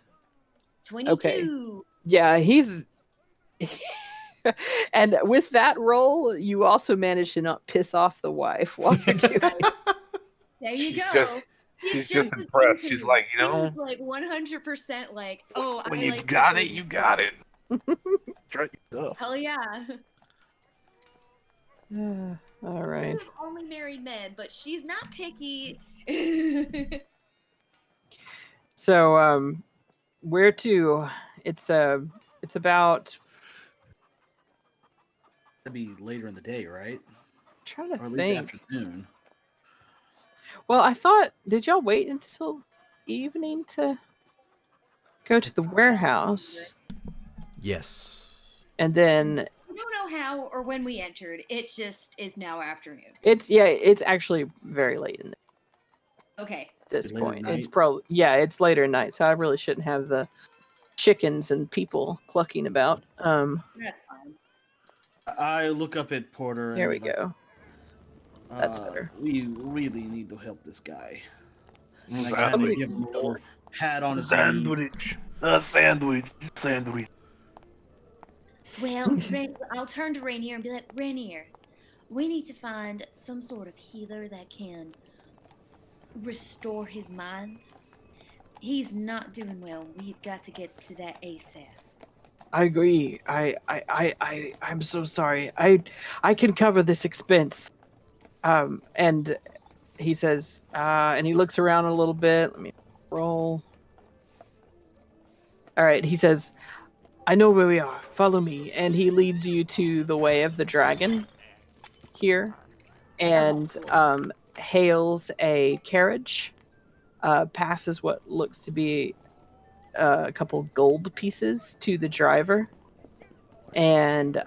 [SPEAKER 6] 22.
[SPEAKER 2] Okay. Yeah, he's and with that roll, you also managed to not piss off the wife while you're doing it.
[SPEAKER 6] There you
[SPEAKER 1] She's
[SPEAKER 6] go.
[SPEAKER 1] just- she's just
[SPEAKER 6] as
[SPEAKER 1] impressed.
[SPEAKER 6] into
[SPEAKER 1] She's
[SPEAKER 6] it.
[SPEAKER 1] like,
[SPEAKER 6] She's like 100% like, oh,
[SPEAKER 1] when
[SPEAKER 6] I
[SPEAKER 1] you
[SPEAKER 6] like
[SPEAKER 1] got
[SPEAKER 6] this
[SPEAKER 1] it,
[SPEAKER 6] lady.
[SPEAKER 1] you got it. Try your stuff.
[SPEAKER 6] Hell yeah.
[SPEAKER 2] All right.
[SPEAKER 6] We've only married men, but she's not picky.
[SPEAKER 2] So where to? It's about
[SPEAKER 4] That'd be later in the day, right?
[SPEAKER 2] trying to
[SPEAKER 4] Or at least
[SPEAKER 2] think.
[SPEAKER 4] afternoon.
[SPEAKER 2] Well, I thought, did y'all wait until evening to go to the warehouse?
[SPEAKER 3] Yes.
[SPEAKER 2] And then
[SPEAKER 6] We don't know how or when we entered. It just is now afternoon.
[SPEAKER 2] it's actually very late in
[SPEAKER 6] Okay.
[SPEAKER 2] At this
[SPEAKER 4] Later
[SPEAKER 2] point,
[SPEAKER 4] at
[SPEAKER 2] it's
[SPEAKER 4] night?
[SPEAKER 2] probably it's later at night, so I really shouldn't have the chickens and people clucking about.
[SPEAKER 6] That's fine.
[SPEAKER 4] I look up at Porter and
[SPEAKER 2] Here we
[SPEAKER 4] be like,
[SPEAKER 2] go. That's better.
[SPEAKER 4] We really need to help this guy. And I kind of
[SPEAKER 1] Sandwich.
[SPEAKER 4] give him a little pat on his knee.
[SPEAKER 1] Sandwich. The sandwich. Sandwich.
[SPEAKER 6] Well, I'll turn to Rainier and be like, Rainier, we need to find some sort of healer that can restore his mind. He's not doing well. We've got to get to that ASAP.
[SPEAKER 2] I agree. I'm so sorry. I can cover this expense. And he says, and he looks around a little bit. Let me roll. All right. He says, I know where we are. Follow me. And he leads you to the Way of the Dragon here, and hails a carriage. Passes what looks to be a couple gold pieces to the driver, and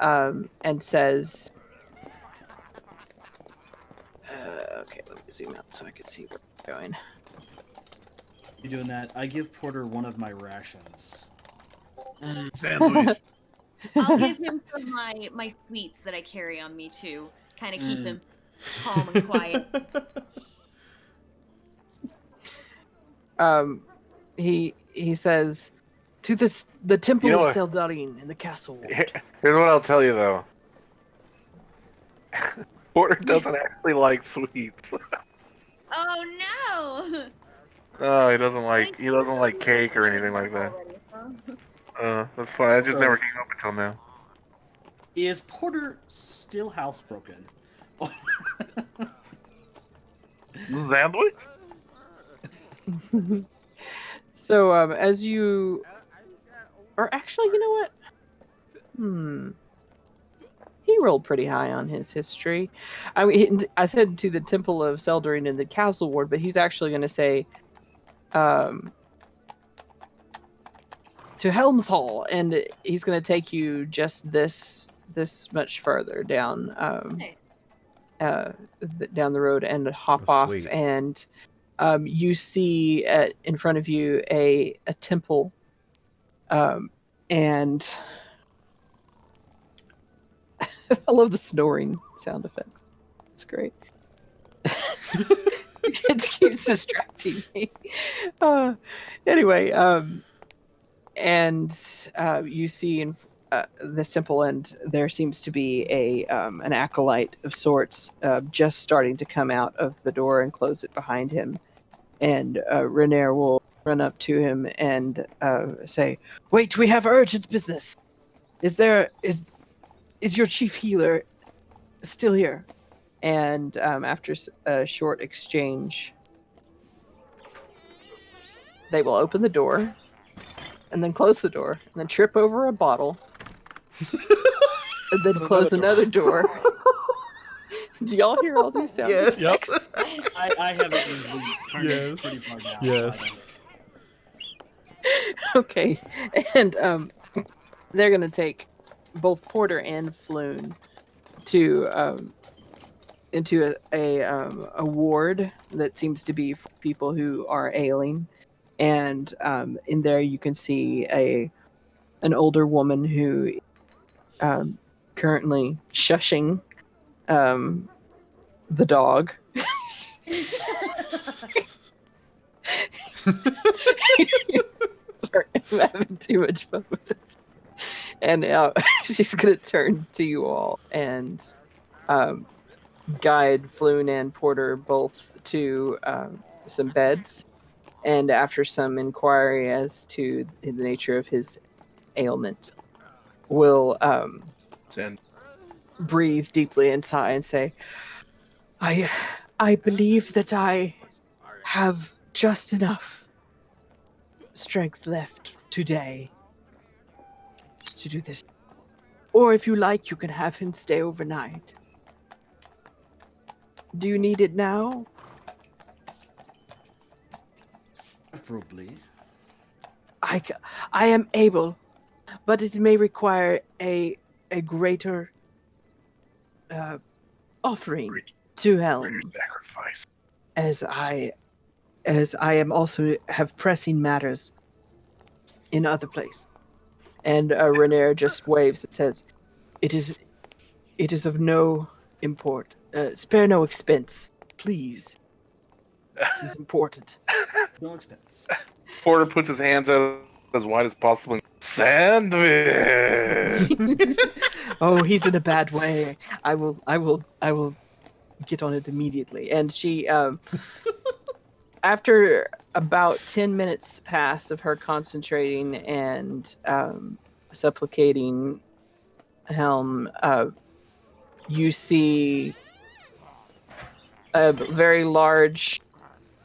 [SPEAKER 2] says, okay, let me zoom out so I can see where we're going.
[SPEAKER 4] You doing that? I give Porter one of my rations.
[SPEAKER 1] Sandwich.
[SPEAKER 6] I'll give him some of my sweets that I carry on me too. Kind of keep him calm and quiet.
[SPEAKER 2] He says, to the temple
[SPEAKER 1] You know
[SPEAKER 2] of
[SPEAKER 1] what?
[SPEAKER 2] Seldarine in the castle.
[SPEAKER 1] Here's what I'll tell you though. Porter doesn't actually like sweets.
[SPEAKER 6] Oh no!
[SPEAKER 1] Oh, he doesn't like cake or anything like that. That's fine. I just
[SPEAKER 4] So-
[SPEAKER 1] never came up until now.
[SPEAKER 4] Is Porter still housebroken?
[SPEAKER 1] Sandwich?
[SPEAKER 2] So as you, or actually, you know what? He rolled pretty high on his history. I mean, I said to the Temple of Seldarine in the Castle Ward, but he's actually going to say, to Helm's Hall, and he's going to take you just this much further down, down the road, and hop
[SPEAKER 3] Oh,
[SPEAKER 2] off,
[SPEAKER 3] sweet.
[SPEAKER 2] and you see in front of you a temple, and I love the snoring sound effects. It's great. It keeps distracting me. Anyway, and you see in this temple, and there seems to be an acolyte of sorts just starting to come out of the door and close it behind him. And Renair will run up to him and say, "Wait, we have urgent business. Is your chief healer still here?" And after a short exchange, they will open the door, and then close the door, and then trip over a bottle, and then close another door. Do y'all hear all these sounds?
[SPEAKER 3] Yes.
[SPEAKER 4] I haven't usually turned it
[SPEAKER 3] Yes.
[SPEAKER 4] pretty far down.
[SPEAKER 3] Yes.
[SPEAKER 2] Okay, and they're gonna take both Porter and Floon to into a ward that seems to be for people who are ailing, and in there you can see an older woman who currently shushing the dog. Sorry, I'm having too much fun with this. And she's gonna turn to you all and guide Floon and Porter both to some beds. And after some inquiry as to the nature of his ailment, will
[SPEAKER 1] Sand.
[SPEAKER 2] breathe deeply and sigh and say, I believe that I have just enough strength left today to do this. Or if you like, you can have him stay overnight. Do you need it now?
[SPEAKER 4] Preferably.
[SPEAKER 2] I am able, but it may require a greater offering to Helm,
[SPEAKER 1] Sacrifice.
[SPEAKER 2] as I as I am also have pressing matters in other place. And Renair just waves and says, It is of no import. Spare no expense, please. This is important.
[SPEAKER 4] No expense.
[SPEAKER 1] Porter puts his hands out as wide as possible. And, Sandwich.
[SPEAKER 2] Oh, he's in a bad way. I will get on it immediately. And she, after about 10 minutes pass of her concentrating and supplicating Helm, you see a very large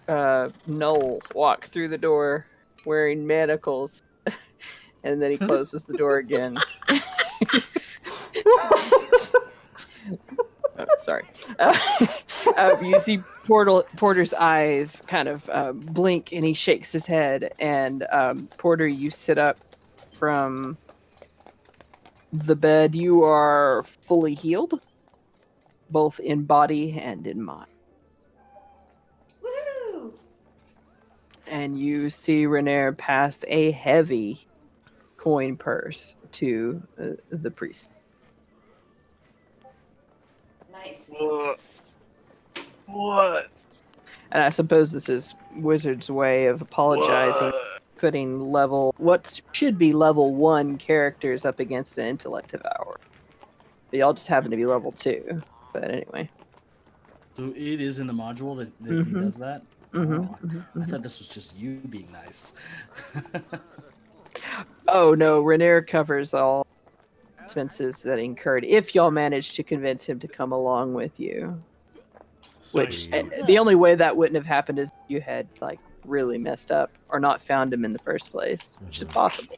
[SPEAKER 2] gnoll walk through the door wearing manacles, and then he closes the door again. Oh, sorry. You see Porter's eyes kind of blink, and he shakes his head. And Porter, you sit up from the bed. You are fully healed, both in body and in mind.
[SPEAKER 6] Woohoo!
[SPEAKER 2] And you see Renair pass a heavy coin purse to the priest.
[SPEAKER 6] Nice.
[SPEAKER 1] What?
[SPEAKER 2] And I suppose this is Wizard's way of apologizing, putting what should be level 1 characters up against an intellect devour. They all just happen to be level 2. But anyway.
[SPEAKER 4] So it is in the module that he
[SPEAKER 2] Mhm.
[SPEAKER 4] does that?
[SPEAKER 2] Mhm,
[SPEAKER 4] Oh,
[SPEAKER 2] mhm,
[SPEAKER 4] I
[SPEAKER 2] mhm.
[SPEAKER 4] thought this was just you being nice.
[SPEAKER 2] Oh no, Renair covers all expenses that incurred if y'all manage to convince him to come along with you. Which
[SPEAKER 3] Sweet.
[SPEAKER 2] the only way that wouldn't have happened is if you had like really messed up or not found him in the first place, which is
[SPEAKER 3] Mhm.
[SPEAKER 2] possible.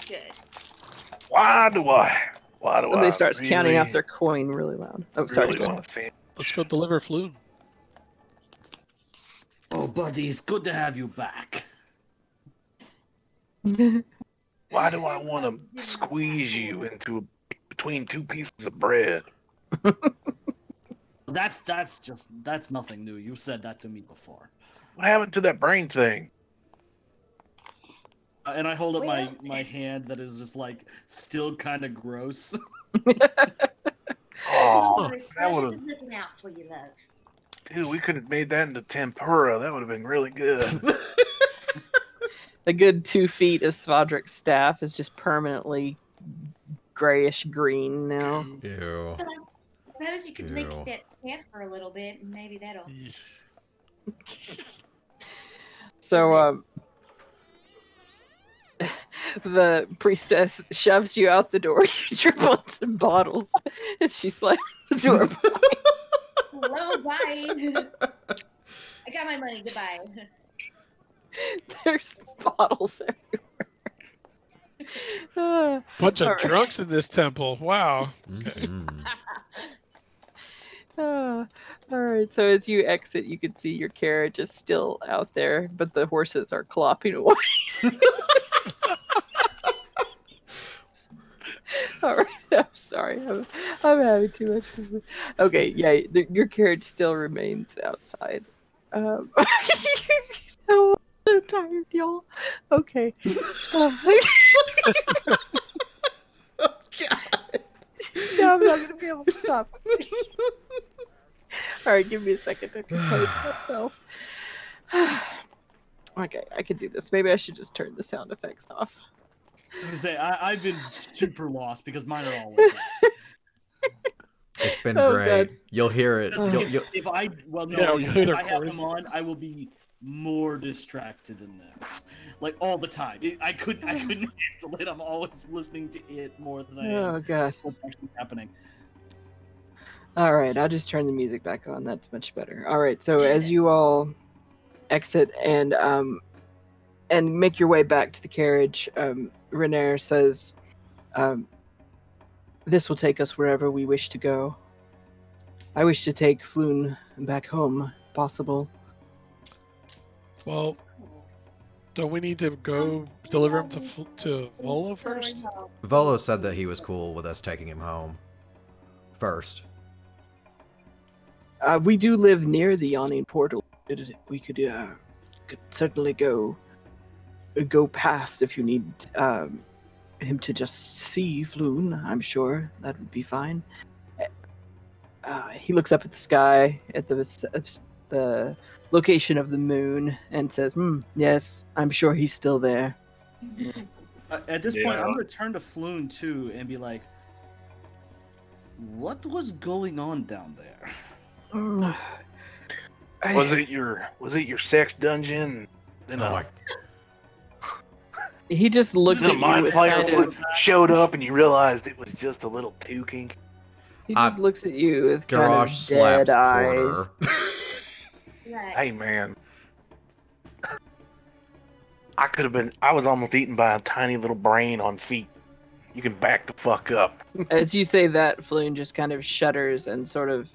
[SPEAKER 6] Good.
[SPEAKER 1] Why do
[SPEAKER 2] Somebody
[SPEAKER 1] I
[SPEAKER 2] starts
[SPEAKER 1] really,
[SPEAKER 2] counting out their coin really loud. Oh, sorry.
[SPEAKER 1] really
[SPEAKER 2] go
[SPEAKER 1] want to see?
[SPEAKER 5] Let's go deliver Floon.
[SPEAKER 4] Oh, buddy, it's good to have you back.
[SPEAKER 2] ahead.
[SPEAKER 1] Why do I want to squeeze you into between two pieces of bread?
[SPEAKER 4] That's nothing new. You said that to me before.
[SPEAKER 1] What happened to that brain thing?
[SPEAKER 4] And I hold up
[SPEAKER 6] Well-
[SPEAKER 4] my hand that is just like still kind of gross.
[SPEAKER 1] Oh,
[SPEAKER 6] It's
[SPEAKER 1] that would
[SPEAKER 6] pleasure
[SPEAKER 1] have,
[SPEAKER 6] looking out for you, love.
[SPEAKER 1] dude. We could have made that into tempura. That would have been really good.
[SPEAKER 2] A good 2 feet of Svadrik's staff is just permanently grayish green now.
[SPEAKER 3] Ew.
[SPEAKER 6] Suppose you could lick
[SPEAKER 3] Ew.
[SPEAKER 6] that cat for a little bit, and maybe that'll.
[SPEAKER 5] Yeesh.
[SPEAKER 2] So, the priestess shoves you out the door. You trip on some bottles, and she slams the door.
[SPEAKER 6] Hello, bye. I got my money. Goodbye.
[SPEAKER 2] There's bottles everywhere.
[SPEAKER 5] Bunch of
[SPEAKER 2] Alright.
[SPEAKER 5] drunks in this temple. Wow.
[SPEAKER 3] Mhm.
[SPEAKER 2] All right. So as you exit, you can see your carriage is still out there, but the horses are clopping away. All right. I'm sorry. I'm having too much fun. Okay. Yeah. Your carriage still remains outside. So tired, y'all. Okay. No, I'm not gonna be able to stop. All right, give me a second to compose myself. Okay, I can do this. Maybe I should just turn the sound effects off.
[SPEAKER 4] I was gonna say I've been super lost because mine are all like that.
[SPEAKER 3] It's been
[SPEAKER 2] Oh,
[SPEAKER 3] great.
[SPEAKER 2] God.
[SPEAKER 3] You'll hear it.
[SPEAKER 2] Oh.
[SPEAKER 4] If I well no,
[SPEAKER 5] Yeah,
[SPEAKER 4] if,
[SPEAKER 5] you hit
[SPEAKER 4] if
[SPEAKER 5] a
[SPEAKER 4] I have
[SPEAKER 5] chord.
[SPEAKER 4] them on, I will be more distracted than this, like all the time. I couldn't handle it. I'm always listening to it more than I
[SPEAKER 2] Oh
[SPEAKER 4] am
[SPEAKER 2] God.
[SPEAKER 4] what's actually happening.
[SPEAKER 2] All right, I'll just turn the music back on. That's much better. All right, so as you all exit and make your way back to the carriage, Renair says, "This will take us wherever we wish to go. I wish to take Floon back home, if possible."
[SPEAKER 5] Well, don't we need to go deliver him to Volo first?
[SPEAKER 3] Volo said that he was cool with us taking him home. First.
[SPEAKER 2] We do live near the yawning portal. We could certainly go past if you need him to just see Floon. I'm sure that would be fine. He looks up at the sky at the location of the moon and says, "Yes, I'm sure he's still there."
[SPEAKER 4] At this point,
[SPEAKER 1] Yeah.
[SPEAKER 4] I'm gonna turn to Floon too and be like, "What was going on down there?"
[SPEAKER 1] Was it your sex dungeon? Then
[SPEAKER 3] Oh my.
[SPEAKER 2] He just looks
[SPEAKER 1] then
[SPEAKER 2] at
[SPEAKER 1] a
[SPEAKER 2] you
[SPEAKER 1] mind
[SPEAKER 2] with
[SPEAKER 1] flayer
[SPEAKER 2] kind of.
[SPEAKER 1] showed up and you realized it was just a little too kinky.
[SPEAKER 2] He just looks at you with kind of
[SPEAKER 3] Garage
[SPEAKER 2] dead
[SPEAKER 3] slaps
[SPEAKER 2] eyes.
[SPEAKER 3] Porter.
[SPEAKER 6] Right.
[SPEAKER 1] Hey man, I was almost eaten by a tiny little brain on feet. You can back the fuck up.
[SPEAKER 2] As you say that, Floon just kind of shudders and sort of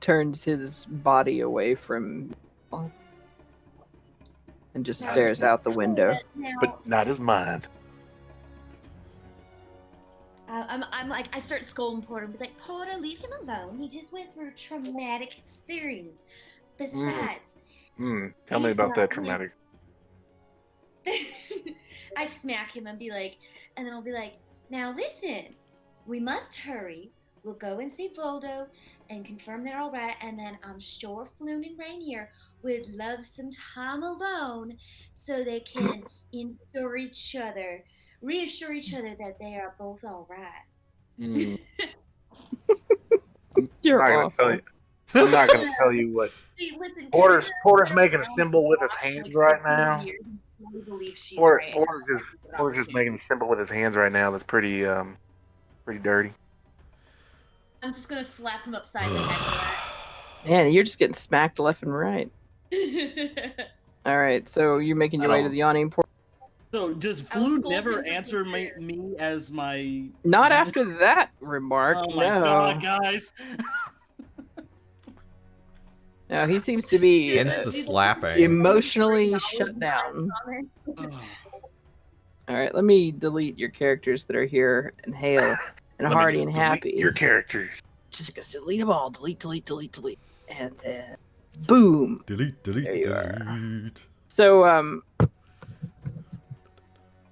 [SPEAKER 2] turns his body away from you and just stares out the window.
[SPEAKER 6] Now,
[SPEAKER 1] But not his mind.
[SPEAKER 6] I'm like, I start scolding Porter and be like, Porter, leave him alone. He just went through a traumatic experience. Besides,
[SPEAKER 1] Tell me
[SPEAKER 6] he's
[SPEAKER 1] about
[SPEAKER 6] not
[SPEAKER 1] that
[SPEAKER 6] his-
[SPEAKER 1] traumatic.
[SPEAKER 6] I smack him and be like, and then I'll be like, now listen, we must hurry. We'll go and see Volo and confirm they're all right, and then I'm sure Floon and Rainier would love some time alone so they can reassure each other that they are both all right.
[SPEAKER 2] You're
[SPEAKER 1] I'm not gonna
[SPEAKER 2] awful.
[SPEAKER 1] tell you. I'm not gonna tell you what.
[SPEAKER 6] See, listen,
[SPEAKER 1] Porter's
[SPEAKER 6] Karen,
[SPEAKER 1] making a symbol with his hands
[SPEAKER 6] like,
[SPEAKER 1] right
[SPEAKER 6] 60
[SPEAKER 1] now.
[SPEAKER 6] years, he really believes she's
[SPEAKER 1] Porter's
[SPEAKER 6] right.
[SPEAKER 1] just making a symbol with his hands right now. That's pretty dirty.
[SPEAKER 6] I'm just gonna slap him upside the head
[SPEAKER 2] Man, you're just getting smacked left and right.
[SPEAKER 6] for that.
[SPEAKER 2] All right, so you're making your
[SPEAKER 1] I
[SPEAKER 2] way to
[SPEAKER 1] don't-
[SPEAKER 2] the yawning portal.
[SPEAKER 4] So does
[SPEAKER 6] I was
[SPEAKER 4] Floon
[SPEAKER 6] scolding
[SPEAKER 4] never
[SPEAKER 6] him for
[SPEAKER 4] answer
[SPEAKER 6] being
[SPEAKER 4] me as my?
[SPEAKER 2] Not after that remark.
[SPEAKER 4] Oh my
[SPEAKER 2] no.
[SPEAKER 4] god, guys!
[SPEAKER 2] No, he seems to be
[SPEAKER 3] Hence the slapping.
[SPEAKER 2] emotionally shut down.
[SPEAKER 4] Ugh.
[SPEAKER 2] All right, let me delete your characters that are here and Hale and
[SPEAKER 1] Let me
[SPEAKER 2] Hardy
[SPEAKER 1] just
[SPEAKER 2] and
[SPEAKER 1] delete
[SPEAKER 2] Happy.
[SPEAKER 1] Your characters.
[SPEAKER 2] Just gonna delete them all. Delete. And then boom.
[SPEAKER 3] Delete,
[SPEAKER 2] There you are.
[SPEAKER 3] delete.
[SPEAKER 2] So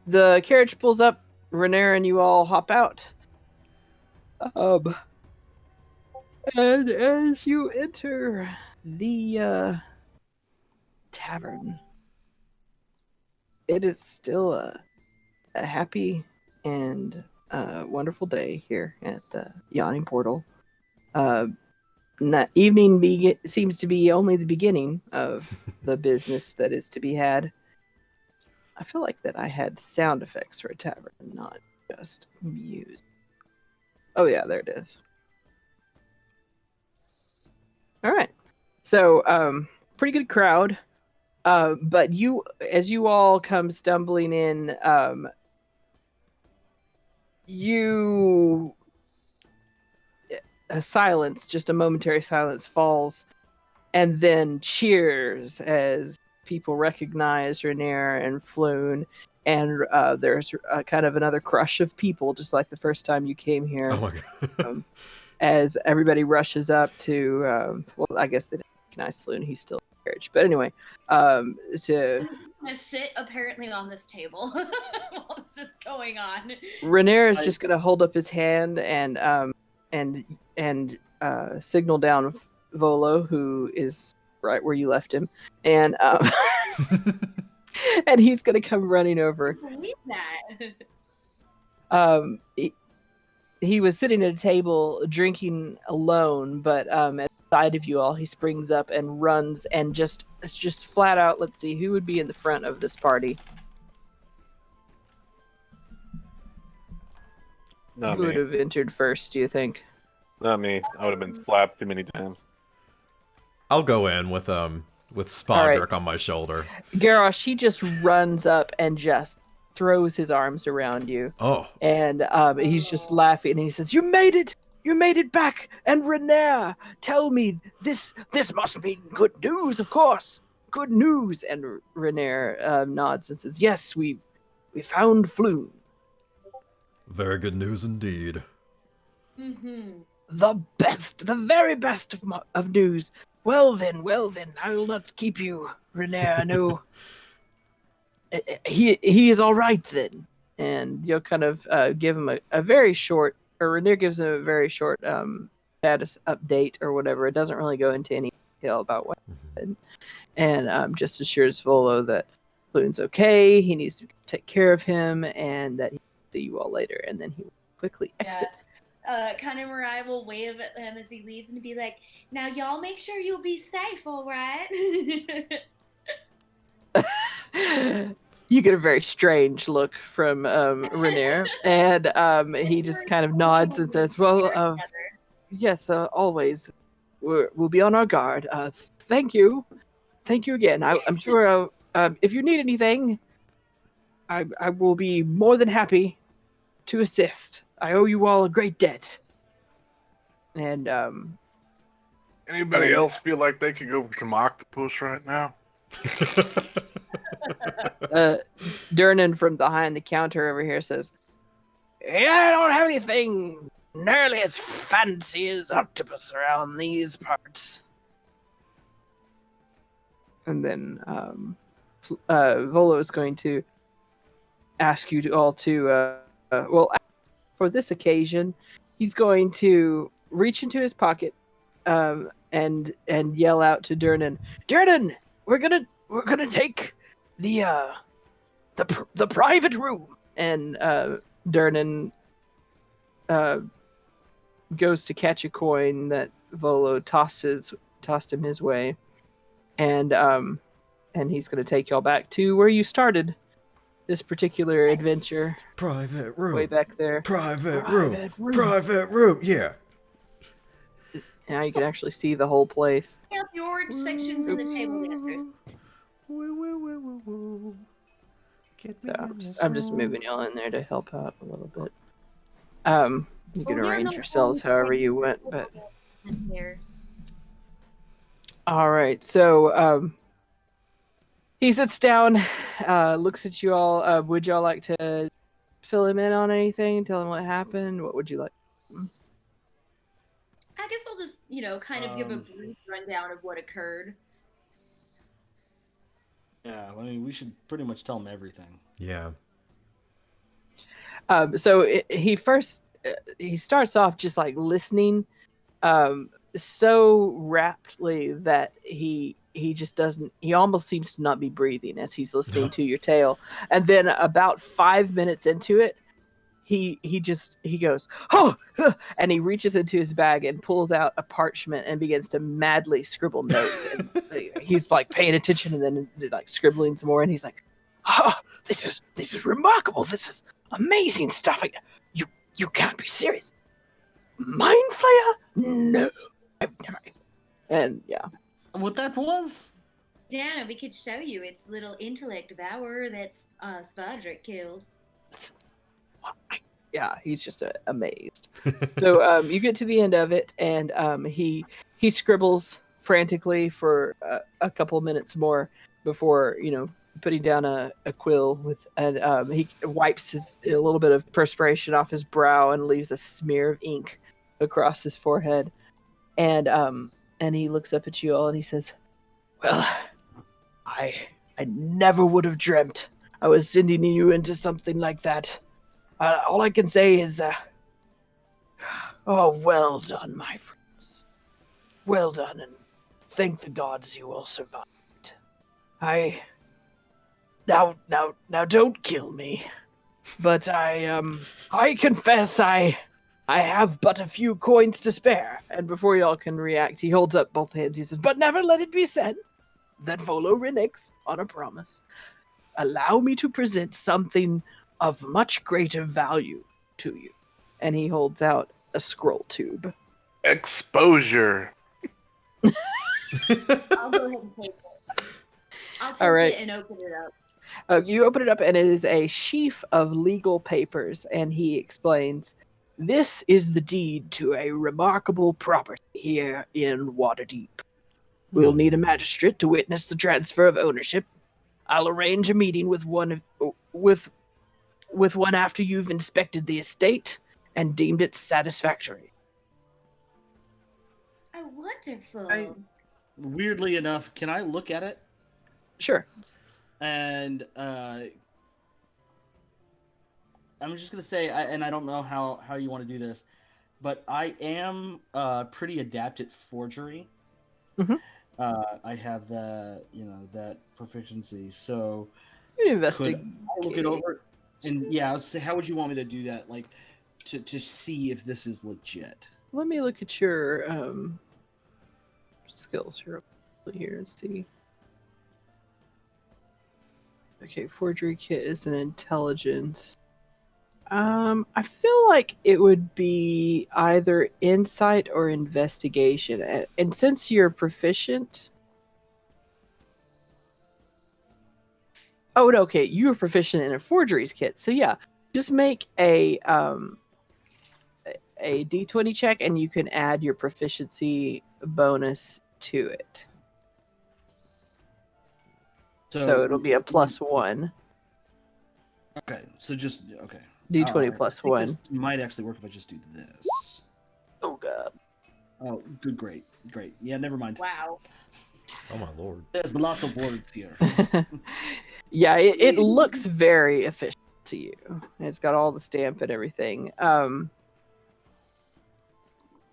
[SPEAKER 2] the carriage pulls up, Renair and you all hop out. And as you enter the tavern, it is still a happy and wonderful day here at the Yawning Portal. Evening seems to be only the beginning of the business that is to be had. I feel like that I had sound effects for a tavern, not just music. Oh yeah, there it is. All right. So, pretty good crowd. But as you all come stumbling in, a silence, just a momentary silence falls, and then cheers as people recognize Rainier and Floon, and there's kind of another crush of people, just like the first time you came here.
[SPEAKER 3] Oh my god.
[SPEAKER 2] As everybody rushes up to, well, I guess they didn't recognize Floon, he's still in the carriage. But anyway, to
[SPEAKER 6] I'm gonna sit apparently on this table while this is going on.
[SPEAKER 2] Rainier is just gonna hold up his hand and signal down Volo, who is right where you left him, and and he's gonna come running over.
[SPEAKER 6] I believe that.
[SPEAKER 2] He was sitting at a table drinking alone, but at the side of you all, he springs up and runs and just flat out. Let's see who would be in the front of this party.
[SPEAKER 1] Not
[SPEAKER 2] Who would
[SPEAKER 1] me.
[SPEAKER 2] have entered first? Do you think?
[SPEAKER 1] Not me. I would have been slapped too many times.
[SPEAKER 3] I'll go in with Spodrick on my shoulder.
[SPEAKER 2] Garrosh, he just runs up and just throws his arms around you.
[SPEAKER 3] Oh.
[SPEAKER 2] And he's just laughing, and he says, "You made it! You made it back! And Rainier, tell me, this must be good news, of course! Good news!" And Rainier nods and says, "Yes, we found Floon."
[SPEAKER 3] Very good news indeed.
[SPEAKER 6] Mm-hmm.
[SPEAKER 2] the best, the very best of news. Well then, I will not keep you, Renair. I know he is all right then. And you'll kind of give him a very short, or Renair gives him a very short status update or whatever. It doesn't really go into any detail about what happened. And just assures Volo that Floon's okay, he needs to take care of him, and that he'll see you all later. And then he will quickly exit.
[SPEAKER 6] Kanemarai will wave at him as he leaves and be like, "Now y'all make sure you'll be safe, all right?"
[SPEAKER 2] You get a very strange look from Renair, and he just kind of nods and says, "Well, yes, always. We'll be on our guard. Thank you again. I'm sure if you need anything, I will be more than happy to assist. I owe you all a great debt." And
[SPEAKER 1] Anybody else feel like they could go for some octopus right now?
[SPEAKER 2] Durnan from behind the counter over here says, "Yeah, I don't have anything nearly as fancy as octopus around these parts." And then Volo is going to ask you all to, for this occasion, he's going to reach into his pocket and yell out to Durnan, "Durnan, we're gonna take the private room." And Durnan goes to catch a coin that Volo tossed him his way, and he's going to take y'all back to where you started this particular adventure.
[SPEAKER 3] Private room.
[SPEAKER 2] Way back there.
[SPEAKER 3] Private room. Yeah.
[SPEAKER 2] Now you can actually see the whole place.
[SPEAKER 6] Count the orange sections in the table dancers.
[SPEAKER 2] So I'm just moving y'all in there to help out a little bit. You can arrange yourselves however you want, but
[SPEAKER 6] Here.
[SPEAKER 2] all right. So he sits down, looks at you all. Would y'all like to fill him in on anything? Tell him what happened? What would you like?
[SPEAKER 6] I guess I'll just, kind of give a brief rundown of what occurred.
[SPEAKER 4] Yeah, I mean, we should pretty much tell him everything.
[SPEAKER 3] Yeah.
[SPEAKER 2] So he starts off just like listening, so raptly that he just doesn't. He almost seems to not be breathing as he's listening to your tale. And then about 5 minutes into it, he goes, "Oh!" and he reaches into his bag and pulls out a parchment and begins to madly scribble notes. And he's like paying attention and then like scribbling some more. And he's like, "Oh, this is remarkable. This is amazing stuff. You can't be serious. Mind Flayer? No, I've never." And yeah.
[SPEAKER 4] What that was?
[SPEAKER 6] Yeah, we could show you its little intellect devourer that's Svadrik killed.
[SPEAKER 2] Yeah, he's just amazed. So you get to the end of it, and he scribbles frantically for a couple minutes more before putting down a quill and he wipes a little bit of perspiration off his brow and leaves a smear of ink across his forehead, and he looks up at you all and he says, "Well, I never would have dreamt I was sending you into something like that. All I can say is, well done, my friends. Well done, and thank the gods you all survived. Now, don't kill me. But I confess I have but a few coins to spare." And before y'all can react, he holds up both hands. He says, "But never let it be said that Volo reneged on a promise. Allow me to present something of much greater value to you." And he holds out a scroll tube.
[SPEAKER 1] Exposure.
[SPEAKER 6] I'll go ahead and take it. I'll take
[SPEAKER 2] All right.
[SPEAKER 6] it and open it up.
[SPEAKER 2] You open it up, and it is a sheaf of legal papers, and he explains, "This is the deed to a remarkable property here in Waterdeep. We'll need a magistrate to witness the transfer of ownership. I'll arrange a meeting with one after you've inspected the estate and deemed it satisfactory.
[SPEAKER 6] How wonderful.
[SPEAKER 4] Weirdly enough, can I look at it?
[SPEAKER 2] Sure.
[SPEAKER 4] And I'm just gonna say, and I don't know how you want to do this, but I am pretty adept at forgery.
[SPEAKER 2] Mhm.
[SPEAKER 4] I have that proficiency. So
[SPEAKER 2] You can
[SPEAKER 4] could
[SPEAKER 2] investigate.
[SPEAKER 4] I look it over? And yeah, I was say, how would you want me to do that? Like to see if this is legit.
[SPEAKER 2] Let me look at your skills here and see. Okay, forgery kit is an intelligence. I feel like it would be either insight or investigation, and since you're proficient. Oh, no, okay, you're proficient in a forgeries kit, so yeah, just make a D20 check, and you can add your proficiency bonus to it. So it'll be a +1.
[SPEAKER 4] Okay, so just okay.
[SPEAKER 2] D20
[SPEAKER 4] I
[SPEAKER 2] plus
[SPEAKER 4] think
[SPEAKER 2] 1.
[SPEAKER 4] This might actually work if I just do this.
[SPEAKER 2] Oh god.
[SPEAKER 4] Oh, good, great. Yeah, never mind.
[SPEAKER 6] Wow.
[SPEAKER 3] Oh my lord.
[SPEAKER 4] There's lots of words here.
[SPEAKER 2] Yeah, it looks very efficient to you. It's got all the stamp and everything.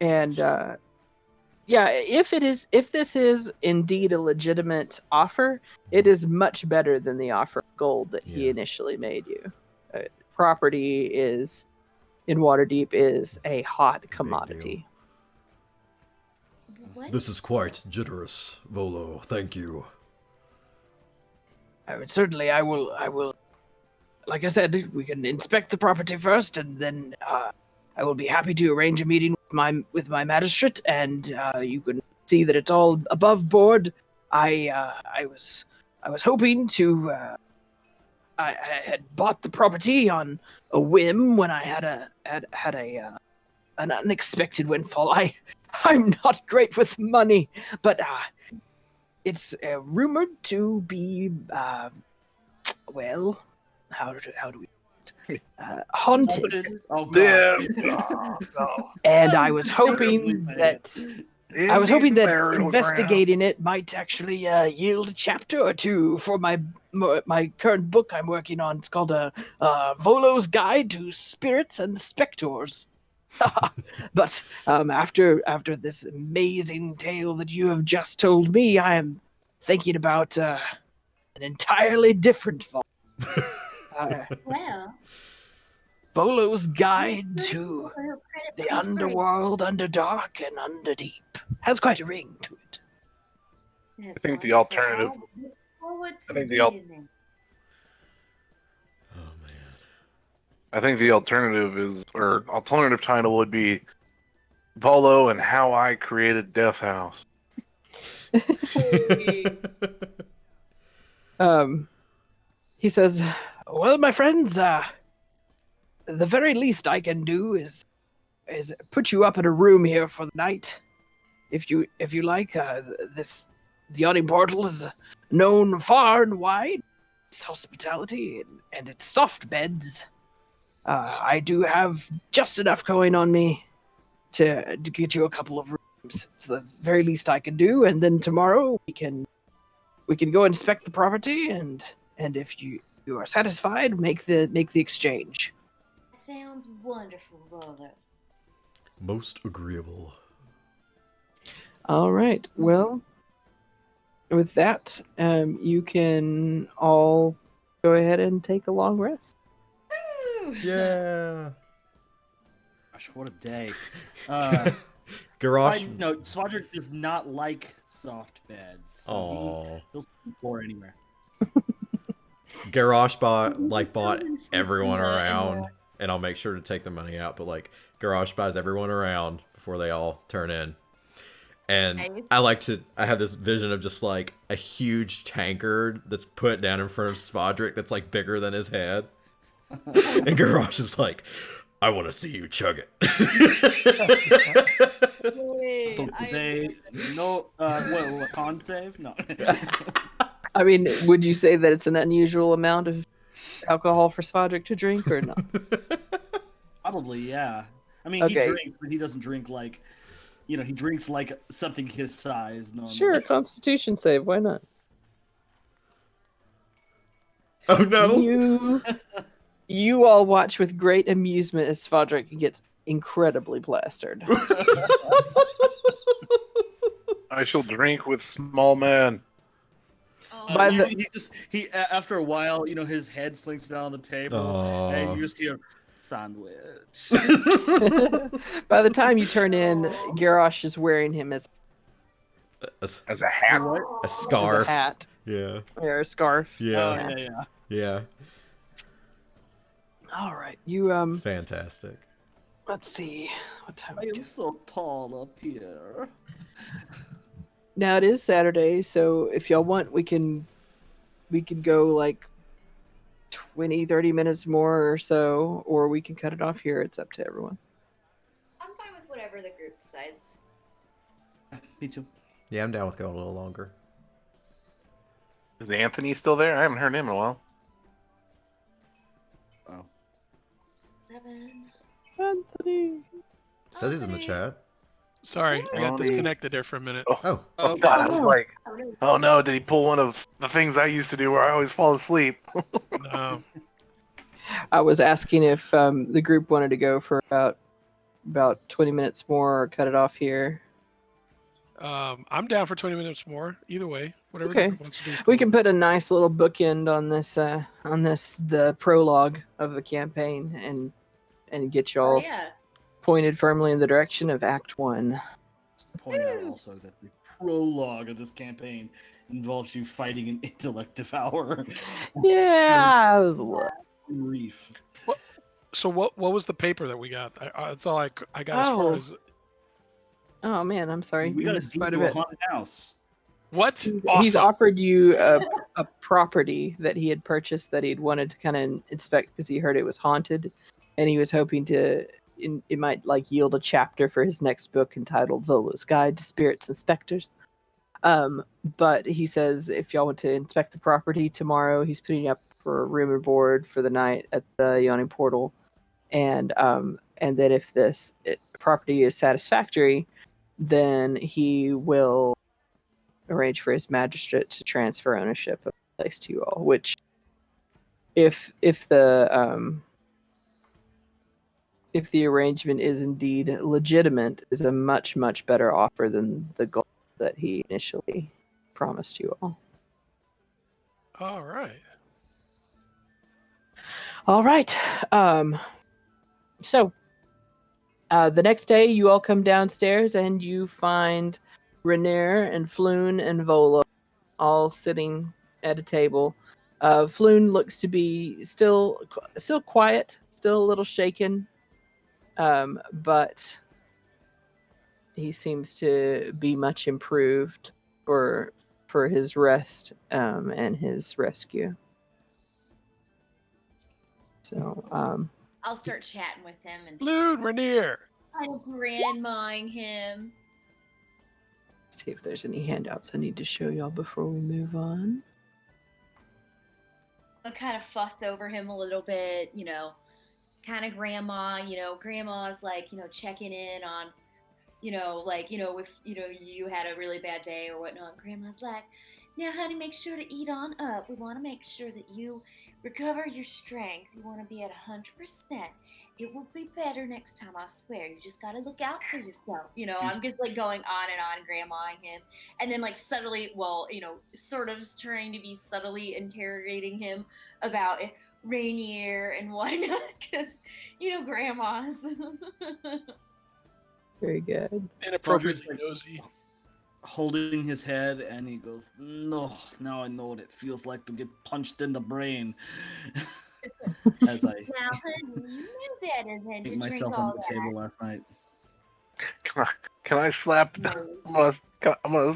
[SPEAKER 2] Yeah, if this is indeed a legitimate offer, it is much better than the offer of gold that he
[SPEAKER 3] Yeah.
[SPEAKER 2] initially made you. Property in Waterdeep is a hot commodity.
[SPEAKER 6] What?
[SPEAKER 3] This is quite generous, Volo. Thank you.
[SPEAKER 2] I would certainly. I will. Like I said, we can inspect the property first, and then I will be happy to arrange a meeting with my magistrate, and you can see that it's all above board. I was hoping to. I had bought the property on a whim when I had an unexpected windfall. I'm not great with money, but it's rumored to be well, how do we haunted.
[SPEAKER 4] Oh god.
[SPEAKER 1] No.
[SPEAKER 2] And I was hoping that
[SPEAKER 1] Burial
[SPEAKER 2] investigating it might actually yield a chapter or two for my current book I'm working on. It's called Volo's Guide to Spirits and Spectors. But after this amazing tale that you have just told me, I am thinking about an entirely different vault.
[SPEAKER 6] Well,
[SPEAKER 2] Volo's Guide to the Underworld, Underdark, and Underdeep. Has quite a ring to it.
[SPEAKER 1] I think the alternative. I think the
[SPEAKER 3] Oh man.
[SPEAKER 1] I think the alternative title would be Volo and How I Created Death House.
[SPEAKER 2] He says, "Well, my friends, the very least I can do is put you up in a room here for the night. If you like, the Yawning Portal is known far and wide. Its hospitality and its soft beds. I do have just enough going on me to get you a couple of rooms. It's the very least I can do, and then tomorrow we can go inspect the property, and if you are satisfied, make the exchange."
[SPEAKER 6] Sounds wonderful, Volo.
[SPEAKER 3] Most agreeable.
[SPEAKER 2] All right. Well, with that, you can all go ahead and take a long rest.
[SPEAKER 6] Woo!
[SPEAKER 3] Yeah.
[SPEAKER 4] Gosh, what a day.
[SPEAKER 3] Garrosh.
[SPEAKER 4] No, Swodrick does not like soft beds. So
[SPEAKER 3] Aww.
[SPEAKER 4] he'll sleep poor anywhere.
[SPEAKER 3] Garrosh bought everyone around, and I'll make sure to take the money out. But like Garrosh buys everyone around before they all turn in. And I have this vision of just like a huge tankard that's put down in front of Svadrik that's like bigger than his head. And Garrosh is like, I want to see you chug it.
[SPEAKER 6] Wait,
[SPEAKER 4] Con save? No.
[SPEAKER 2] I mean, would you say that it's an unusual amount of alcohol for Svadrik to drink, or not?
[SPEAKER 4] Probably, yeah. I mean, he
[SPEAKER 2] Okay.
[SPEAKER 4] drinks, but he doesn't drink like he drinks like something his size normally.
[SPEAKER 2] Sure, Constitution save. Why not?
[SPEAKER 3] Oh no!
[SPEAKER 2] You all watch with great amusement as Svodric gets incredibly plastered.
[SPEAKER 1] I shall drink with small man.
[SPEAKER 6] Oh,
[SPEAKER 2] By
[SPEAKER 6] no.
[SPEAKER 2] the-
[SPEAKER 4] After a while, his head slinks down on the table, and
[SPEAKER 3] Aw.
[SPEAKER 4] you just hear sandwich.
[SPEAKER 2] By the time you turn in,
[SPEAKER 6] Oh.
[SPEAKER 2] Garrosh is wearing him as
[SPEAKER 1] As a hat.
[SPEAKER 4] What?
[SPEAKER 3] A
[SPEAKER 2] a
[SPEAKER 3] scarf.
[SPEAKER 2] hat
[SPEAKER 3] Yeah.
[SPEAKER 2] or a scarf.
[SPEAKER 4] Oh
[SPEAKER 3] Yeah.
[SPEAKER 4] yeah.
[SPEAKER 3] Yeah.
[SPEAKER 2] All right, you
[SPEAKER 3] Fantastic.
[SPEAKER 2] let's see what time.
[SPEAKER 4] I am so tall up here.
[SPEAKER 2] Now it is Saturday, so if y'all want, we can go like 20-30 minutes more or so, or we can cut it off here. It's up to everyone.
[SPEAKER 6] I'm fine with whatever the group decides.
[SPEAKER 4] Me too.
[SPEAKER 3] Yeah, I'm down with going a little longer.
[SPEAKER 1] Is Anthony still there? I haven't heard him in a while.
[SPEAKER 4] Oh.
[SPEAKER 6] 7.
[SPEAKER 2] Anthony.
[SPEAKER 3] Says he's in the
[SPEAKER 6] Anthony.
[SPEAKER 3] chat.
[SPEAKER 5] Sorry, I got
[SPEAKER 1] Tony.
[SPEAKER 5] disconnected there for a minute.
[SPEAKER 3] Oh.
[SPEAKER 1] Oh God, I was like,
[SPEAKER 6] Oh, no.
[SPEAKER 1] oh no, did he pull one of the things I used to do where I always fall asleep?
[SPEAKER 5] No.
[SPEAKER 2] I was asking if the group wanted to go for about 20 minutes more, or cut it off here.
[SPEAKER 5] I'm down for 20 minutes more. Either way, whatever
[SPEAKER 2] Okay.
[SPEAKER 5] the group wants to do. is
[SPEAKER 2] We
[SPEAKER 5] cool.
[SPEAKER 2] can put a nice little bookend on the prologue of the campaign, and get
[SPEAKER 6] Oh,
[SPEAKER 2] y'all
[SPEAKER 6] yeah.
[SPEAKER 2] pointed firmly in the direction of Act 1.
[SPEAKER 4] Point out also that the prologue of this campaign involves you fighting an intellect devourer.
[SPEAKER 2] Yeah, it was a lot.
[SPEAKER 4] Reef.
[SPEAKER 5] So what was the paper that we got? That's all I got as far
[SPEAKER 2] Oh.
[SPEAKER 5] as
[SPEAKER 2] Oh man, I'm sorry.
[SPEAKER 4] We
[SPEAKER 2] You
[SPEAKER 4] got a
[SPEAKER 2] missed
[SPEAKER 4] deed
[SPEAKER 2] quite a
[SPEAKER 4] to a
[SPEAKER 2] bit.
[SPEAKER 4] haunted house.
[SPEAKER 5] what?
[SPEAKER 2] He's
[SPEAKER 5] Awesome.
[SPEAKER 2] offered you a property that he had purchased that he'd wanted to kind of inspect because he heard it was haunted, and he was hoping it might like yield a chapter for his next book entitled Volo's Guide to Spirits and Specters. But he says if y'all want to inspect the property tomorrow, he's putting up for room and board for the night at the Yawning Portal, and that if this property is satisfactory, then he will arrange for his magistrate to transfer ownership of the place to you all. Which, if the arrangement is indeed legitimate, is a much better offer than the goal that he initially promised you all.
[SPEAKER 5] All right.
[SPEAKER 2] All right. So the next day, you all come downstairs and you find Rainier and Floon and Volo all sitting at a table. Floon looks to be still quiet, still a little shaken, but he seems to be much improved for his rest and his rescue. So
[SPEAKER 6] I'll start chatting with him and
[SPEAKER 5] Floon, Rainier.
[SPEAKER 6] kind of grandmaing him.
[SPEAKER 2] see if there's any handouts I need to show y'all before we move on.
[SPEAKER 6] I kind of fussed over him a little bit, kind of grandma, grandma's like, checking in on, if, you had a really bad day or whatnot. Grandma's like, now, honey, make sure to eat on up. We want to make sure that you recover your strength. You want to be at 100%. It will be better next time, I swear. You just got to look out for yourself. I'm just like going on and on, grandmaing him. And then like subtly, sort of trying to be subtly interrogating him about Rainier and whatnot. Because, grandmas.
[SPEAKER 2] Very good.
[SPEAKER 5] Inappropriately
[SPEAKER 4] like-
[SPEAKER 5] nosy.
[SPEAKER 4] Holding his head, and he goes, "No, now I know what it feels like to get punched in the brain." As I
[SPEAKER 6] Now, honey, you knew better than to
[SPEAKER 4] hit
[SPEAKER 6] drink
[SPEAKER 4] myself
[SPEAKER 6] all
[SPEAKER 4] on the table last night.
[SPEAKER 1] Can I slap?
[SPEAKER 6] that.
[SPEAKER 1] I'm gonna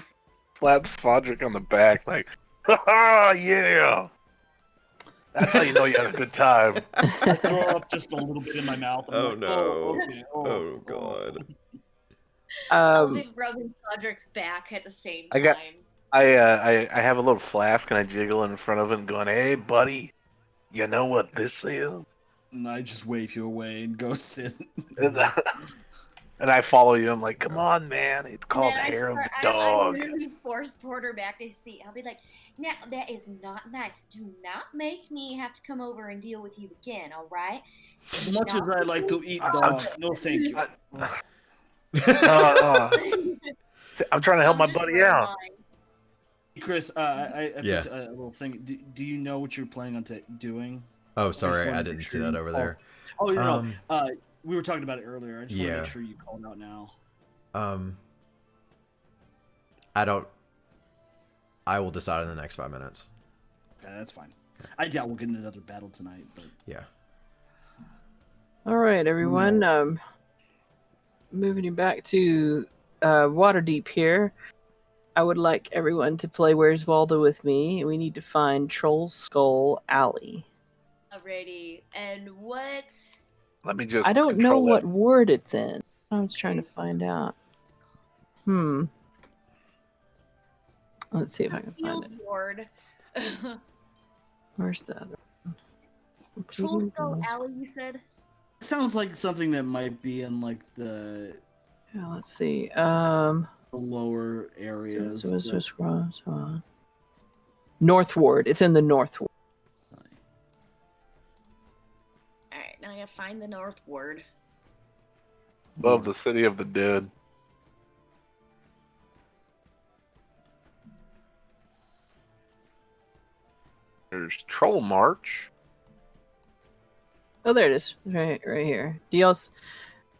[SPEAKER 1] slap Svodric on the back, like, ha ha, yeah. That's how you know you had a good time.
[SPEAKER 4] I throw up just a little bit in my mouth. I'm
[SPEAKER 3] Oh,
[SPEAKER 4] like,
[SPEAKER 3] no.
[SPEAKER 4] okay,
[SPEAKER 3] Oh, God.
[SPEAKER 6] I'll
[SPEAKER 2] Um,
[SPEAKER 6] be rubbing Codric's back at the same
[SPEAKER 1] I
[SPEAKER 6] time.
[SPEAKER 1] got- I have a little flask and I jiggle in front of him, going, "Hey, buddy, you know what this is?"
[SPEAKER 4] And I just wave you away and go sit.
[SPEAKER 1] And And I follow you. I'm like, come on, man. It's called
[SPEAKER 6] And then
[SPEAKER 1] Hair of the
[SPEAKER 6] I
[SPEAKER 1] Dog.
[SPEAKER 6] literally force Porter back to his seat. I'll be like, now that is not nice. Do not make me have to come over and deal with you again, all right?
[SPEAKER 4] As much as I like to eat
[SPEAKER 1] I'm-
[SPEAKER 4] dog, no thank you.
[SPEAKER 1] I'm trying to help my
[SPEAKER 6] I'm just
[SPEAKER 1] buddy
[SPEAKER 6] wearing
[SPEAKER 1] out.
[SPEAKER 6] mine.
[SPEAKER 4] Chris, I
[SPEAKER 3] Yeah.
[SPEAKER 4] a little thing. Do you know what you're planning on doing?
[SPEAKER 3] Oh,
[SPEAKER 4] just
[SPEAKER 3] sorry,
[SPEAKER 4] wanna
[SPEAKER 3] I
[SPEAKER 4] make
[SPEAKER 3] didn't see
[SPEAKER 4] sure
[SPEAKER 3] that
[SPEAKER 4] you
[SPEAKER 3] over
[SPEAKER 4] call-
[SPEAKER 3] there.
[SPEAKER 4] Oh, you know,
[SPEAKER 3] Um,
[SPEAKER 4] we were talking about it earlier. I just want to
[SPEAKER 3] yeah.
[SPEAKER 4] make sure you call it out now.
[SPEAKER 3] I will decide in the next 5 minutes.
[SPEAKER 4] Okay, that's fine. I doubt we'll get in another battle tonight, but
[SPEAKER 3] Yeah.
[SPEAKER 2] All right, everyone. Moving you back to Waterdeep here. I would like everyone to play Where's Waldo with me. We need to find Trollskull Alley.
[SPEAKER 6] Alrighty. And what?
[SPEAKER 1] Let me just
[SPEAKER 2] I don't know
[SPEAKER 1] control
[SPEAKER 2] what
[SPEAKER 1] it.
[SPEAKER 2] ward it's in. I was trying to find out. Let's see if I can find
[SPEAKER 6] Field
[SPEAKER 2] it.
[SPEAKER 6] Ward.
[SPEAKER 2] Where's the other one?
[SPEAKER 6] Trollskull Alley, you said?
[SPEAKER 4] it sounds like something that might be in like the
[SPEAKER 2] Yeah, let's see.
[SPEAKER 4] lower areas.
[SPEAKER 2] North Ward. It's in the North Ward.
[SPEAKER 6] Alright, now I gotta find the North Ward.
[SPEAKER 1] Above the City of the Dead. There's Troll March.
[SPEAKER 2] Oh, there it is. Right here. Do y'all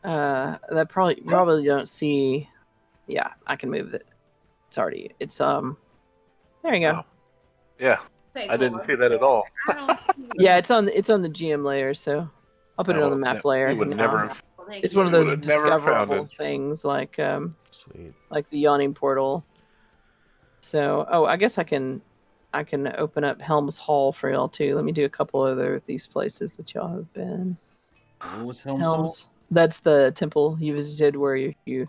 [SPEAKER 2] that probably don't see. Yeah, I can move it. It's there you go.
[SPEAKER 1] Oh. Yeah,
[SPEAKER 6] Wait,
[SPEAKER 1] I didn't
[SPEAKER 6] hold
[SPEAKER 1] see
[SPEAKER 6] on.
[SPEAKER 1] that at all.
[SPEAKER 6] I don't see it.
[SPEAKER 2] Yeah, it's on the GM layer, so I'll put it on the map layer.
[SPEAKER 1] You would
[SPEAKER 2] you know.
[SPEAKER 1] never have.
[SPEAKER 6] Well, thank
[SPEAKER 2] It's
[SPEAKER 6] you.
[SPEAKER 2] one of
[SPEAKER 1] You
[SPEAKER 2] those
[SPEAKER 1] would've never found
[SPEAKER 2] discoverable
[SPEAKER 1] it.
[SPEAKER 2] things like
[SPEAKER 3] Sweet.
[SPEAKER 2] the yawning portal. So, I guess I can open up Helm's Hall for y'all too. Let me do a couple other of these places that y'all have been.
[SPEAKER 4] What was Helm's Hall?
[SPEAKER 2] That's the temple you visited where you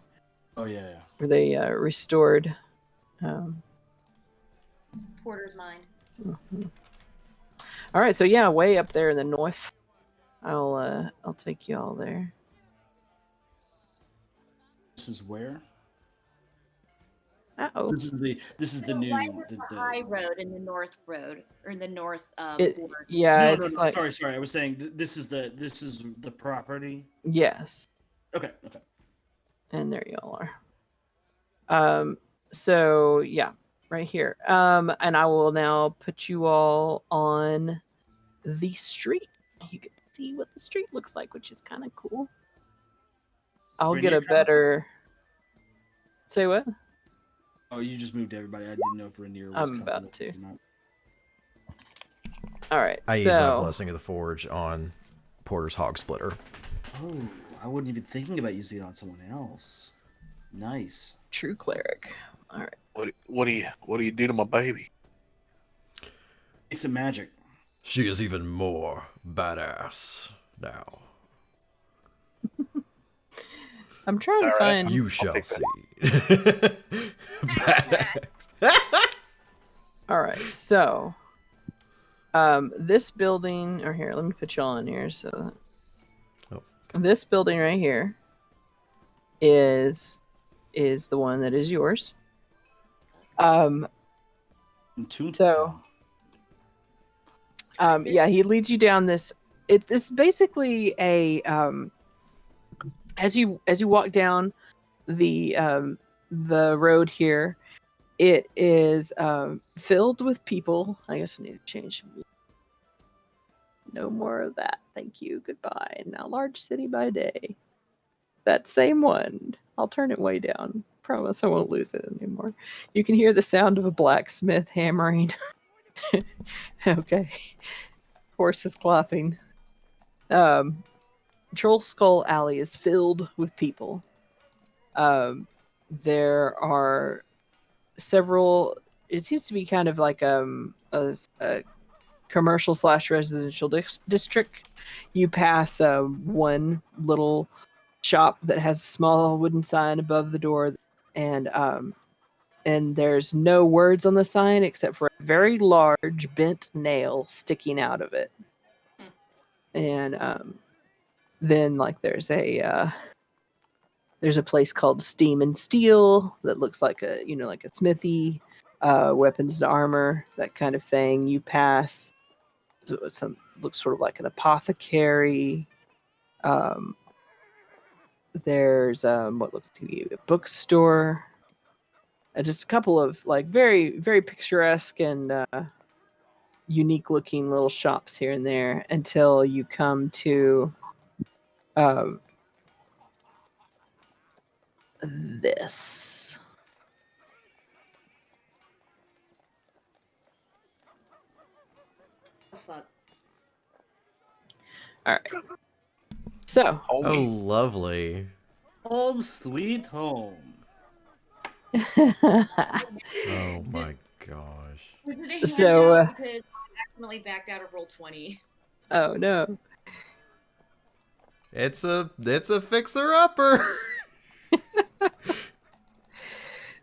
[SPEAKER 4] Oh yeah.
[SPEAKER 2] where they restored.
[SPEAKER 6] Porter's mine.
[SPEAKER 2] Mhm. All right, so yeah, way up there in the north. I'll take you all there.
[SPEAKER 4] This is where?
[SPEAKER 2] Uh-oh.
[SPEAKER 4] This is the new
[SPEAKER 6] Why is the high road in the North Road or in the North
[SPEAKER 2] It,
[SPEAKER 6] border?
[SPEAKER 2] yeah,
[SPEAKER 4] no,
[SPEAKER 2] it's like
[SPEAKER 4] sorry. I was saying this is the property.
[SPEAKER 2] yes,
[SPEAKER 4] Okay.
[SPEAKER 2] and there y'all are. So yeah, right here. And I will now put you all on the street. You can see what the street looks like, which is kind of cool. I'll
[SPEAKER 4] We're
[SPEAKER 2] get
[SPEAKER 4] near
[SPEAKER 2] a better. Say what?
[SPEAKER 4] Oh, you just moved everybody. I didn't know if Rainier was
[SPEAKER 2] I'm
[SPEAKER 4] coming
[SPEAKER 2] about
[SPEAKER 4] with
[SPEAKER 2] to.
[SPEAKER 4] us or not.
[SPEAKER 2] All right.
[SPEAKER 3] I
[SPEAKER 2] so,
[SPEAKER 3] use my Blessing of the Forge on Porter's Hog Splitter.
[SPEAKER 4] Oh, I wasn't even thinking about using it on someone else. Nice.
[SPEAKER 2] True cleric. All right.
[SPEAKER 1] What do you do to my baby?
[SPEAKER 4] Make some magic.
[SPEAKER 3] She is even more badass now.
[SPEAKER 2] I'm trying to
[SPEAKER 1] All right.
[SPEAKER 2] find.
[SPEAKER 3] You shall
[SPEAKER 1] take
[SPEAKER 3] see.
[SPEAKER 1] that.
[SPEAKER 3] Badass.
[SPEAKER 2] All right. So, this building, or here, let me put y'all in here. So,
[SPEAKER 3] Oh.
[SPEAKER 2] this building right here is the one that is yours.
[SPEAKER 4] In
[SPEAKER 2] So- Yeah, he leads you down this. It's basically a as you walk down the road here, it is filled with people. I guess I need to change. No more of that. Thank you. Goodbye. Now, large city by day. That same one. I'll turn it way down. Promise I won't lose it anymore. You can hear the sound of a blacksmith hammering. Okay. Horses clopping. Trollskull Alley is filled with people. There are several. It seems to be kind of like a commercial / residential district. You pass one little shop that has a small wooden sign above the door, and there's no words on the sign except for a very large bent nail sticking out of it. And then like there's There's a place called Steam and Steel that looks like a like a smithy, weapons to armor, that kind of thing. You pass. So looks sort of like an apothecary. There's what looks to be a bookstore. Just a couple of like very very picturesque and unique looking little shops here and there until you come to this.
[SPEAKER 6] Oh, fuck.
[SPEAKER 2] All right. So,
[SPEAKER 3] Oh, lovely.
[SPEAKER 4] Home sweet home.
[SPEAKER 3] Oh my gosh.
[SPEAKER 6] Was it a handout?
[SPEAKER 2] So,
[SPEAKER 6] Because I accidentally backed out of roll 20.
[SPEAKER 2] oh no.
[SPEAKER 3] It's a fixer-upper.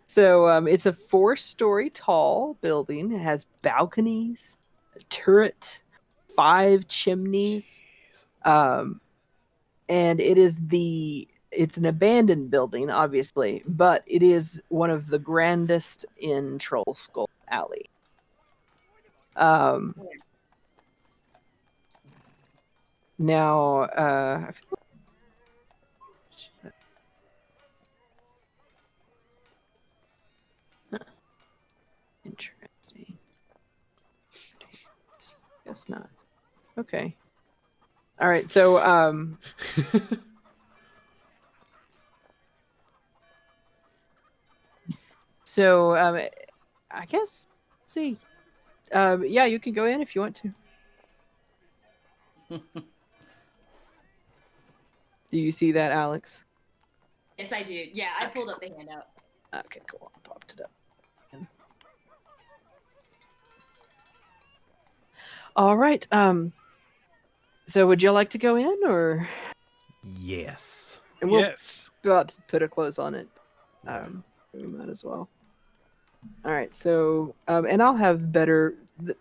[SPEAKER 2] So, it's a 4-story tall building. It has balconies, a turret, 5 chimneys. And it's an abandoned building, obviously, but it is one of the grandest in Trollskull Alley. Now, I feel like... Interesting. Guess not. Okay. All right. So, I guess. Let's see. Yeah, you can go in if you want to. Do you see that, Alex?
[SPEAKER 6] Yes, I do. Yeah, I pulled up the handout.
[SPEAKER 2] Okay, cool. I popped it up. All right. So would you like to go in, or?
[SPEAKER 3] Yes.
[SPEAKER 2] And we'll
[SPEAKER 5] Yes.
[SPEAKER 2] go out to put a close on it. We might as well. All right. So, and I'll have better.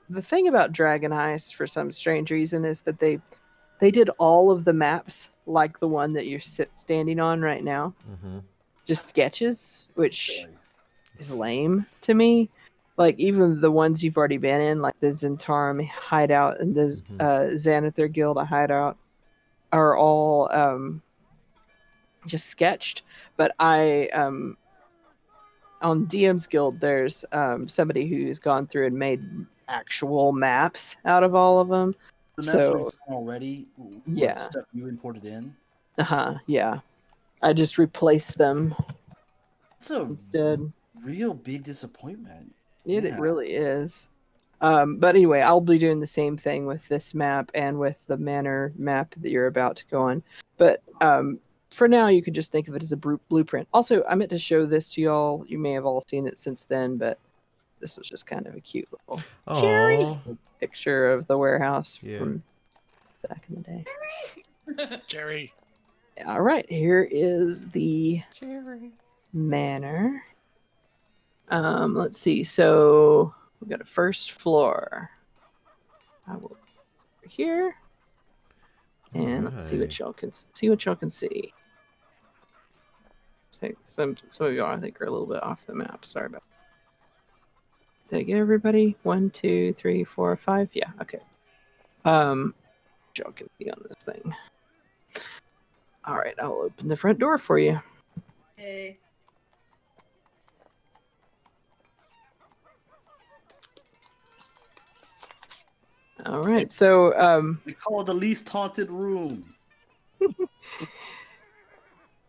[SPEAKER 2] The thing about Dragon Heist, for some strange reason, is that they did all of the maps like the one that you're standing on right now, just sketches, which is lame to me. Like, even the ones you've already been in, like the Zentarum hideout and the Xanathar Guild hideout, are all just sketched. But on DM's Guild, there's somebody who's gone through and made actual maps out of all of them.
[SPEAKER 4] The maps
[SPEAKER 2] So
[SPEAKER 4] already,
[SPEAKER 2] yeah,
[SPEAKER 4] stuff you imported in.
[SPEAKER 2] Yeah. I just replaced them
[SPEAKER 4] It's a
[SPEAKER 2] instead.
[SPEAKER 4] real big disappointment.
[SPEAKER 2] It really is. But anyway, I'll be doing the same thing with this map and with the manor map that you're about to go on. But for now, you can just think of it as a blueprint. Also, I meant to show this to y'all. You may have all seen it since then, but this was just kind of a cute little cherry picture of the warehouse from back in the day.
[SPEAKER 5] Jerry.
[SPEAKER 2] All right, here is the manor. Let's see. So we got a first floor. I will over here, and let's see what y'all can see. So some of y'all I think are a little bit off the map. Sorry about that. Did I get everybody? 1, 2, 3, 4, 5. Yeah. Okay. Y'all can see on this thing. All right, I'll open the front door for you.
[SPEAKER 6] Hey.
[SPEAKER 2] All right, so
[SPEAKER 4] We call it the least haunted room.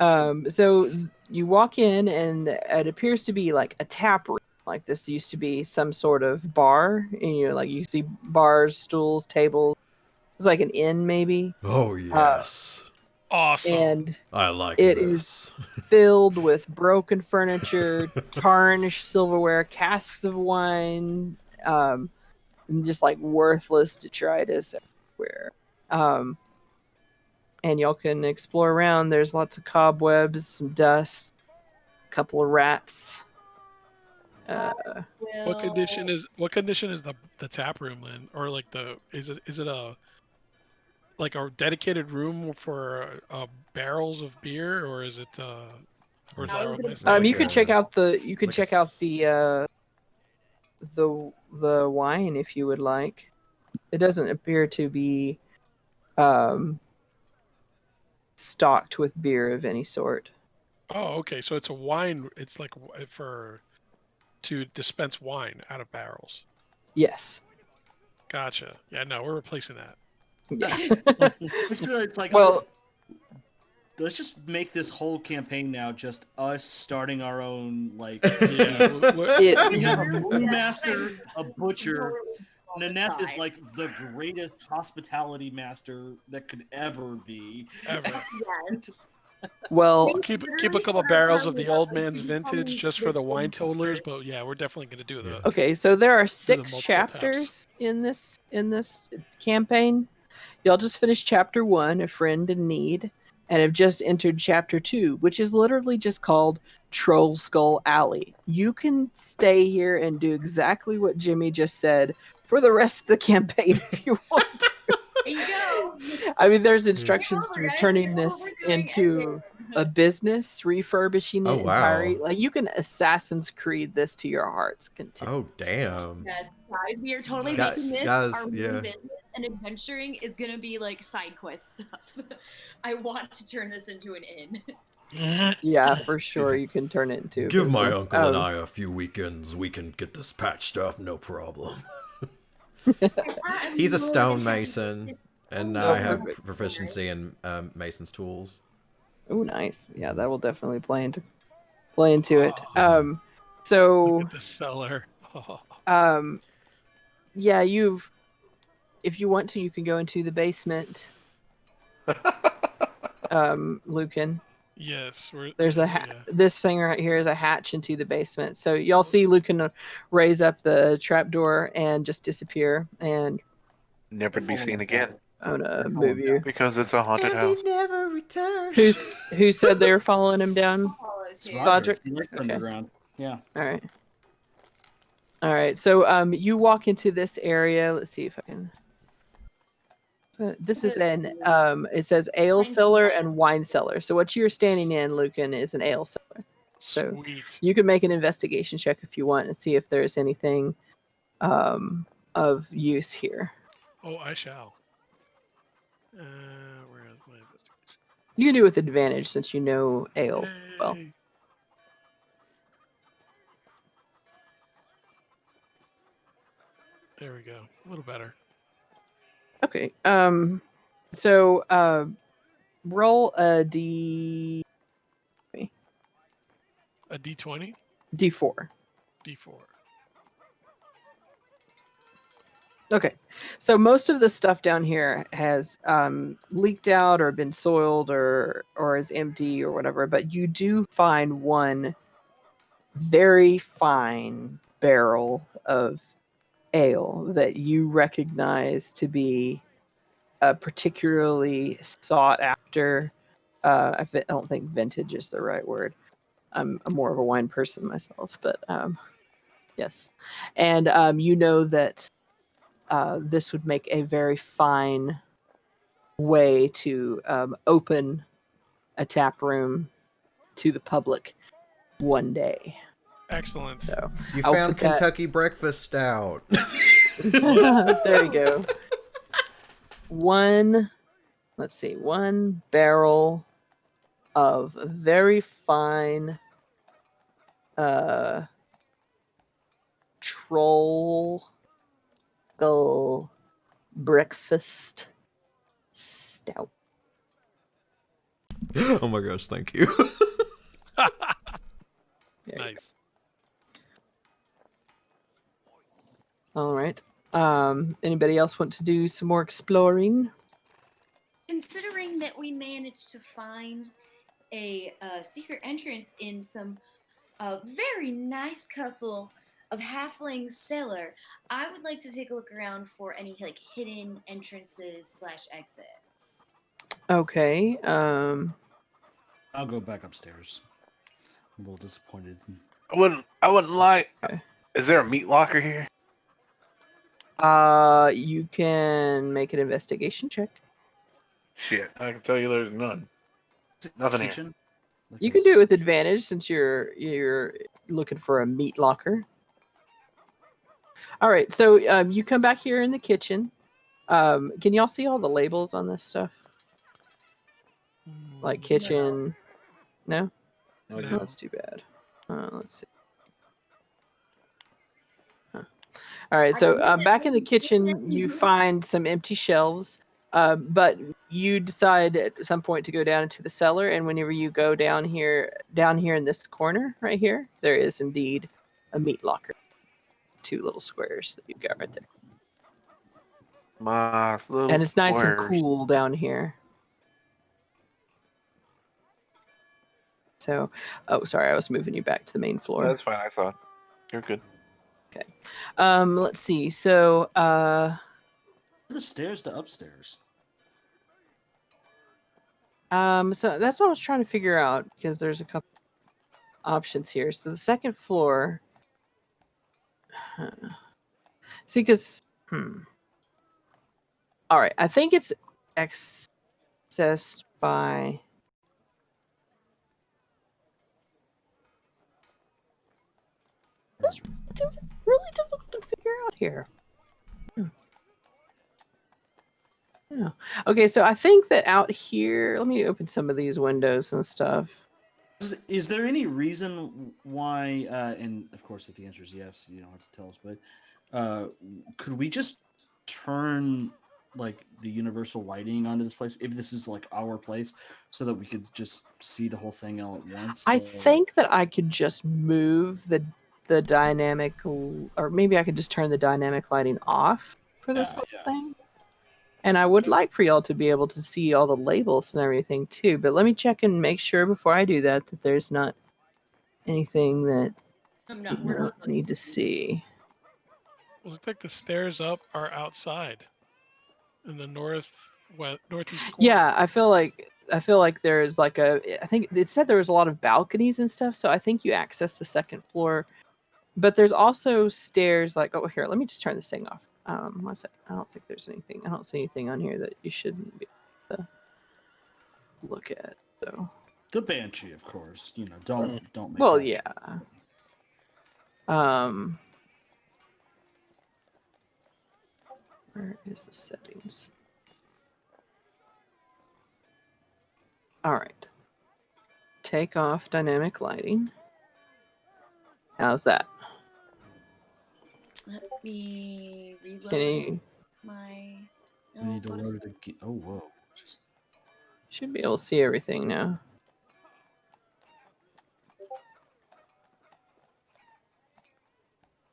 [SPEAKER 2] So you walk in, and it appears to be like a tap room. Like, this used to be some sort of bar, and you see bars, stools, tables. It's like an inn, maybe.
[SPEAKER 3] Oh yes.
[SPEAKER 5] Awesome.
[SPEAKER 2] And
[SPEAKER 3] I like
[SPEAKER 2] it
[SPEAKER 3] this.
[SPEAKER 2] is filled with broken furniture, tarnished silverware, casks of wine, and just like worthless detritus everywhere. And y'all can explore around. There's lots of cobwebs, some dust, a couple of rats.
[SPEAKER 5] What condition is the tap room in, or like is it like a dedicated room for barrels of beer, or is it? Or is
[SPEAKER 6] I
[SPEAKER 5] that
[SPEAKER 6] was
[SPEAKER 5] what
[SPEAKER 6] gonna-
[SPEAKER 5] my sister
[SPEAKER 2] You
[SPEAKER 3] like
[SPEAKER 2] could
[SPEAKER 3] a-
[SPEAKER 2] check out
[SPEAKER 3] like a s-
[SPEAKER 2] the wine if you would like. It doesn't appear to be um, stocked with beer of any sort.
[SPEAKER 5] Oh, okay. So it's a wine. It's like to dispense wine out of barrels.
[SPEAKER 2] Yes.
[SPEAKER 5] Gotcha. Yeah, no, we're replacing that.
[SPEAKER 2] Yeah.
[SPEAKER 4] It's like,
[SPEAKER 2] Well,
[SPEAKER 4] let's just make this whole campaign now just us starting our own, like,
[SPEAKER 5] Yeah,
[SPEAKER 4] we have a
[SPEAKER 2] it,
[SPEAKER 4] brewmaster, a butcher.
[SPEAKER 6] On the
[SPEAKER 4] Naneth is
[SPEAKER 6] side.
[SPEAKER 4] like the greatest hospitality master that could ever be.
[SPEAKER 5] ever.
[SPEAKER 6] Yes.
[SPEAKER 2] well,
[SPEAKER 5] Keep
[SPEAKER 6] Literally
[SPEAKER 5] a couple
[SPEAKER 6] start
[SPEAKER 5] barrels of
[SPEAKER 6] rounding
[SPEAKER 5] the
[SPEAKER 6] up
[SPEAKER 5] old
[SPEAKER 6] and
[SPEAKER 5] man's
[SPEAKER 6] becoming
[SPEAKER 5] vintage just for the wine
[SPEAKER 6] victims.
[SPEAKER 5] totalers, but yeah, we're definitely gonna do the.
[SPEAKER 2] okay, so there are
[SPEAKER 5] the
[SPEAKER 2] 6
[SPEAKER 5] multiple
[SPEAKER 2] chapters in this campaign. Y'all just finished chapter 1, A Friend in Need, and have just entered chapter 2, which is literally just called Trollskull Alley. You can stay here and do exactly what Jimmy just said for the rest of the campaign if you want.
[SPEAKER 6] There you go.
[SPEAKER 2] I mean, there's instructions
[SPEAKER 6] over,
[SPEAKER 2] to
[SPEAKER 6] guys.
[SPEAKER 2] turning
[SPEAKER 6] Get
[SPEAKER 2] this
[SPEAKER 6] over doing
[SPEAKER 2] into a business, refurbishing
[SPEAKER 3] Oh,
[SPEAKER 2] it
[SPEAKER 3] wow.
[SPEAKER 2] entirely. Like, you can Assassin's Creed this to your heart's content.
[SPEAKER 3] Oh, damn.
[SPEAKER 6] Yes, guys, we are totally
[SPEAKER 5] Guys-
[SPEAKER 6] making this
[SPEAKER 3] guys,
[SPEAKER 6] our main
[SPEAKER 3] yeah.
[SPEAKER 6] business, and adventuring is gonna be like side quest stuff. I want to turn this into an inn.
[SPEAKER 2] Yeah, for sure, you can turn it into a
[SPEAKER 3] Give my
[SPEAKER 2] business.
[SPEAKER 3] uncle and I a few weekends. We can get this patched up, no problem. He's a stonemason, and
[SPEAKER 2] Oh,
[SPEAKER 3] I have
[SPEAKER 2] perfect.
[SPEAKER 3] proficiency in mason's tools.
[SPEAKER 2] Oh, nice. Yeah, that will definitely play into it.
[SPEAKER 5] Look
[SPEAKER 2] So
[SPEAKER 5] at the cellar. Oh,
[SPEAKER 2] yeah, if you want to, you can go into the basement. Lucan.
[SPEAKER 5] yes,
[SPEAKER 2] There's a
[SPEAKER 5] yeah.
[SPEAKER 2] this thing right here is a hatch into the basement. So y'all see Lucan raise up the trapdoor and just disappear, and
[SPEAKER 1] Never to be seen again
[SPEAKER 2] I'm gonna move you.
[SPEAKER 1] because it's a haunted house.
[SPEAKER 3] never returns.
[SPEAKER 2] Who said they were following him down?
[SPEAKER 4] It's
[SPEAKER 2] Okay.
[SPEAKER 4] Roger. He likes
[SPEAKER 2] Okay.
[SPEAKER 4] underground. Yeah.
[SPEAKER 2] All right. So you walk into this area. Let's see if I can. So this is an it says ale cellar and wine cellar. So what you're standing in, Lucan, is an ale cellar. So
[SPEAKER 5] Sweet.
[SPEAKER 2] you can make an investigation check if you want and see if there's anything of use here.
[SPEAKER 5] Oh, I shall. Where is my investigation?
[SPEAKER 2] You can do it with advantage since you know ale well.
[SPEAKER 5] Yay. There we go. A little better.
[SPEAKER 2] Okay. So roll a d4.
[SPEAKER 5] A D20?
[SPEAKER 2] D4.
[SPEAKER 5] D4.
[SPEAKER 2] Okay, so most of the stuff down here has leaked out or been soiled or is empty or whatever, but you do find one very fine barrel of ale that you recognize to be a particularly sought after. I don't think vintage is the right word. I'm more of a wine person myself, but yes, and you know that. This would make a very fine way to open a tap room to the public one day.
[SPEAKER 5] Excellent.
[SPEAKER 2] So
[SPEAKER 3] You
[SPEAKER 2] I'll
[SPEAKER 3] found
[SPEAKER 2] put that-
[SPEAKER 3] Kentucky breakfast stout.
[SPEAKER 2] there you go. One barrel of very fine Trollskull breakfast stout.
[SPEAKER 3] Oh my gosh, thank you.
[SPEAKER 2] There you go.
[SPEAKER 5] Nice.
[SPEAKER 2] All right. Anybody else want to do some more exploring?
[SPEAKER 6] Considering that we managed to find a secret entrance in some very nice couple of halfling cellar, I would like to take a look around for any like hidden entrances / exits.
[SPEAKER 2] Okay.
[SPEAKER 4] I'll go back upstairs. I'm a little disappointed.
[SPEAKER 1] I wouldn't lie.
[SPEAKER 2] Okay.
[SPEAKER 1] Is there a meat locker here?
[SPEAKER 2] You can make an investigation check.
[SPEAKER 1] Shit, I can tell you there's none. Nothing here.
[SPEAKER 4] Kitchen? Like
[SPEAKER 2] You
[SPEAKER 4] a
[SPEAKER 2] can do it with
[SPEAKER 4] s-
[SPEAKER 2] advantage since you're looking for a meat locker. All right, so you come back here in the kitchen. Can y'all see all the labels on this stuff? Like kitchen? No?
[SPEAKER 1] No,
[SPEAKER 5] No.
[SPEAKER 1] idea.
[SPEAKER 2] Oh, that's too bad. Let's see. Huh. All right, so back in the kitchen, you find some empty shelves, but you decide at some point to go down into the cellar, and whenever you go down here in this corner right here, there is indeed a meat locker. 2 little squares that you've got right there.
[SPEAKER 1] My little
[SPEAKER 2] And it's nice and
[SPEAKER 1] squares.
[SPEAKER 2] cool down here. So, oh, sorry, I was moving you back to the main floor.
[SPEAKER 1] That's fine. I saw it. You're good.
[SPEAKER 2] Let's see. So,
[SPEAKER 4] the stairs to upstairs.
[SPEAKER 2] so that's what I was trying to figure out because there's a couple options here. So the second floor. See, because all right, I think it's accessed by. That's really difficult to figure out here. Yeah. Okay, so I think that out here, let me open some of these windows and stuff.
[SPEAKER 4] Is there any reason why? And of course, if the answer is yes, you don't have to tell us. But could we just turn like the universal lighting onto this place if this is like our place, so that we could just see the whole thing all at once?
[SPEAKER 2] I think that I could just move the dynamic, or maybe I could just turn the dynamic lighting off for this whole thing. And I would like for y'all to be able to see all the labels and everything too. But let me check and make sure before I do that that there's not anything that you don't need to see.
[SPEAKER 5] Well, looks like the stairs up are outside, in the northeast corner.
[SPEAKER 2] Yeah, I feel like there's like I think it said there was a lot of balconies and stuff, so I think you access the second floor. But there's also stairs like, oh, here, let me just turn this thing off. One sec. I don't think there's anything. I don't see anything on here that you shouldn't be able to look at. So
[SPEAKER 4] the Banshee, of course. You know, don't make.
[SPEAKER 2] well,
[SPEAKER 4] that
[SPEAKER 2] yeah. Where is the settings? All right. Take off dynamic lighting. How's that?
[SPEAKER 6] Let me reload
[SPEAKER 2] Can you
[SPEAKER 6] my.
[SPEAKER 4] I need to load it again. Oh, whoa. Just
[SPEAKER 2] should be able to see everything now.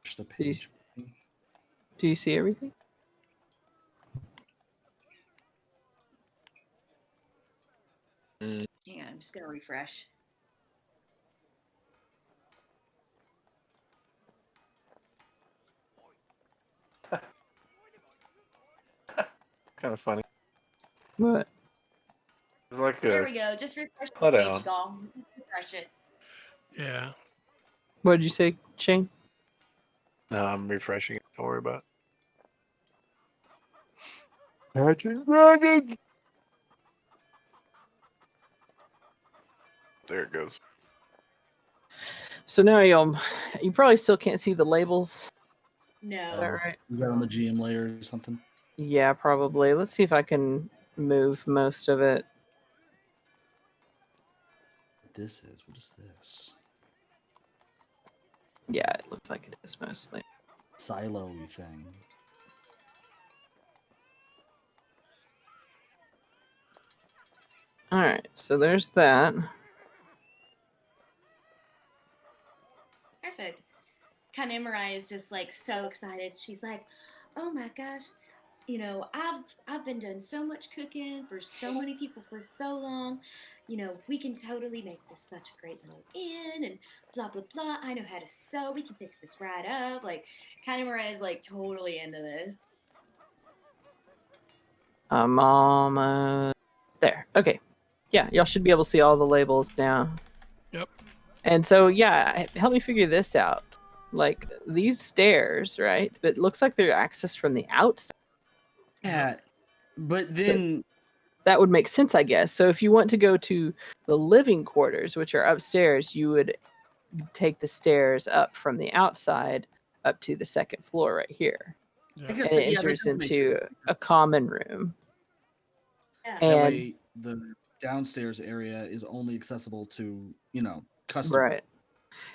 [SPEAKER 4] push the page.
[SPEAKER 2] Do you see everything?
[SPEAKER 6] Hang on, I'm just gonna refresh.
[SPEAKER 1] Kind of funny.
[SPEAKER 2] What?
[SPEAKER 1] It's like
[SPEAKER 6] There
[SPEAKER 1] a.
[SPEAKER 6] we go. Just refresh the
[SPEAKER 1] Hold
[SPEAKER 6] page,
[SPEAKER 1] on.
[SPEAKER 6] y'all. Refresh it.
[SPEAKER 5] Yeah.
[SPEAKER 2] What did you say, Shane?
[SPEAKER 1] No, I'm refreshing it. Don't worry about it. Catching dragons! There it goes.
[SPEAKER 2] So now you probably still can't see the labels. Is that
[SPEAKER 6] No.
[SPEAKER 2] right?
[SPEAKER 4] You got on the GM layer or something?
[SPEAKER 2] Yeah, probably. Let's see if I can move most of it.
[SPEAKER 4] What is this?
[SPEAKER 2] Yeah, it looks like it is mostly.
[SPEAKER 4] Silo-y thing.
[SPEAKER 2] All right, so there's that.
[SPEAKER 6] Perfect. Kanemarai is just like so excited. She's like, "Oh my gosh, you know, I've been doing so much cooking for so many people for so long. You know, we can totally make this such a great little inn and blah blah blah. I know how to sew. We can fix this right up." Like, Kanemarai is like totally into this.
[SPEAKER 2] I'm almost there. Okay. Yeah, y'all should be able to see all the labels now.
[SPEAKER 5] Yep.
[SPEAKER 2] And so, yeah, help me figure this out. Like, these stairs, right? But it looks like they're accessed from the outside.
[SPEAKER 4] Yeah, but then
[SPEAKER 2] that would make sense, I guess. So if you want to go to the living quarters, which are upstairs, you would take the stairs up from the outside up to the second floor right here.
[SPEAKER 5] Yeah.
[SPEAKER 4] I guess
[SPEAKER 2] And it
[SPEAKER 4] that
[SPEAKER 2] enters
[SPEAKER 4] does make
[SPEAKER 2] into
[SPEAKER 4] sense,
[SPEAKER 2] a
[SPEAKER 4] because
[SPEAKER 2] common room.
[SPEAKER 6] Yeah.
[SPEAKER 4] that
[SPEAKER 2] And
[SPEAKER 4] way the downstairs area is only accessible to, customers.
[SPEAKER 2] right.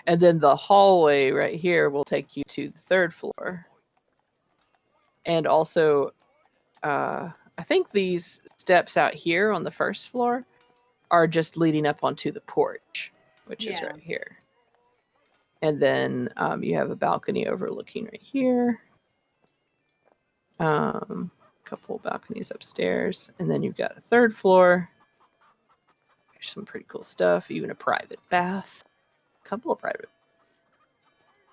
[SPEAKER 2] And then the hallway right here will take you to the third floor. And also, I think these steps out here on the first floor are just leading up onto the porch, which is
[SPEAKER 6] Yeah.
[SPEAKER 2] right here. And then you have a balcony overlooking right here. Couple balconies upstairs. And then you've got a third floor. There's some pretty cool stuff, even a private bath. A couple of private.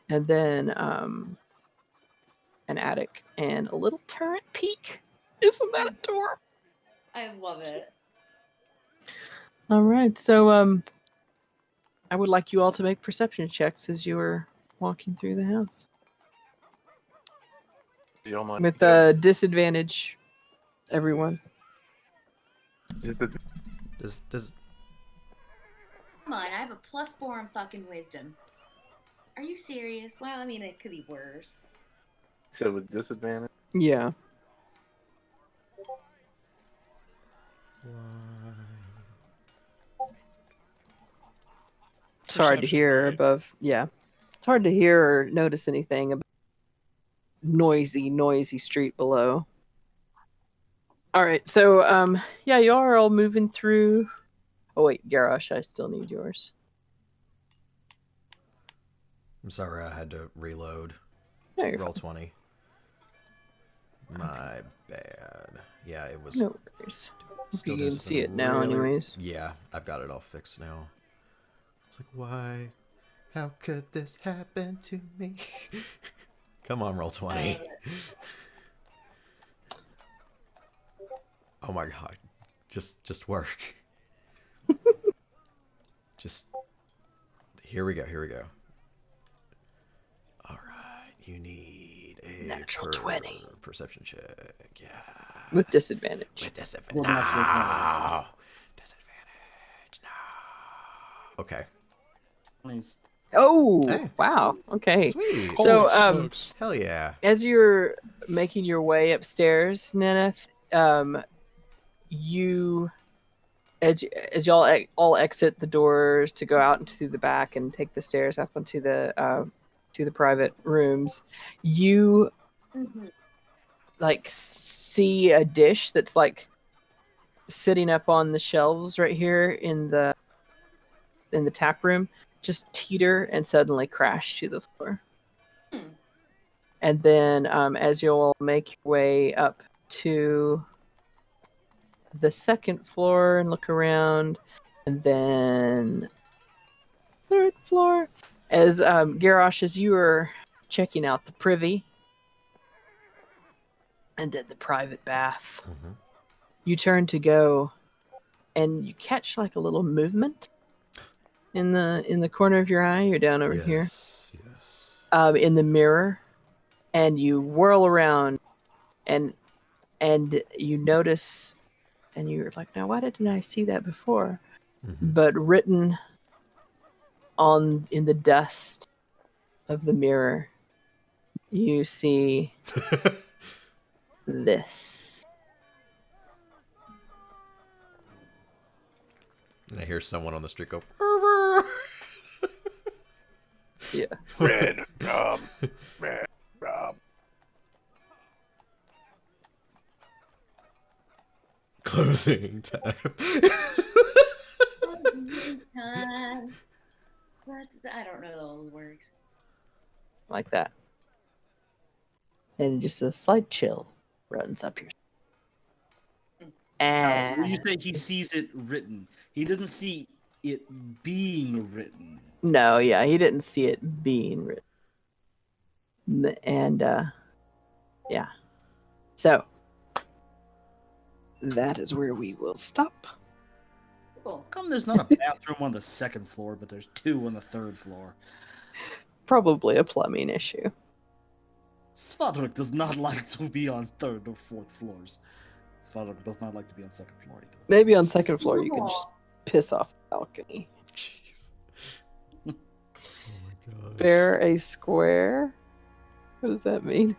[SPEAKER 2] And then an attic and a little turret peak. Isn't that adorable?
[SPEAKER 6] I love it.
[SPEAKER 2] All right, so I would like you all to make perception checks as you are walking through the house
[SPEAKER 1] You don't mind
[SPEAKER 2] with disadvantage. Everyone.
[SPEAKER 1] Just a-
[SPEAKER 3] Does
[SPEAKER 6] Come on, I have a +4 on fucking wisdom. Are you serious? Well, I mean, it could be worse.
[SPEAKER 1] so with disadvantage.
[SPEAKER 2] Yeah. It's hard to
[SPEAKER 5] Perception,
[SPEAKER 2] hear
[SPEAKER 5] right?
[SPEAKER 2] above. Yeah. It's hard to hear or notice anything about noisy street below. All right, so yeah, you are all moving through. Oh wait, Garrosh, I still need yours.
[SPEAKER 3] I'm sorry, I had to reload.
[SPEAKER 2] No, you're
[SPEAKER 3] Roll
[SPEAKER 2] fine.
[SPEAKER 3] 20. My bad. Yeah, it was.
[SPEAKER 2] No worries.
[SPEAKER 3] still
[SPEAKER 2] You
[SPEAKER 3] doing
[SPEAKER 2] can see
[SPEAKER 3] something
[SPEAKER 2] it now,
[SPEAKER 3] really-
[SPEAKER 2] anyways.
[SPEAKER 3] Yeah, I've got it all fixed now. It's like, why? How could this happen to me? Come on, roll 20. Oh my god. Just work. Just here we go. Alright, you need a
[SPEAKER 2] Natural 20.
[SPEAKER 3] perception check. Yeah.
[SPEAKER 2] With disadvantage.
[SPEAKER 3] With disadvantage.
[SPEAKER 4] Well, natural 20.
[SPEAKER 3] No. Disadvantage. No. Okay.
[SPEAKER 4] Nice.
[SPEAKER 2] Oh,
[SPEAKER 3] Hey.
[SPEAKER 2] wow. Okay.
[SPEAKER 3] Sweet.
[SPEAKER 2] So,
[SPEAKER 5] Holy smokes.
[SPEAKER 3] Hell yeah.
[SPEAKER 2] As you're making your way upstairs, Neneth, you, as y'all all exit the doors to go out into the back and take the stairs up onto the to the private rooms, you like see a dish that's like sitting up on the shelves right here in the tap room just teeter and suddenly crash to the floor. And then as you'll make your way up to the second floor and look around, and then third floor, as Garrosh, as you are checking out the privy and then the private bath,
[SPEAKER 3] Mhm.
[SPEAKER 2] you turn to go and you catch like a little movement in the corner of your eye. You're down over here
[SPEAKER 3] Yes.
[SPEAKER 2] in the mirror, and you whirl around and you notice, and you're like, now why didn't I see that before?
[SPEAKER 3] Mhm.
[SPEAKER 2] But written in the dust of the mirror, you see this.
[SPEAKER 3] And I hear someone on the street go.
[SPEAKER 2] Yeah.
[SPEAKER 1] Red Rob. Red Rob.
[SPEAKER 3] Closing time.
[SPEAKER 6] I don't know all the words.
[SPEAKER 2] Like that. And just a slight chill runs up your.
[SPEAKER 4] Now, when you
[SPEAKER 2] And
[SPEAKER 4] say he sees it written, he doesn't see it being written.
[SPEAKER 2] no, yeah, he didn't see it being written. And yeah. So that is where we will stop.
[SPEAKER 6] Cool.
[SPEAKER 4] How come there's not a bathroom on the second floor, but there's two on the third floor?
[SPEAKER 2] Probably a plumbing issue.
[SPEAKER 4] Svadrik does not like to be on third or fourth floors. Svadruk does not like to be on second floor either.
[SPEAKER 2] Maybe on second floor you can just piss off the balcony.
[SPEAKER 3] Jeez. Oh my god.
[SPEAKER 2] Bear a square? What does that mean?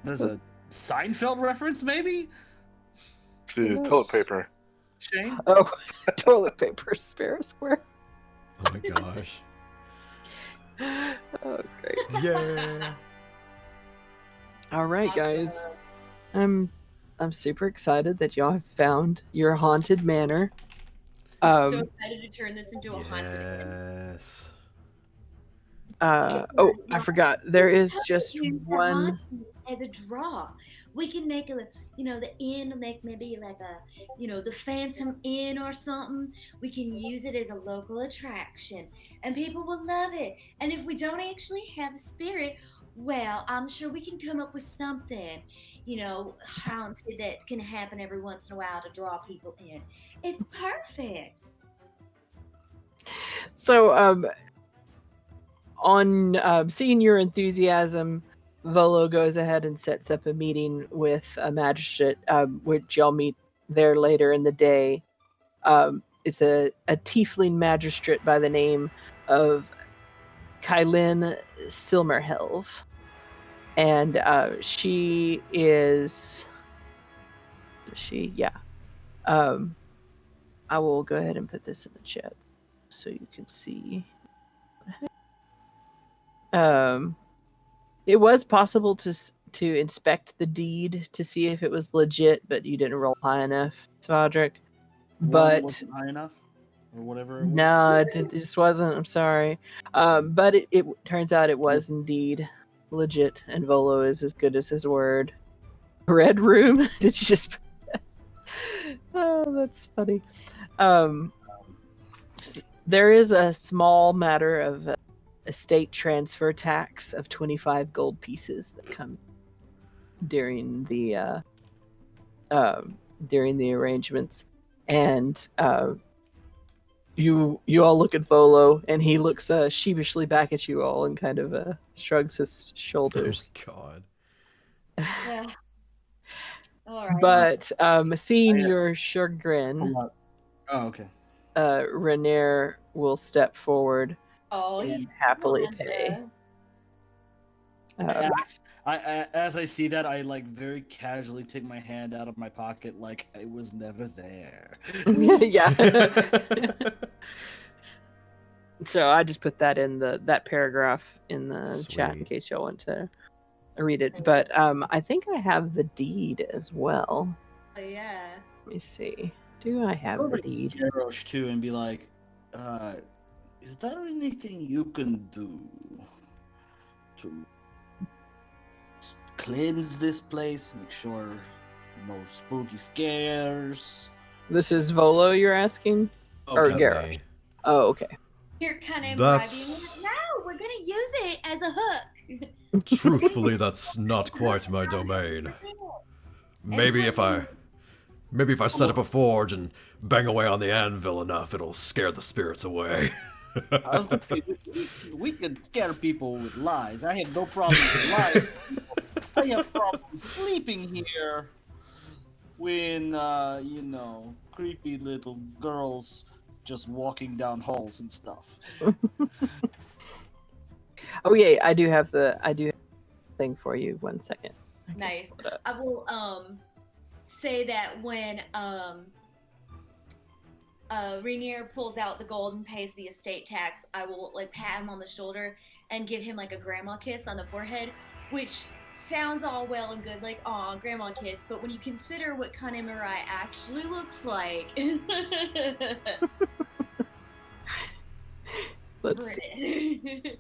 [SPEAKER 4] There's a Seinfeld reference, maybe?
[SPEAKER 1] To toilet paper.
[SPEAKER 4] Shane?
[SPEAKER 2] Oh, toilet paper, spare a square.
[SPEAKER 3] Oh my gosh.
[SPEAKER 2] Oh, great.
[SPEAKER 3] Yeah.
[SPEAKER 2] All right, guys. I'm super excited that y'all have found your haunted manor.
[SPEAKER 6] I'm so excited to turn this into a haunted inn.
[SPEAKER 3] Yes.
[SPEAKER 2] Oh, I forgot. There is just
[SPEAKER 6] Use the
[SPEAKER 2] one.
[SPEAKER 6] haunted as a draw. We can make the inn, make maybe like a, the Phantom Inn or something. We can use it as a local attraction, and people will love it. And if we don't actually have a spirit, well, I'm sure we can come up with something, haunted that's gonna happen every once in a while to draw people in. It's perfect.
[SPEAKER 2] So, on seeing your enthusiasm, Volo goes ahead and sets up a meeting with a magistrate, which y'all meet there later in the day. It's a tiefling magistrate by the name of Kylin Silmerhelv. And she is... Yeah. I will go ahead and put this in the chat so you can see. It was possible to inspect the deed to see if it was legit, but you didn't roll high enough, Svadruk.
[SPEAKER 4] One
[SPEAKER 2] But
[SPEAKER 4] wasn't high enough? Or whatever it was?
[SPEAKER 2] no, it just wasn't. I'm sorry. But it turns out it was indeed legit, and Volo is as good as his word. Red room? Did you just... Oh, that's funny. There is a small matter of estate transfer tax of 25 gold pieces that come during the arrangements, and you all look at Volo, and he looks sheepishly back at you all and kind of shrugs his shoulders.
[SPEAKER 3] Oh god.
[SPEAKER 6] Yeah. All right.
[SPEAKER 2] But seeing your chagrin,
[SPEAKER 4] Oh, okay.
[SPEAKER 2] Renair will step forward
[SPEAKER 6] He's
[SPEAKER 2] and happily
[SPEAKER 6] fond
[SPEAKER 2] pay.
[SPEAKER 6] of-
[SPEAKER 4] As I see that, I very casually take my hand out of my pocket like I was never there.
[SPEAKER 2] Yeah. So I just put that in that paragraph in the chat in
[SPEAKER 3] Sweet.
[SPEAKER 2] case y'all want to read it. But I think I have the deed as well.
[SPEAKER 6] Oh, yeah.
[SPEAKER 2] Let me see. Do I have the deed?
[SPEAKER 4] Garrosh too, and be like, is there anything you can do to cleanse this place? Make sure no spooky scares.
[SPEAKER 2] This is Volo you're asking? Or
[SPEAKER 4] Okay.
[SPEAKER 2] Garrosh? Oh, okay.
[SPEAKER 6] You're kind of
[SPEAKER 3] That's-
[SPEAKER 6] no, we're gonna use it as a hook.
[SPEAKER 3] Truthfully, that's not quite my domain. Maybe if I set up a forge and bang away on the anvil enough, it'll scare the spirits away.
[SPEAKER 4] I was gonna say, we could scare people with lies. I have no problem with lies. I have problems sleeping here when, creepy little girls just walking down halls and stuff.
[SPEAKER 2] Oh yeah, I do have the thing for you. 1 second. I can
[SPEAKER 6] Nice.
[SPEAKER 2] pull it up.
[SPEAKER 6] I will say that when Rainier pulls out the gold and pays the estate tax, I will pat him on the shoulder and give him a grandma kiss on the forehead, which sounds all well and good, aw, grandma kiss, but when you consider what Kanemarai actually looks like,
[SPEAKER 2] Let's see.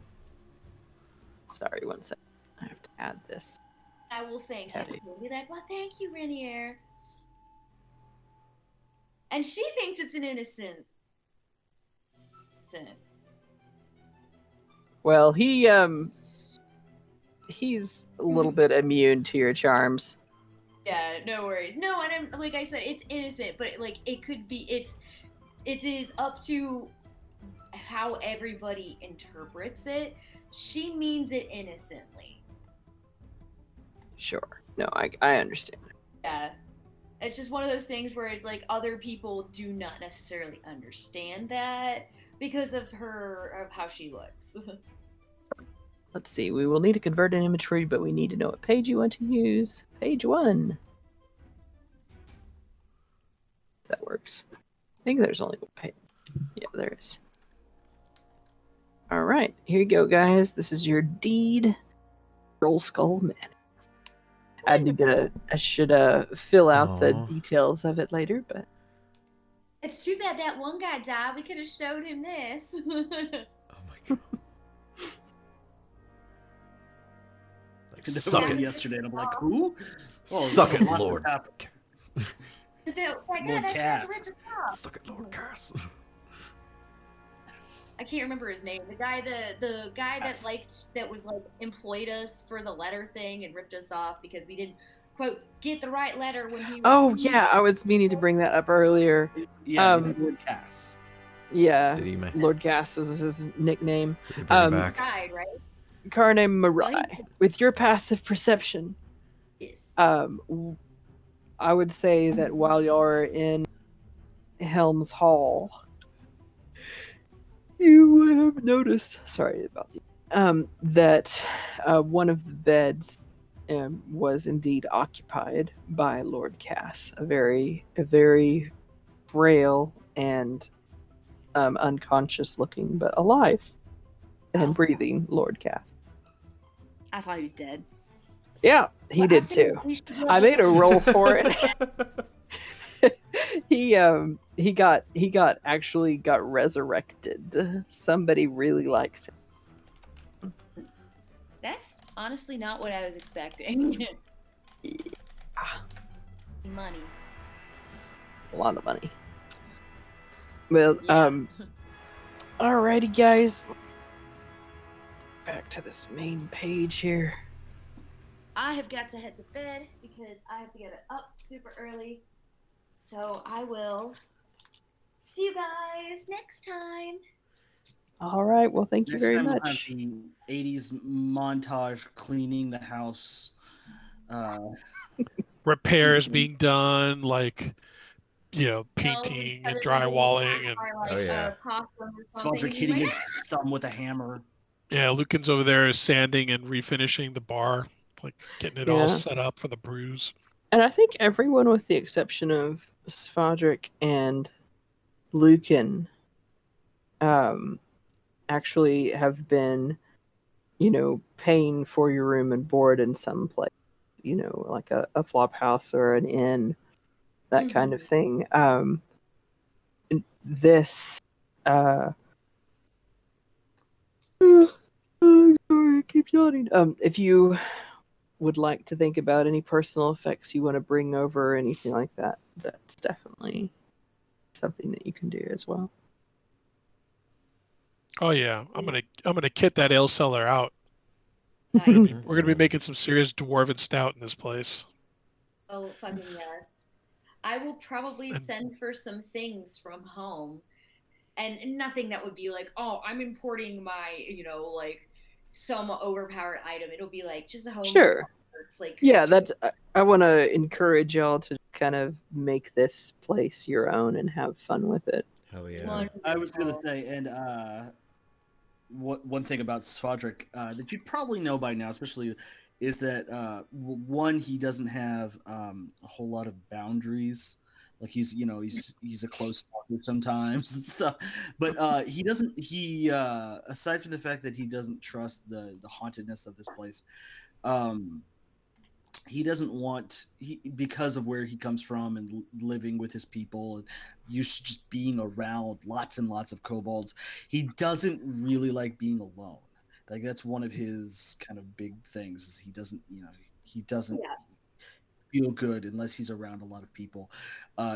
[SPEAKER 2] Sorry, 1 second. I have to add this.
[SPEAKER 6] I will thank him.
[SPEAKER 2] Okay.
[SPEAKER 6] He'll be like, well, thank you, Rainier. And she thinks it's an innocent.
[SPEAKER 2] Well, he's a little bit immune to your charms.
[SPEAKER 6] Yeah, no worries. No, and like I said, it's innocent, but it could be. It is up to how everybody interprets it. She means it innocently.
[SPEAKER 2] Sure. No, I understand.
[SPEAKER 6] Yeah. It's just one of those things where it's like other people do not necessarily understand that because of how she looks.
[SPEAKER 2] Let's see. We will need to convert an imagery, but we need to know what page you want to use. Page 1. That works. I think there's only one page. Yeah, there is. All right, here you go, guys. This is your deed, Trollskull Manor. I should fill out the
[SPEAKER 3] Aw.
[SPEAKER 2] details of it later, but
[SPEAKER 6] It's too bad that one guy died. We could have showed him this.
[SPEAKER 3] Oh my god. Like,
[SPEAKER 4] There was
[SPEAKER 3] suck
[SPEAKER 4] one
[SPEAKER 3] it.
[SPEAKER 4] yesterday, and I'm like, who? Oh,
[SPEAKER 3] Suck it,
[SPEAKER 4] lots of
[SPEAKER 3] Lord.
[SPEAKER 4] happened.
[SPEAKER 6] that guy
[SPEAKER 4] Lord
[SPEAKER 6] that tried to rip
[SPEAKER 4] Cass.
[SPEAKER 6] us off.
[SPEAKER 3] Suck it, Lord Cass.
[SPEAKER 6] I can't remember his name. The guy
[SPEAKER 4] Yes.
[SPEAKER 6] that was like employed us for the letter thing and ripped us off because we didn't quote get the right letter when he.
[SPEAKER 2] oh yeah, I was meaning to bring that up earlier.
[SPEAKER 4] Yeah,
[SPEAKER 2] Um,
[SPEAKER 4] Lord Cass.
[SPEAKER 2] Yeah,
[SPEAKER 3] Did he make?
[SPEAKER 2] Lord Gas was his nickname.
[SPEAKER 3] Did they bring it
[SPEAKER 2] um,
[SPEAKER 3] back?
[SPEAKER 6] Died, right?
[SPEAKER 2] Carne Marai.
[SPEAKER 6] Well,
[SPEAKER 2] With your passive perception,
[SPEAKER 6] Yes.
[SPEAKER 2] I would say that while you're in Helm's Hall, you would have noticed. Sorry about the. That one of the beds was indeed occupied by Lord Cass, a very frail and unconscious looking, but alive and breathing Lord Cass.
[SPEAKER 6] I thought he was dead.
[SPEAKER 2] Yeah, he
[SPEAKER 6] Well, I
[SPEAKER 2] did
[SPEAKER 6] think
[SPEAKER 2] too.
[SPEAKER 6] we should go-
[SPEAKER 2] I made a roll for it. he got actually got resurrected. Somebody really likes him.
[SPEAKER 6] That's honestly not what I was expecting. Money.
[SPEAKER 2] A lot of money. Well,
[SPEAKER 6] Yeah.
[SPEAKER 2] alrighty guys. Back to this main page here.
[SPEAKER 6] I have got to head to bed because I have to get up super early. So I will see you guys next time.
[SPEAKER 2] Alright, well thank you
[SPEAKER 4] Next
[SPEAKER 2] very
[SPEAKER 4] time we'll have
[SPEAKER 2] much.
[SPEAKER 4] the 80s montage cleaning the house.
[SPEAKER 5] Repairs
[SPEAKER 4] Mhm.
[SPEAKER 5] being done, like painting and drywalling, and
[SPEAKER 3] Oh, yeah.
[SPEAKER 4] Svaldrick hitting his thumb with a hammer.
[SPEAKER 5] yeah, Lucan's over there is sanding and refinishing the bar, like getting it all
[SPEAKER 2] Yeah.
[SPEAKER 5] set up for the brews.
[SPEAKER 2] And I think everyone with the exception of Svadric and Lucan actually have been, paying for your room and board in some place, like a flop house or an inn, that kind of thing. This sorry, I keep yawning. If you would like to think about any personal effects you want to bring over or anything like that, that's definitely something that you can do as well.
[SPEAKER 5] Oh yeah, I'm gonna kit that ale cellar out.
[SPEAKER 6] Nice.
[SPEAKER 5] We're gonna be making some serious dwarven stout in this place.
[SPEAKER 6] Oh, fucking yes. I will probably
[SPEAKER 5] And-
[SPEAKER 6] send for some things from home. And nothing that would be like, oh, I'm importing my, like some overpowered item. It'll be like just a home.
[SPEAKER 2] Sure.
[SPEAKER 6] It's like
[SPEAKER 2] Yeah, that's. I want to encourage y'all to kind of make this place your own and have fun with it.
[SPEAKER 3] Hell yeah.
[SPEAKER 6] wonderful.
[SPEAKER 4] I was gonna say, and one thing about Svadric that you'd probably know by now, especially, is that one, he doesn't have a whole lot of boundaries. Like he's a close talker sometimes and stuff, but he doesn't. He aside from the fact that he doesn't trust the hauntedness of this place, he doesn't want because of where he comes from and living with his people and used to just being around lots and lots of kobolds. He doesn't really like being alone. Like that's one of his kind of big things is he doesn't feel good unless he's around a lot of people.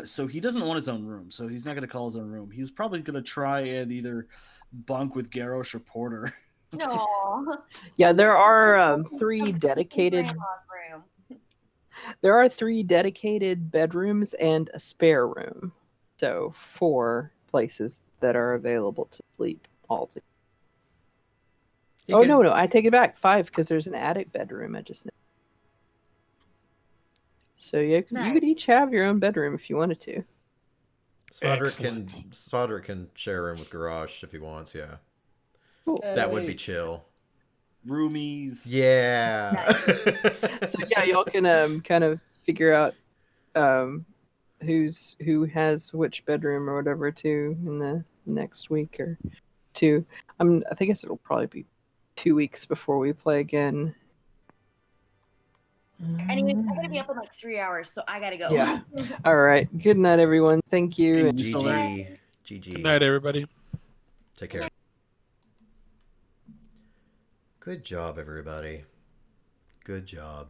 [SPEAKER 4] So he doesn't want his own room. So he's not going to call his own room. He's probably going to try and either bunk with Garrosh or Porter.
[SPEAKER 6] Aww.
[SPEAKER 2] Yeah, there are three dedicated.
[SPEAKER 6] Room.
[SPEAKER 2] There are 3 dedicated bedrooms and a spare room. So 4 places that are available to sleep all together.
[SPEAKER 3] You
[SPEAKER 2] Oh,
[SPEAKER 3] can-
[SPEAKER 2] no, I take it back. 5 because there's an attic bedroom. I just know. So you could each have your own bedroom if you wanted to.
[SPEAKER 3] Svodric can share a room with Garage if he wants. Yeah,
[SPEAKER 2] Cool.
[SPEAKER 3] that would be chill.
[SPEAKER 4] Roomies.
[SPEAKER 3] Yeah.
[SPEAKER 2] So yeah, y'all can kind of figure out who has which bedroom or whatever too in the next week or two. I guess it'll probably be 2 weeks before we play again.
[SPEAKER 6] Anyways, I gotta be up in like 3 hours, so I gotta go.
[SPEAKER 2] Yeah. All right. Good night, everyone. Thank you.
[SPEAKER 4] And you still there?
[SPEAKER 3] GG.
[SPEAKER 5] Good night, everybody.
[SPEAKER 3] Take care. Good job, everybody. Good job.